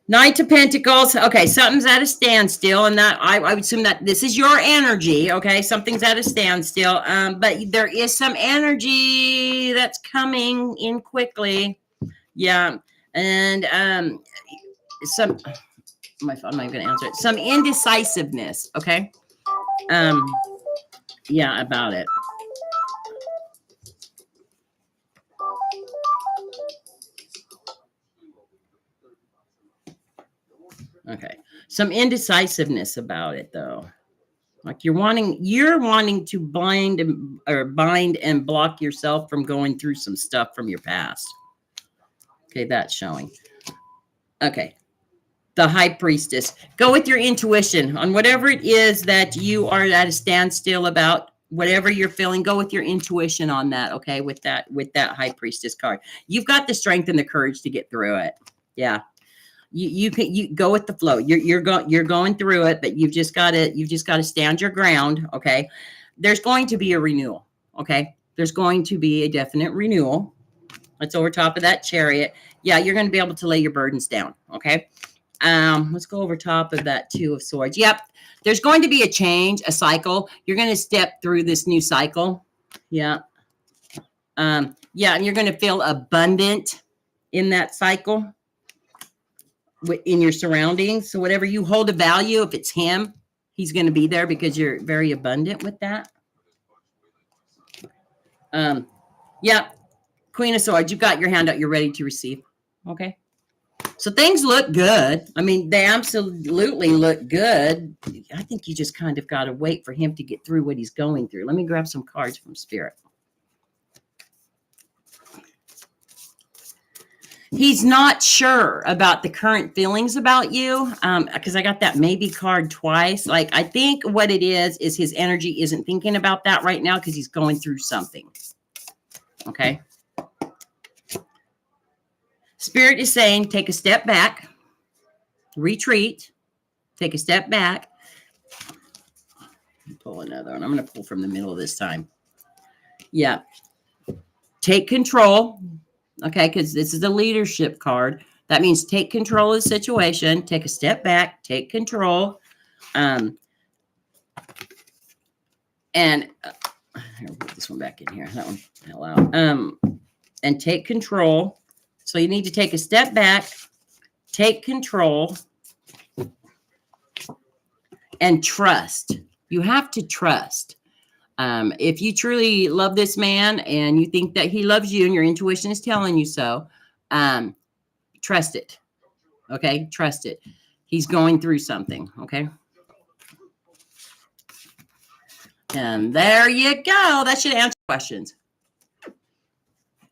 Knight of Pentacles. Okay, something's at a standstill, and that I would assume that this is your energy. Okay, something's at a standstill. But there is some energy that's coming in quickly. Yeah, and some. I'm not even going to answer it. Some indecisiveness. Okay. Yeah, about it. Okay. Some indecisiveness about it, though. Like you're wanting to bind and block yourself from going through some stuff from your past. Okay, that's showing. Okay. The High Priestess. Go with your intuition on whatever it is that you are at a standstill about. Whatever you're feeling, go with your intuition on that. Okay, with that High Priestess card, you've got the strength and the courage to get through it. Yeah, you go with the flow. You're going through it, but you've just got to stand your ground. Okay, there's going to be a renewal. Okay, there's going to be a definite renewal. That's over top of that Chariot. Yeah, you're going to be able to lay your burdens down. Okay. Let's go over top of that Two of Swords. Yep. There's going to be a change, a cycle. You're going to step through this new cycle. Yeah. Yeah. And you're going to feel abundant in that cycle in your surroundings. So whatever you hold a value, if it's him, he's going to be there because you're very abundant with that. Yeah. Queen of Swords, you've got your hand out. You're ready to receive. Okay. So things look good. I mean, they absolutely look good. I think you just kind of got to wait for him to get through what he's going through. Let me grab some cards from Spirit. He's not sure about the current feelings about you because I got that maybe card twice. Like, I think what it is his energy isn't thinking about that right now because he's going through something. Okay. Spirit is saying, take a step back, retreat, take a step back. Pull another one. I'm going to pull from the middle this time. Yeah. Take control. Okay. Because this is a leadership card. That means take control of the situation, take a step back, take control. And I'll put this one back in here. That one fell out. And take control. So you need to take a step back, take control, and trust. You have to trust. If you truly love this man and you think that he loves you and your intuition is telling you so, trust it. Okay? Trust it. He's going through something. Okay? And there you go. That should answer questions.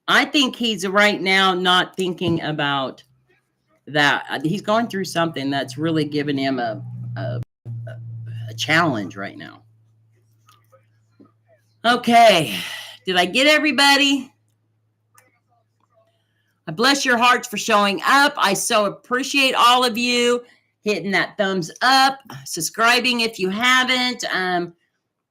I think he's right now not thinking about that. He's going through something that's really given him a challenge right now. Okay. Did I get everybody? I bless your hearts for showing up. I so appreciate all of you hitting that thumbs up, subscribing if you haven't.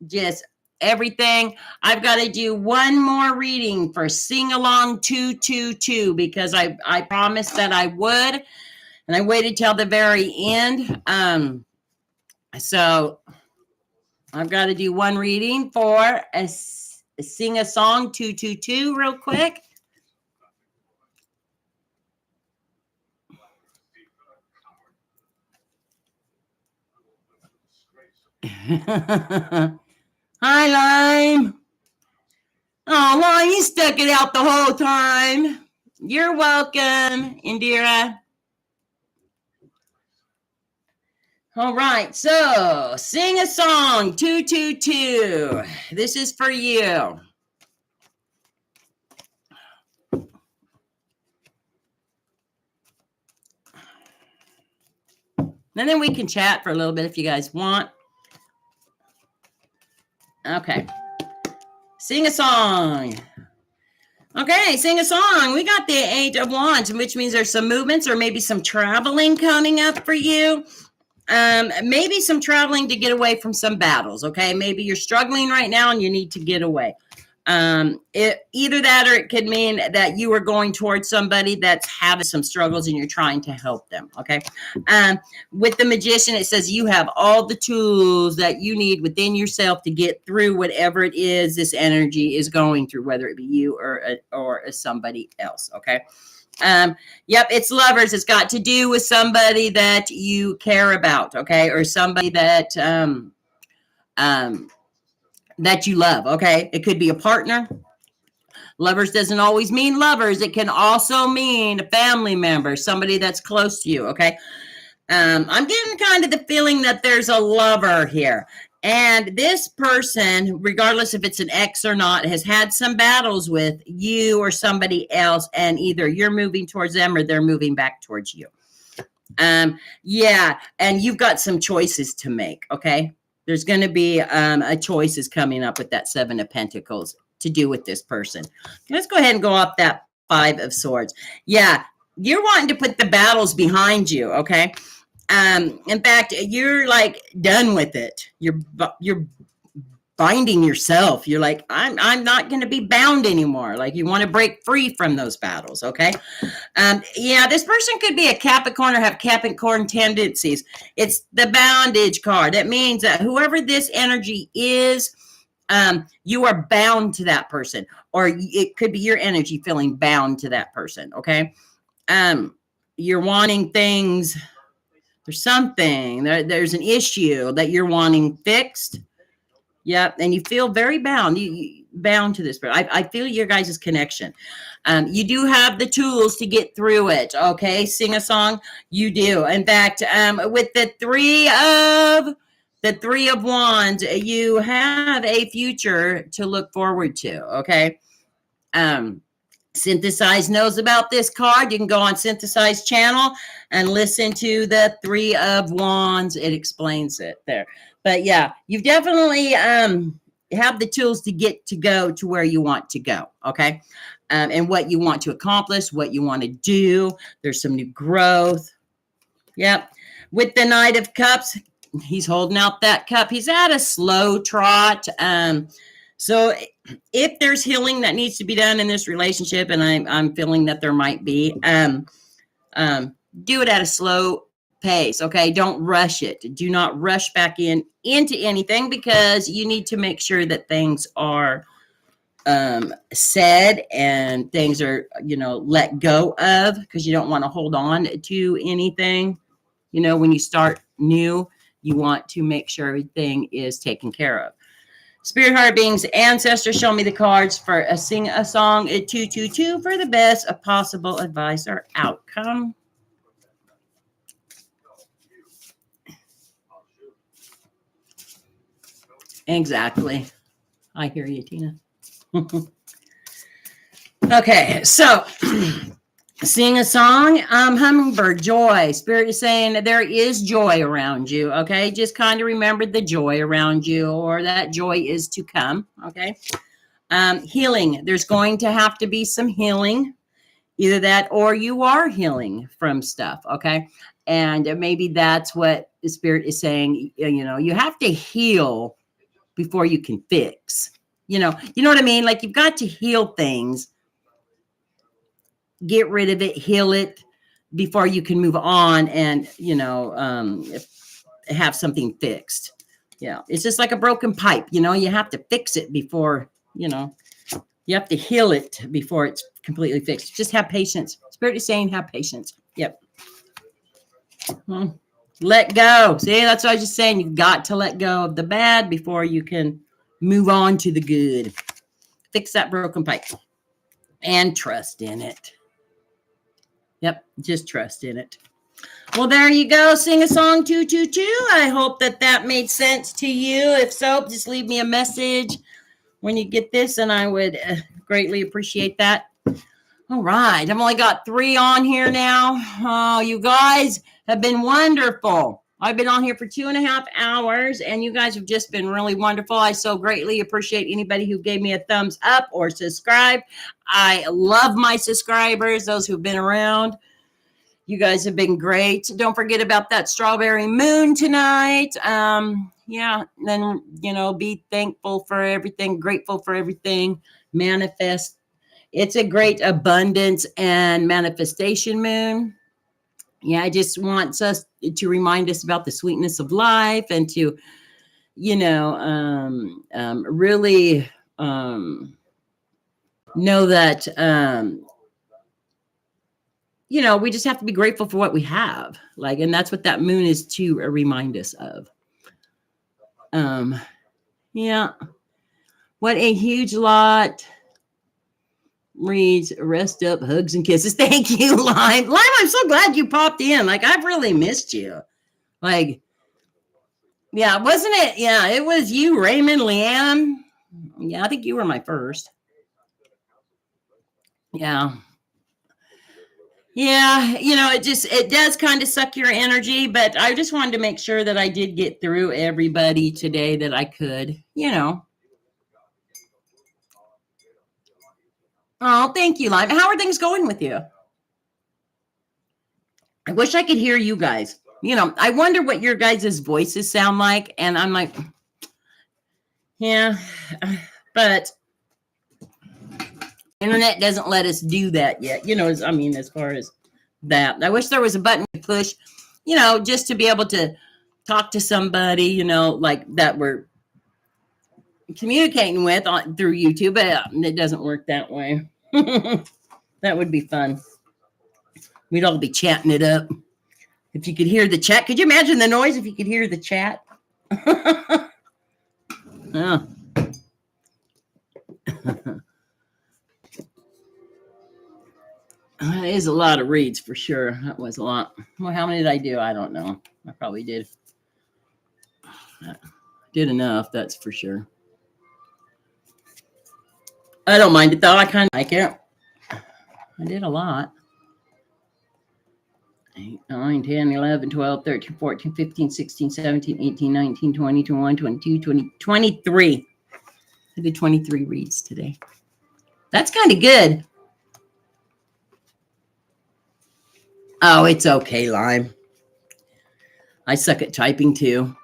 Just everything. I've got to do one more reading for Sing Along 222 because I promised that I would, and I waited till the very end. So I've got to do one reading for a Sing a Song 222 real quick. Hi, Lime. Oh, Lime, you stuck it out the whole time. You're welcome, Indira. All right, so sing a song, 222. This is for you. And then we can chat for a little bit if you guys want. Okay. Sing a song. Okay, sing a song. We got the 8 of Wands, which means there's some movements or maybe some traveling coming up for you. Maybe some traveling to get away from some battles. Okay, maybe you're struggling right now and you need to get away. Either that, or it could mean that you are going towards somebody that's having some struggles and you're trying to help them. Okay. With the Magician, it says you have all the tools that you need within yourself to get through whatever it is this energy is going through, whether it be you or somebody else. Okay. Yep, it's Lovers. It's got to do with somebody that you care about, okay, or somebody that that you love, okay? It could be a partner. Lovers doesn't always mean lovers. It can also mean a family member, somebody that's close to you, okay? I'm getting kind of the feeling that there's a lover here. And this person, regardless if it's an ex or not, has had some battles with you or somebody else, and either you're moving towards them or they're moving back towards you. Yeah, and you've got some choices to make, okay? There's going to be a choices coming up with that 7 of Pentacles to do with this person. Let's go ahead and go off that 5 of Swords. Yeah, you're wanting to put the battles behind you, okay? In fact, you're like done with it. You're binding yourself. You're like, I'm not going to be bound anymore. Like, you want to break free from those battles. Okay. Yeah, this person could be a Capricorn or have Capricorn tendencies. It's the bondage card. That means that whoever this energy is, you are bound to that person, or it could be your energy feeling bound to that person. Okay. You're wanting things. There's something, there's an issue that you're wanting fixed. Yep. And you feel very bound. You bound to this person. I feel your guys' connection. You do have the tools to get through it. Okay. Sing a song. You do. In fact, with the three of Wands, you have a future to look forward to. Okay. Synthesize knows about this card. You can go on Synthesize channel and listen to the 3 of Wands. It explains it there. But yeah, you definitely have the tools to go to where you want to go. Okay. And what you want to accomplish, what you want to do. There's some new growth. Yep. With the Knight of Cups, he's holding out that cup. He's at a slow trot. So if there's healing that needs to be done in this relationship, and I'm feeling that there might be, do it at a slow pace. Okay. Don't rush it. Do not rush back into anything, because you need to make sure that things are said and things are, let go of, because you don't want to hold on to anything. When you start new, you want to make sure everything is taken care of. Spirit, higher beings, ancestors, show me the cards for a sing a song at 222 for the best of possible advice or outcome. Exactly. I hear you, Tina. Okay, so sing a song. Hummingbird, joy. Spirit is saying there is joy around you. Okay, just kind of remember the joy around you, or that joy is to come. Okay. Healing. There's going to have to be some healing. Either that, or you are healing from stuff. Okay. And maybe that's what the Spirit is saying. You have to heal before you can fix. You know what I mean? Like, you've got to heal things. Get rid of it, heal it before you can move on and, have something fixed. Yeah. It's just like a broken pipe. You have to fix it before, you have to heal it before it's completely fixed. Just have patience. Spirit is saying, have patience. Yep. Let go. See, that's what I was just saying. You've got to let go of the bad before you can move on to the good. Fix that broken pipe and trust in it. Yep. Just trust in it. Well, there you go. Sing a song 222. I hope that made sense to you. If so, just leave me a message when you get this, and I would greatly appreciate that. All right. I've only got 3 on here now. Oh, you guys have been wonderful. I've been on here for 2.5 hours, and you guys have just been really wonderful. I so greatly appreciate anybody who gave me a thumbs up or subscribe. I love my subscribers, those who've been around. You guys have been great. Don't forget about that strawberry moon tonight. Yeah, then, be thankful for everything, grateful for everything, manifest. It's a great abundance and manifestation moon. Yeah, I just wants us to remind us about the sweetness of life and to, really know that, we just have to be grateful for what we have. And that's what that moon is to remind us of. Yeah. What a huge lot. Reads, rest up, hugs and kisses. Thank you, Lime. Lime, I'm so glad you popped in. I've really missed you. Yeah, wasn't it? Yeah, it was you, Raymond, Leanne. Yeah, I think you were my first. Yeah. Yeah, it does kind of suck your energy, but I just wanted to make sure that I did get through everybody today that I could, Oh, thank you, Lime. How are things going with you? I wish I could hear you guys. I wonder what your guys' voices sound like. And I'm like, yeah, but internet doesn't let us do that yet. As far as that, I wish there was a button to push, just to be able to talk to somebody, that we're communicating with through YouTube, but it doesn't work that way. That would be fun. We'd all be chatting it up. If you could hear the chat, could you imagine the noise if you could hear the chat? Oh. That is a lot of reads for sure. That was a lot. Well, how many did I do? I don't know. I probably did. Did enough, that's for sure. I don't mind it though. I kind of like it. I did a lot. 8, 9, 10, 11, 12, 13, 14, 15, 16, 17, 18, 19, 20, 21, 22, 20, 23. I did 23 reads today. That's kind of good. Oh, it's okay, Lime. I suck at typing too.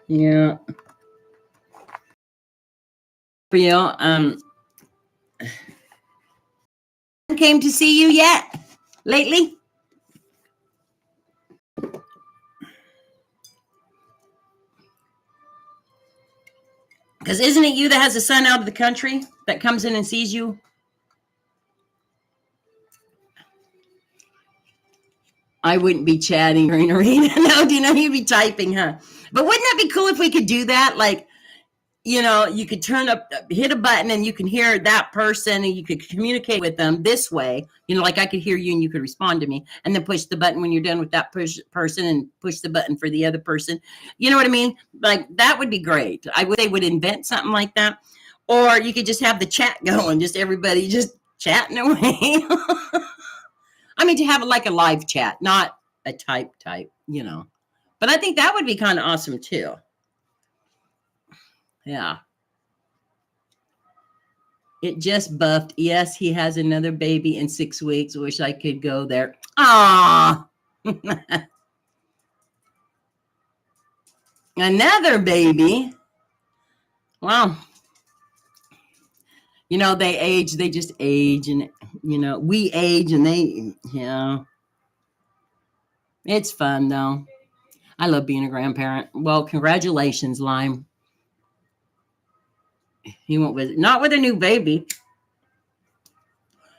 Yeah. For you, came to see you yet lately? Because isn't it you that has a son out of the country that comes in and sees you? I wouldn't be chatting during a read. No, you'd be typing, huh? But wouldn't that be cool if we could do that? You could hit a button and you can hear that person and you could communicate with them this way. I could hear you and you could respond to me, and then push the button when you're done with that person and push the button for the other person. You know what I mean? That would be great. They would invent something like that. Or you could just have the chat going, just everybody just chatting away. To have a live chat, not a type, But I think that would be kind of awesome too. Yeah. It just buffed. Yes, he has another baby in 6 weeks. Wish I could go there. Ah, another baby. Wow. They age. They just age, and we age, and they. Yeah. It's fun though. I love being a grandparent. Well, congratulations, Lime. He went with not with a new baby.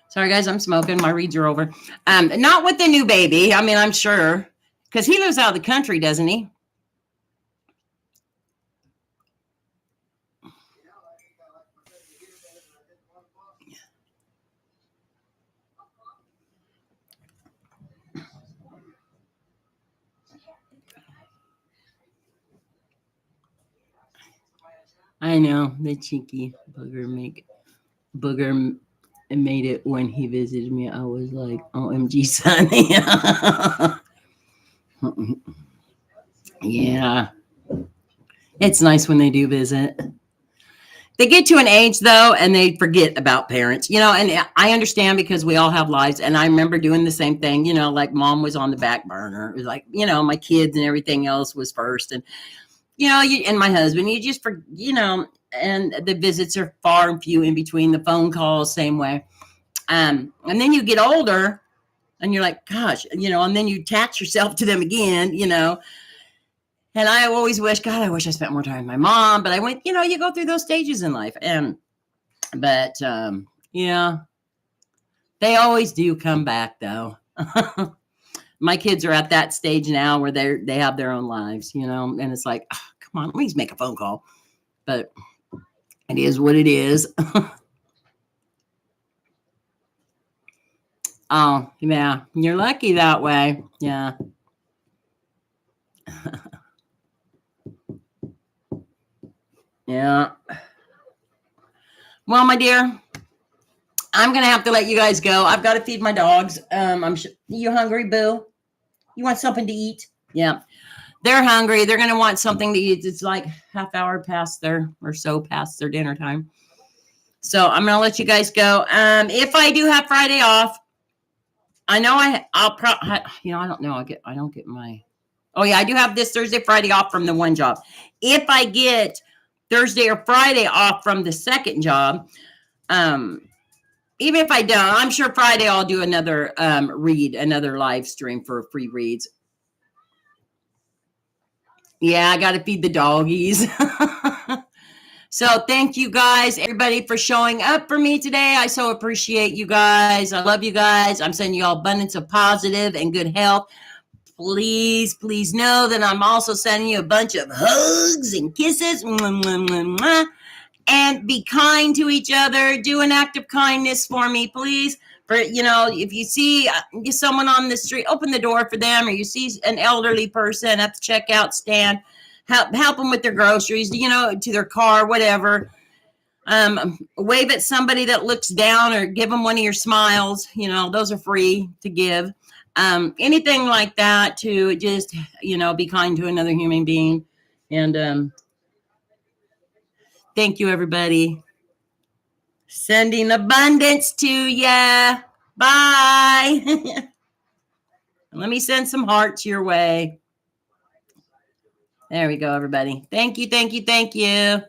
Sorry, guys, I'm smoking. My reads are over. Not with the new baby. I'm sure. Because he lives out of the country, doesn't he? I know the cheeky booger made it when he visited me. I was like, OMG, Sonny. Yeah. It's nice when they do visit. They get to an age though, and they forget about parents, and I understand because we all have lives. And I remember doing the same thing, like mom was on the back burner. It was like, my kids and everything else was first. And, and my husband, you just, and the visits are far and few in between, the phone calls, same way. And then you get older and you're like, gosh, and then you attach yourself to them again, and I always wish, God, I wish I spent more time with my mom. But I went, you go through those stages in life. But yeah, they always do come back though. My kids are at that stage now where they have their own lives, and it's like, oh, come on, please make a phone call. But it is what it is. Oh, yeah, you're lucky that way. Yeah. Yeah. Well, my dear, I'm gonna have to let you guys go. I've got to feed my dogs. You hungry, Boo? You want something to eat? Yeah, they're hungry. They're gonna want something to eat. It's like half hour past their dinner time. So I'm gonna let you guys go. If I do have Friday off, I know I'll probably, I don't know. I don't get my. Oh yeah, I do have this Thursday, Friday off from the one job. If I get Thursday or Friday off from the second job, even if I don't, I'm sure Friday I'll do another another live stream for free reads. Yeah, I got to feed the doggies. So thank you guys, everybody, for showing up for me today. I so appreciate you guys. I love you guys. I'm sending you all abundance of positive and good health. Please, please know that I'm also sending you a bunch of hugs and kisses. Mwah, mwah, mwah, mwah. And be kind to each other. Do an act of kindness for me, please. For, if you see someone on the street, open the door for them, or you see an elderly person at the checkout stand, help them with their groceries, to their car, whatever. Wave at somebody that looks down, or give them one of your smiles. Those are free to give. Anything like that, to just, be kind to another human being. And thank you, everybody. Sending abundance to ya. Bye. Let me send some hearts your way. There we go, everybody. Thank you, thank you, thank you.